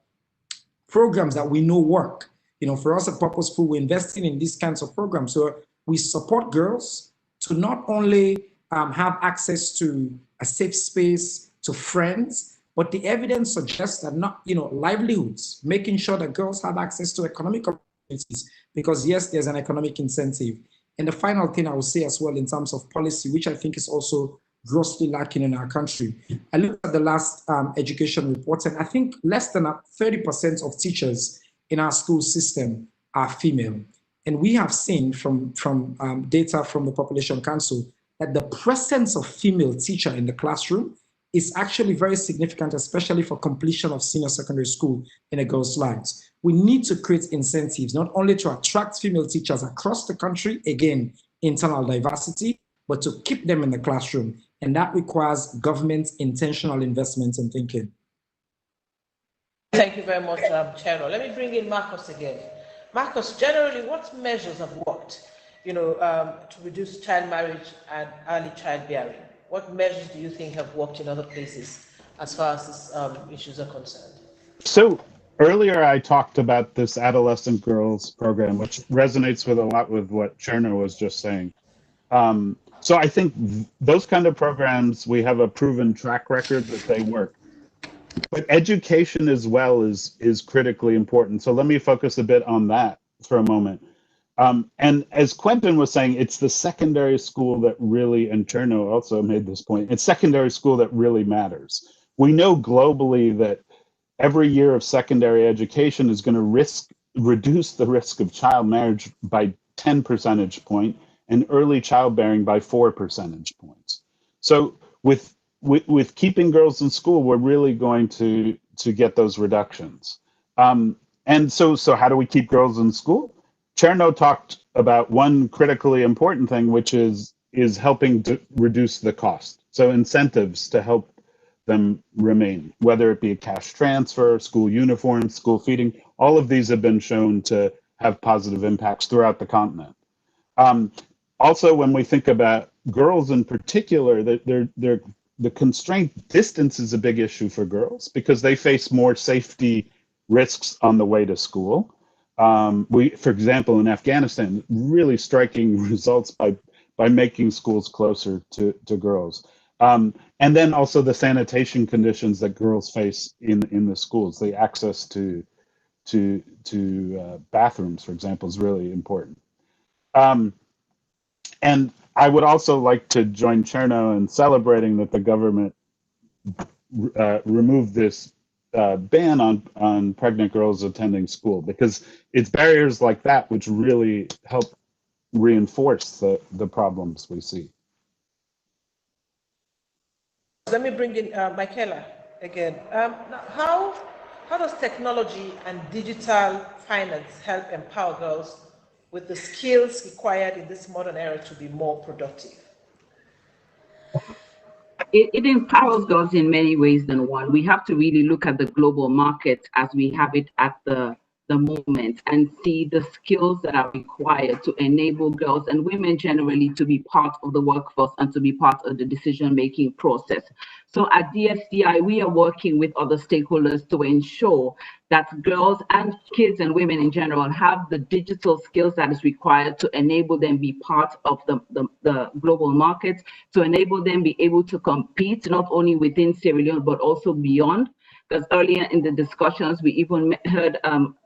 programs that we know work. You know, for us at Purposeful, we're investing in these kinds of programs. So we support girls to not only have access to a safe space, to friends, but the evidence suggests that not, you know, livelihoods, making sure that girls have access to economic opportunities, because yes, there's an economic incentive. And the final thing I will say as well in terms of policy, which I think is also grossly lacking in our country. I looked at the last education report, and I think less than 30% of teachers in our school system are female. And we have seen from data from the Population Council that the presence of female teacher in the classroom is actually very significant, especially for completion of senior secondary school in a girl's lives. We need to create incentives, not only to attract female teachers across the country, again, internal diversity, but to keep them in the classroom. And that requires government intentional investments and thinking. Thank you very much, Chero. Let me bring in Marcos again. Marcos, generally, what measures have worked, you know, to reduce child marriage and early childbearing? What measures do you think have worked in other places as far as these issues are concerned? So earlier I talked about this adolescent girls program, which resonates with a lot with what Cherno was just saying. So I think those kind of programs, we have a proven track record that they work. But education as well is critically important. So let me focus a bit on that for a moment. And as Quentin was saying, it's the secondary school that really, and Cherno also made this point, it's secondary school that really matters. We know globally that every year of secondary education is going to reduce the risk of child marriage by 10 percentage points and early childbearing by 4 percentage points. So with keeping girls in school, we're really going to get those reductions. And so how do we keep girls in school? Cherno talked about one critically important thing, which is helping to reduce the cost. So incentives to help them remain, whether it be a cash transfer, school uniforms, school feeding, all of these have been shown to have positive impacts throughout the continent. Also, when we think about girls in particular, the constraint distance is a big issue for girls because they face more safety risks on the way to school. For example, in Afghanistan, really striking results by making schools closer to girls. And then also the sanitation conditions that girls face in the schools, the access to bathrooms, for example, is really important. And I would also like to join Cherno in celebrating that the government removed this ban on pregnant girls attending school, because it's barriers like that which really help reinforce the problems we see. Let me bring in Michaela again. Now how does technology and digital finance help empower girls with the skills required in this modern era to be more productive? It empowers girls in many ways than one. We have to really look at the global market as we have it at the moment and see the skills that are required to enable girls and women generally to be part of the workforce and to be part of the decision-making process. So at DFCI, we are working with other stakeholders to ensure that girls and kids and women in general have the digital skills that is required to enable them be part of the global market, to enable them be able to compete not only within Sierra Leone, but also beyond. Because earlier in the discussions, we even heard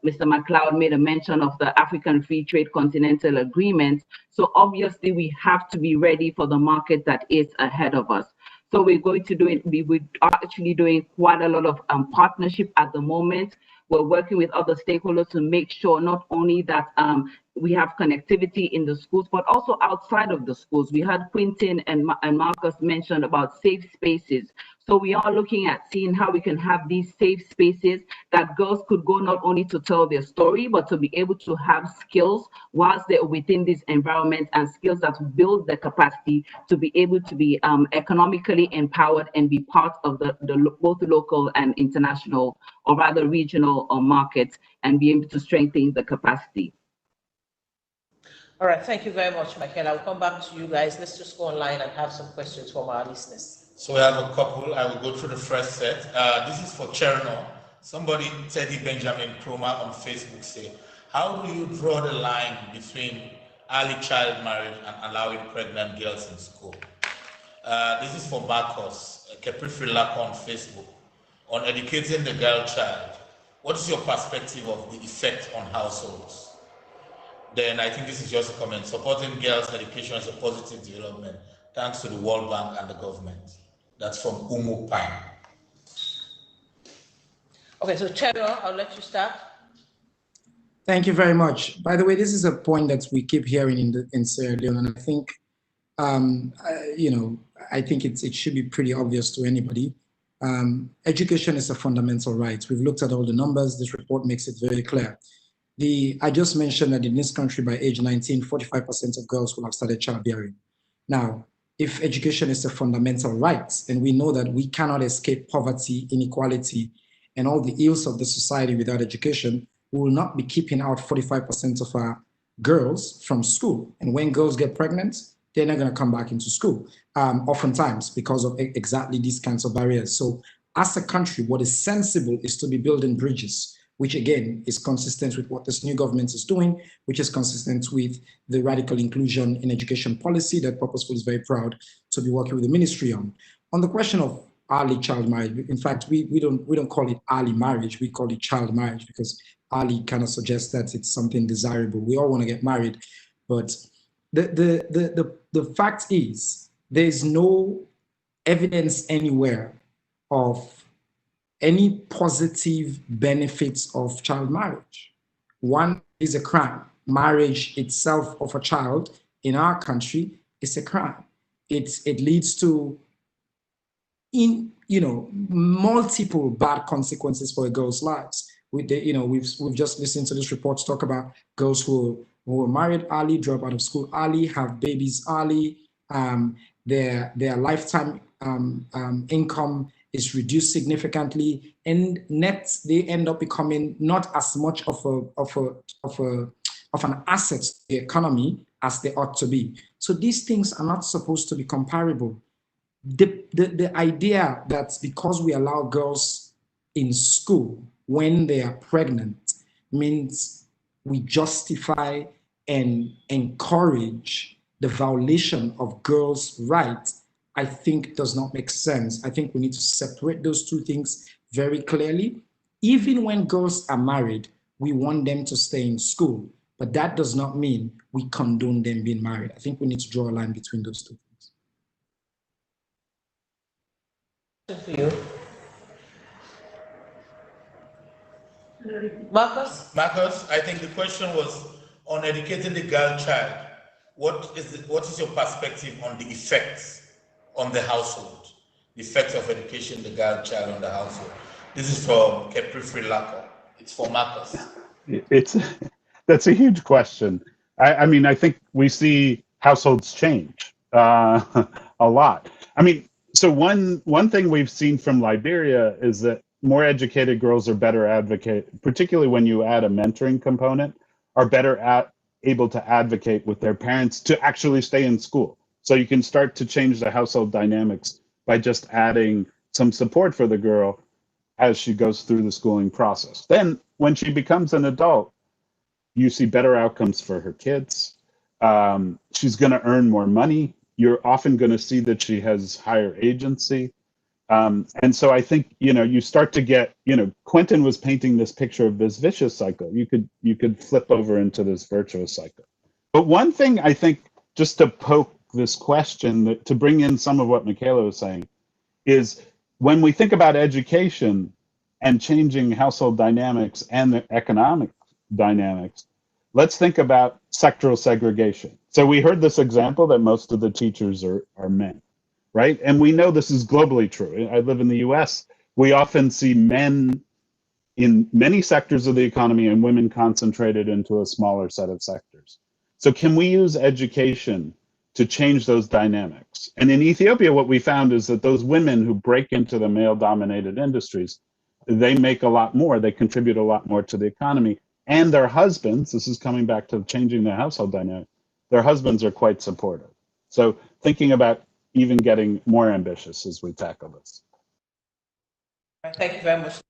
Mr. McLeod made a mention of the African Free Trade Continental Agreement. So obviously we have to be ready for the market that is ahead of us. So we're going to do it, we are actually doing quite a lot of partnership at the moment. We're working with other stakeholders to make sure not only that we have connectivity in the schools, but also outside of the schools. We had Quintin and Marcus mention about safe spaces. So we are looking at seeing how we can have these safe spaces that girls could go not only to tell their story, but to be able to have skills whilst they're within this environment, and skills that build the capacity to be able to be economically empowered and be part of both local and international, or rather regional markets, and be able to strengthen the capacity. All right, thank you very much, Michaela. I'll come back to you guys. Let's just go online and have some questions from our listeners. So we have a couple. I will go through the first set. This is for Cherno. Somebody, Teddy Benjamin Kroma on Facebook, say, how do you draw the line between early child marriage and allowing pregnant girls in school? This is for Marcos Keprifilako on Facebook. On educating the girl child, what is your perspective of the effect on households? Then I think this is just a comment. Supporting girls' education is a positive development, thanks to the World Bank and the government. That's from Umu Pine. Okay, so Cherno, I'll let you start. Thank you very much. By the way, this is a point that we keep hearing in Sierra Leone, and I think, I think it should be pretty obvious to anybody. Education is a fundamental right. We've looked at all the numbers. This report makes it very clear. I just mentioned that in this country, by age 19, 45% of girls will have started childbearing. Now, if education is a fundamental right, and we know that we cannot escape poverty, inequality, and all the ills of the society without education, we will not be keeping out 45% of our girls from school. And when girls get pregnant, they're not going to come back into school, oftentimes because of exactly these kinds of barriers. So as a country, what is sensible is to be building bridges, which again is consistent with what this new government is doing, which is consistent with the radical inclusion in education policy that Purposeful is very proud to be working with the ministry on. On the question of early child marriage, in fact, we don't call it early marriage, we call it child marriage, because early kind of suggests that it's something desirable. We all want to get married, but the fact is there's no evidence anywhere of any positive benefits of child marriage. One is a crime. Marriage itself of a child in our country is a crime. It leads to multiple bad consequences for a girl's lives. we've just listened to this report talk about girls who are married early, drop out of school early, have babies early, their lifetime income is reduced significantly, and net they end up becoming not as much of an asset to the economy as they ought to be. So these things are not supposed to be comparable. The idea that because we allow girls in school when they are pregnant means we justify and encourage the violation of girls' rights, I think does not make sense. I think we need to separate those two things very clearly. Even when girls are married, we want them to stay in school, but that does not mean we condone them being married. I think we need to draw a line between those two things. For you. Marcus? Marcus, I think the question was on educating the girl child. What is your perspective on the effects on the household? The effects of education the girl child on the household. This is from Kepri Frilako. It's for Marcus. That's a huge question. I mean, I think we see households change a lot. I mean, so one thing we've seen from Liberia is that more educated girls are better advocate, particularly when you add a mentoring component, are better able to advocate with their parents to actually stay in school. So you can start to change the household dynamics by just adding some support for the girl as she goes through the schooling process. Then when she becomes an adult, you see better outcomes for her kids. She's going to earn more money. You're often going to see that she has higher agency. And so I think, you start to get, Quentin was painting this picture of this vicious cycle. You could flip over into this virtuous cycle. But one thing I think, just to poke this question, to bring in some of what Michaela was saying, is when we think about education and changing household dynamics and the economic dynamics, let's think about sectoral segregation. So we heard this example that most of the teachers are men, right? And we know this is globally true. I live in the US. We often see men in many sectors of the economy and women concentrated into a smaller set of sectors. So can we use education to change those dynamics? And in Ethiopia, what we found is that those women who break into the male-dominated industries, they make a lot more, they contribute a lot more to the economy, and their husbands, this is coming back to changing the household dynamic, their husbands are quite supportive. So thinking about even getting more ambitious as we tackle this. Thank you very much.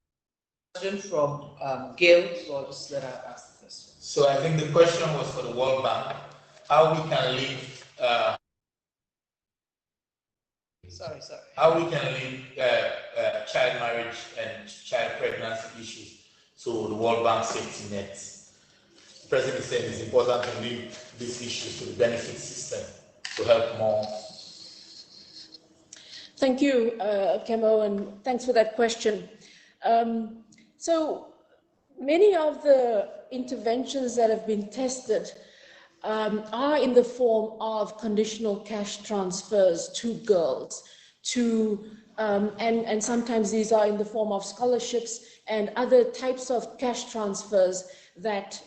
Question from Gail, so I'll just let her ask the question. So I think the question was for the World Bank, how we can leave how we can leave child marriage and child pregnancy issues to the World Bank safety nets. The President is saying it's important to leave these issues to the benefit system to help more. Thank you, Kemo, and thanks for that question. So many of the interventions that have been tested are in the form of conditional cash transfers to girls, and sometimes these are in the form of scholarships and other types of cash transfers that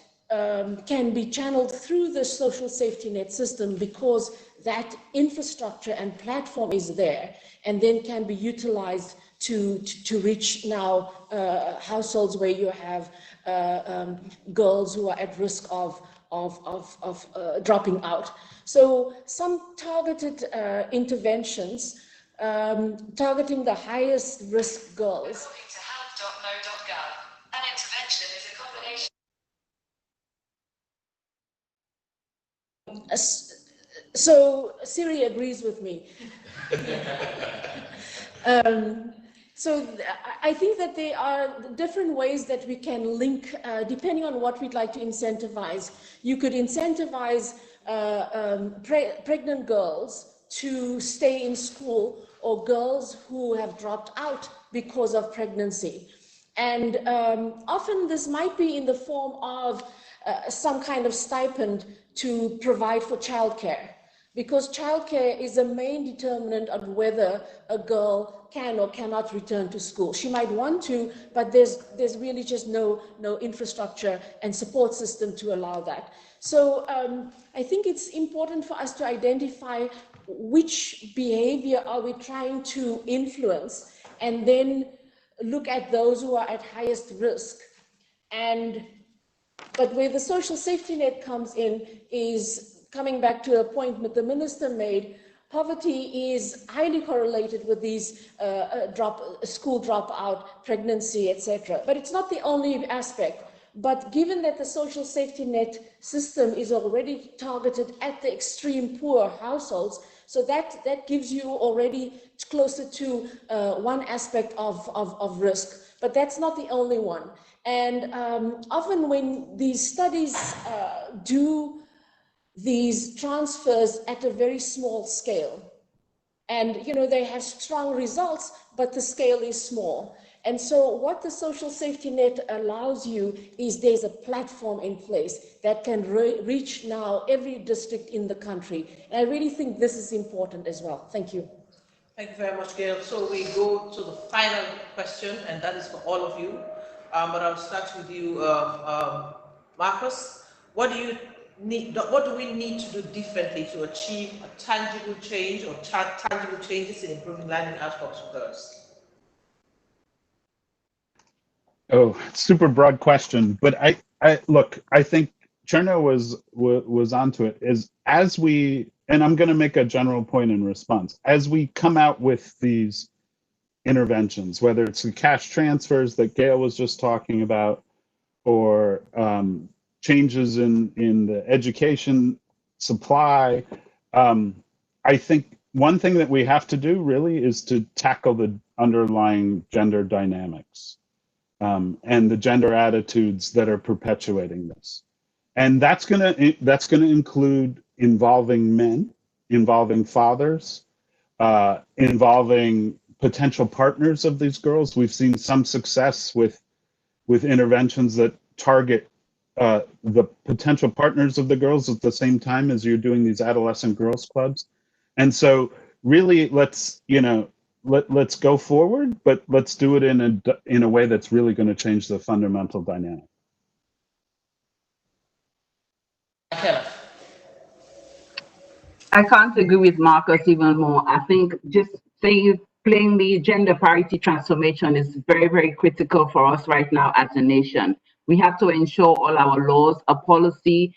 can be channeled through the social safety net system because that infrastructure and platform is there and then can be utilized to reach now households where you have girls who are at risk of dropping out. So some targeted interventions targeting the highest risk girls. An intervention is a combination. So Siri agrees with me. So I think that there are different ways that we can link, depending on what we'd like to incentivize. You could incentivize pregnant girls to stay in school or girls who have dropped out because of pregnancy. And often this might be in the form of some kind of stipend to provide for childcare, because childcare is a main determinant of whether a girl can or cannot return to school. She might want to, but there's really just no infrastructure and support system to allow that. So I think it's important for us to identify which behavior are we trying to influence, and then look at those who are at highest risk. But where the social safety net comes in is coming back to a point that the minister made. Poverty is highly correlated with these school dropout, pregnancy, etc. But it's not the only aspect. But given that the social safety net system is already targeted at the extreme poor households, so that gives you already closer to one aspect of risk. But that's not the only one. And often when these studies do these transfers at a very small scale, and they have strong results, but the scale is small. And so what the social safety net allows you is there's a platform in place that can reach now every district in the country. And I really think this is important as well. Thank you. Thank you very much, Gail. So we go to the final question, and that is for all of you. But I'll start with you, Marcus. What do we need to do differently to achieve a tangible change or tangible changes in improving learning outcomes for girls? Oh, super broad question, but I look, I think Cherno was onto it. Is as we, and I'm going to make a general point in response, as we come out with these interventions, whether it's the cash transfers that Gail was just talking about, or changes in the education supply, I think one thing that we have to do really is to tackle the underlying gender dynamics. And the gender attitudes that are perpetuating this, and that's gonna include involving men, involving fathers, involving potential partners of these girls. We've seen some success with interventions that target the potential partners of the girls at the same time as you're doing these adolescent girls clubs, and so really let's let's go forward, but let's do it in a way that's really going to change the fundamental dynamic. I can't agree with Marcus even more. I think just saying it plainly, gender parity transformation is very, very critical for us right now as a nation. We have to ensure all our laws, a policy,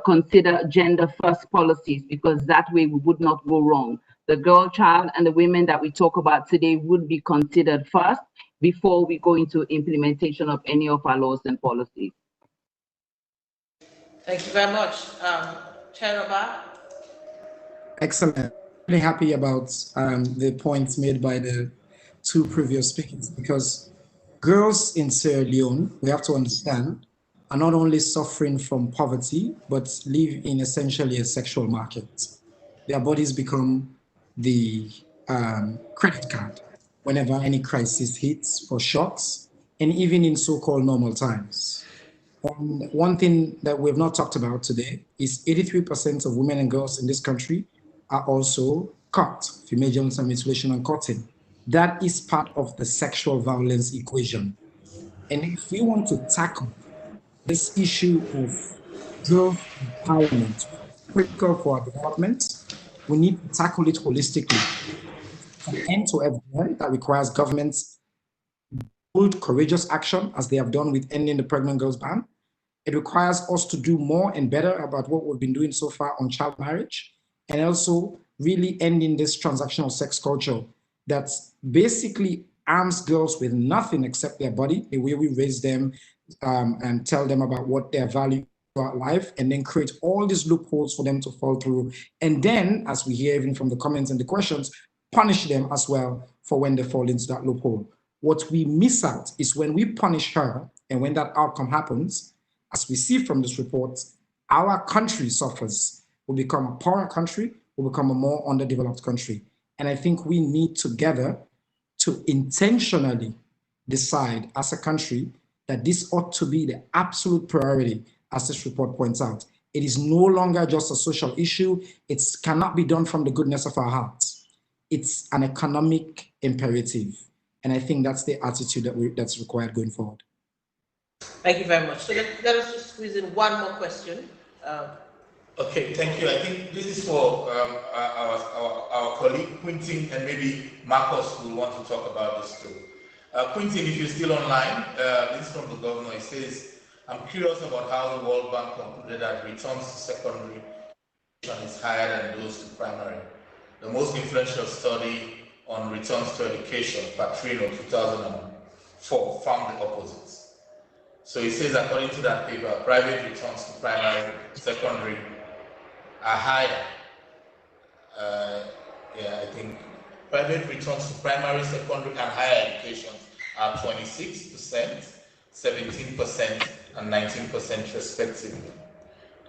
consider gender first policies, because that way we would not go wrong. The girl child and the women that we talk about today would be considered first before we go into implementation of any of our laws and policies. Thank you very much. Chair. Excellent. Really happy about the points made by the two previous speakers, because girls in Sierra Leone, we have to understand, are not only suffering from poverty, but live in essentially a sexual market. Their bodies become the credit card whenever any crisis hits for shocks, and even in so-called normal times. And one thing that we've not talked about today is 83% of women and girls in this country are also caught, female genital mutilation and cutting. That is part of the sexual violence equation. And if we want to tackle this issue of girls' empowerment, critical for our development, we need to tackle it holistically. An end to everyone that requires governments bold, courageous action, as they have done with ending the pregnant girls ban. It requires us to do more and better about what we've been doing so far on child marriage, and also really ending this transactional sex culture that basically arms girls with nothing except their body, the way we raise them and tell them about what their value about life, and then create all these loopholes for them to fall through. And then, as we hear even from the comments and the questions, punish them as well for when they fall into that loophole. What we miss out is when we punish her, and when that outcome happens, as we see from this report, our country suffers. We'll become a poorer country, we'll become a more underdeveloped country. And I think we need together to intentionally decide as a country that this ought to be the absolute priority, as this report points out. It is no longer just a social issue. It cannot be done from the goodness of our hearts. It's an economic imperative. And I think that's the attitude that's required going forward. Thank you very much. So let us just squeeze in one more question. Okay, thank you. I think this is for our colleague Quintin, and maybe Marcos will want to talk about this too. Quintin, if you're still online, this is from the governor. He says, I'm curious about how the World Bank concluded that returns to secondary education is higher than those to primary. The most influential study on returns to education, Patrino 2004, found the opposite. So he says, according to that paper, private returns to primary, secondary are higher. I think private returns to primary, secondary, and higher education are 26%, 17%, and 19% respectively.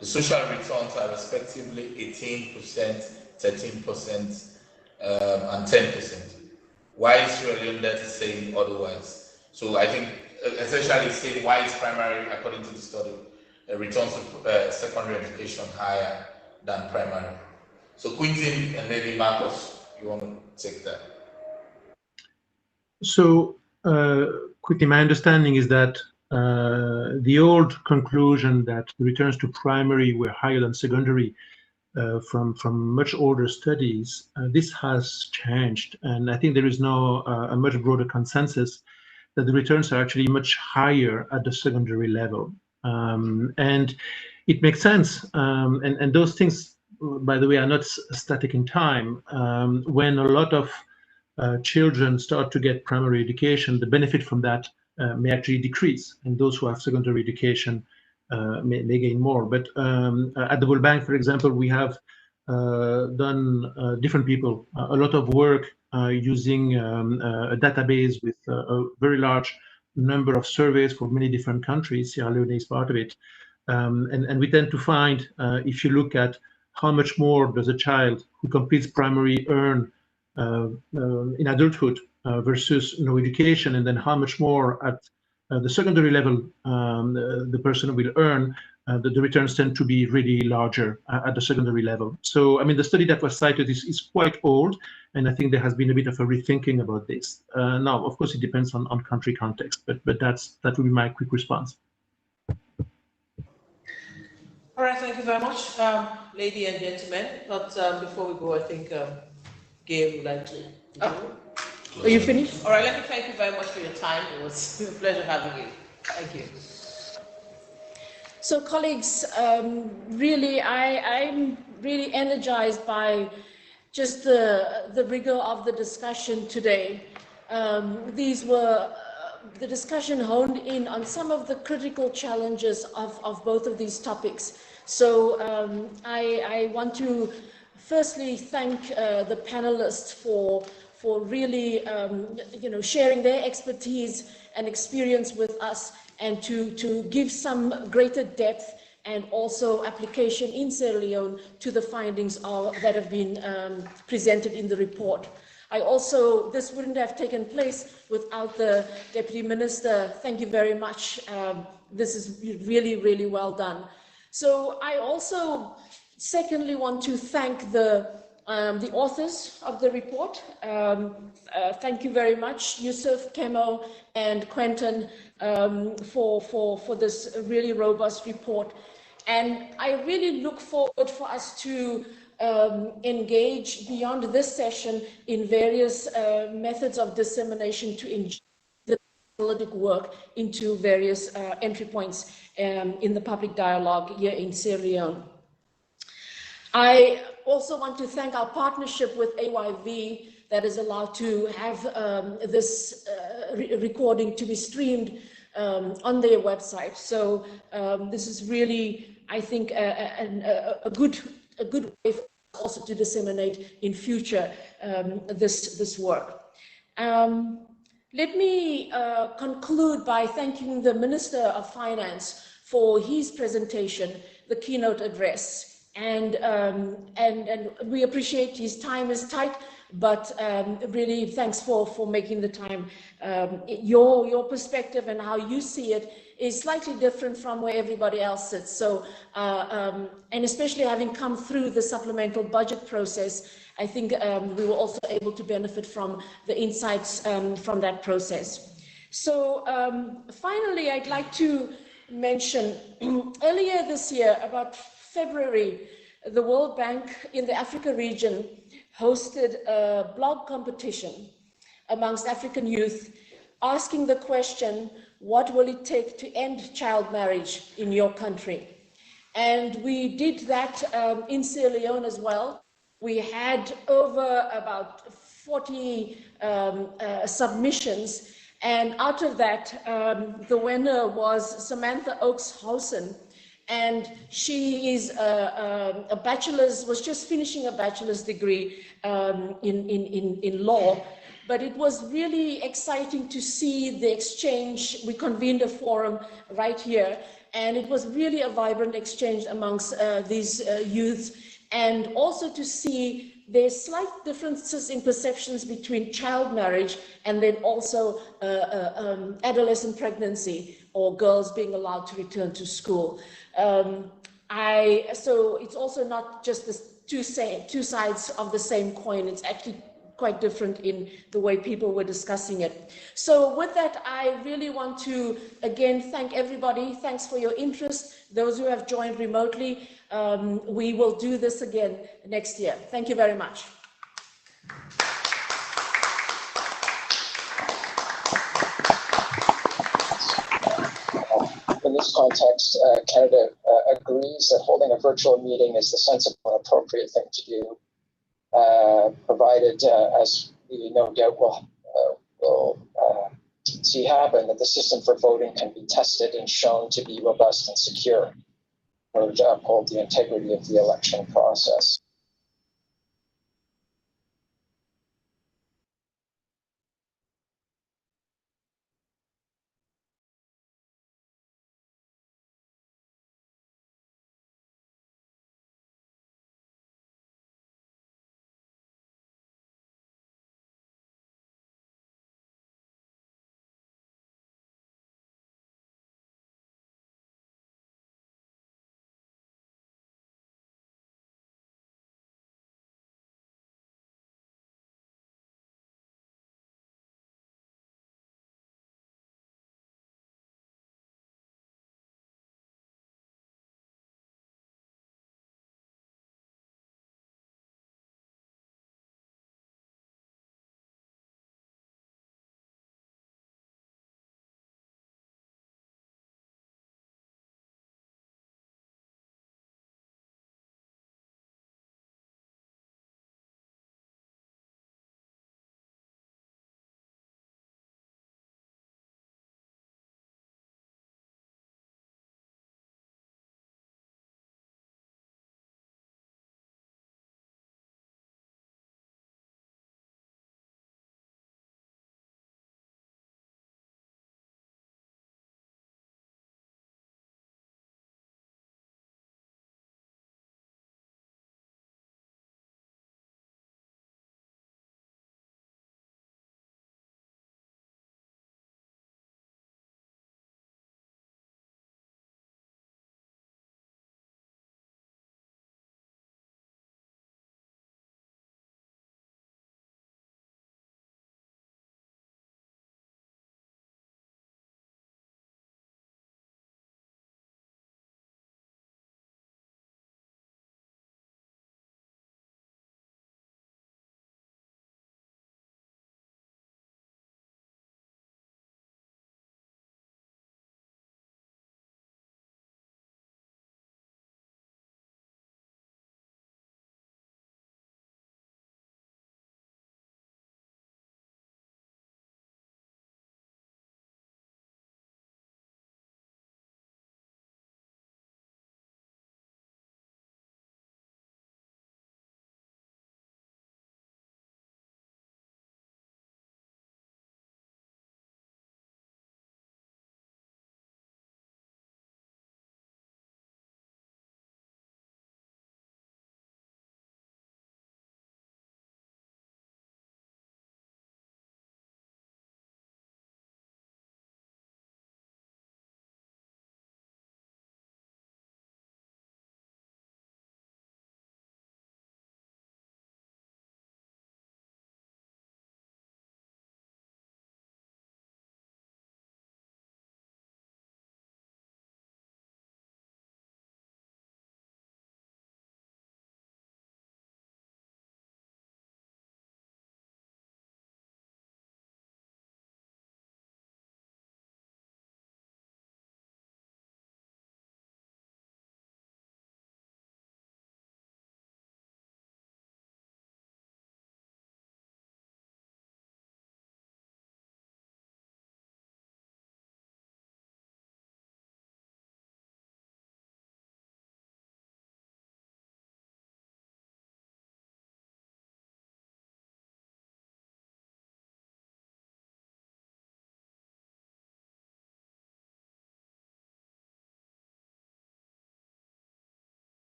The social returns are respectively 18%, 13%, and 10%. Why is Sierra Leone there to say otherwise? So I think essentially saying why is primary, according to the study, returns to secondary education higher than primary. So Quintin and maybe Marcos, you want to take that? So quickly, my understanding is that the old conclusion that the returns to primary were higher than secondary from much older studies, this has changed. And I think there is now a much broader consensus that the returns are actually much higher at the secondary level. And it makes sense. And those things, by the way, are not static in time. When a lot of children start to get primary education, the benefit from that may actually decrease, and those who have secondary education may gain more. But at the World Bank, for example, we have done different people a lot of work using a database with a very large number of surveys for many different countries. Sierra Leone is part of it. And we tend to find, if you look at how much more does a child who completes primary earn in adulthood versus no education, and then how much more at the secondary level the person will earn, the returns tend to be really larger at the secondary level. So, I mean, the study that was cited is quite old, and I think there has been a bit of a rethinking about this. Now, of course, it depends on country context, but that would be my quick response. All right, thank you very much, ladies and gentlemen. But before we go, I think Gail would like to go. Are you finished? All right, let me thank you very much for your time. It was a pleasure having you. Thank you. So colleagues, really, I'm really energized by just the rigor of the discussion today. These were, the discussion honed in on some of the critical challenges of both of these topics. So I want to firstly thank the panelists for really sharing their expertise and experience with us, and to give some greater depth and also application in Sierra Leone to the findings that have been presented in the report. I also, this wouldn't have taken place without the Deputy Minister. Thank you very much. This is really, really well done. So I also, secondly, want to thank the authors of the report. Thank you very much, Yusuf, Kemo, and Quentin, for this really robust report. And I really look forward for us to engage beyond this session in various methods of dissemination to inject the analytic work into various entry points in the public dialogue here in Sierra Leone. I also want to thank our partnership with AYV that is allowed to have this recording to be streamed on their website. So this is really, I think, a good way for us also to disseminate in future this work. Let me conclude by thanking the Minister of Finance for his presentation, the keynote address. And we appreciate his time is tight, But really, thanks for making the time. Your perspective and how you see it is slightly different from where everybody else sits. So, and especially having come through the supplemental budget process, I think we were also able to benefit from the insights from that process. So finally, I'd like to mention earlier this year, about February, the World Bank in the Africa region hosted a blog competition amongst African youth, asking the question, what will it take to end child marriage in your country? And we did that in Sierra Leone as well. We had over about 40 submissions, and out of that, the winner was Samantha Oakes-Housen, and she is a bachelor's, was just finishing a bachelor's degree in law. But it was really exciting to see the exchange. We convened a forum right here, and it was really a vibrant exchange amongst these youths, and also to see there's slight differences in perceptions between child marriage and then also adolescent pregnancy or girls being allowed to return to school. So it's also not just the two sides of the same coin. It's actually quite different in the way people were discussing it. So with that, I really want to again thank everybody. Thanks for your interest. Those who have joined remotely, we will do this again next year. Thank you very much. In this context, Canada agrees that holding a virtual meeting is the sensible and appropriate thing to do, provided, as we no doubt will see happen, that the system for voting can be tested and shown to be robust and secure in order to uphold the integrity of the election process.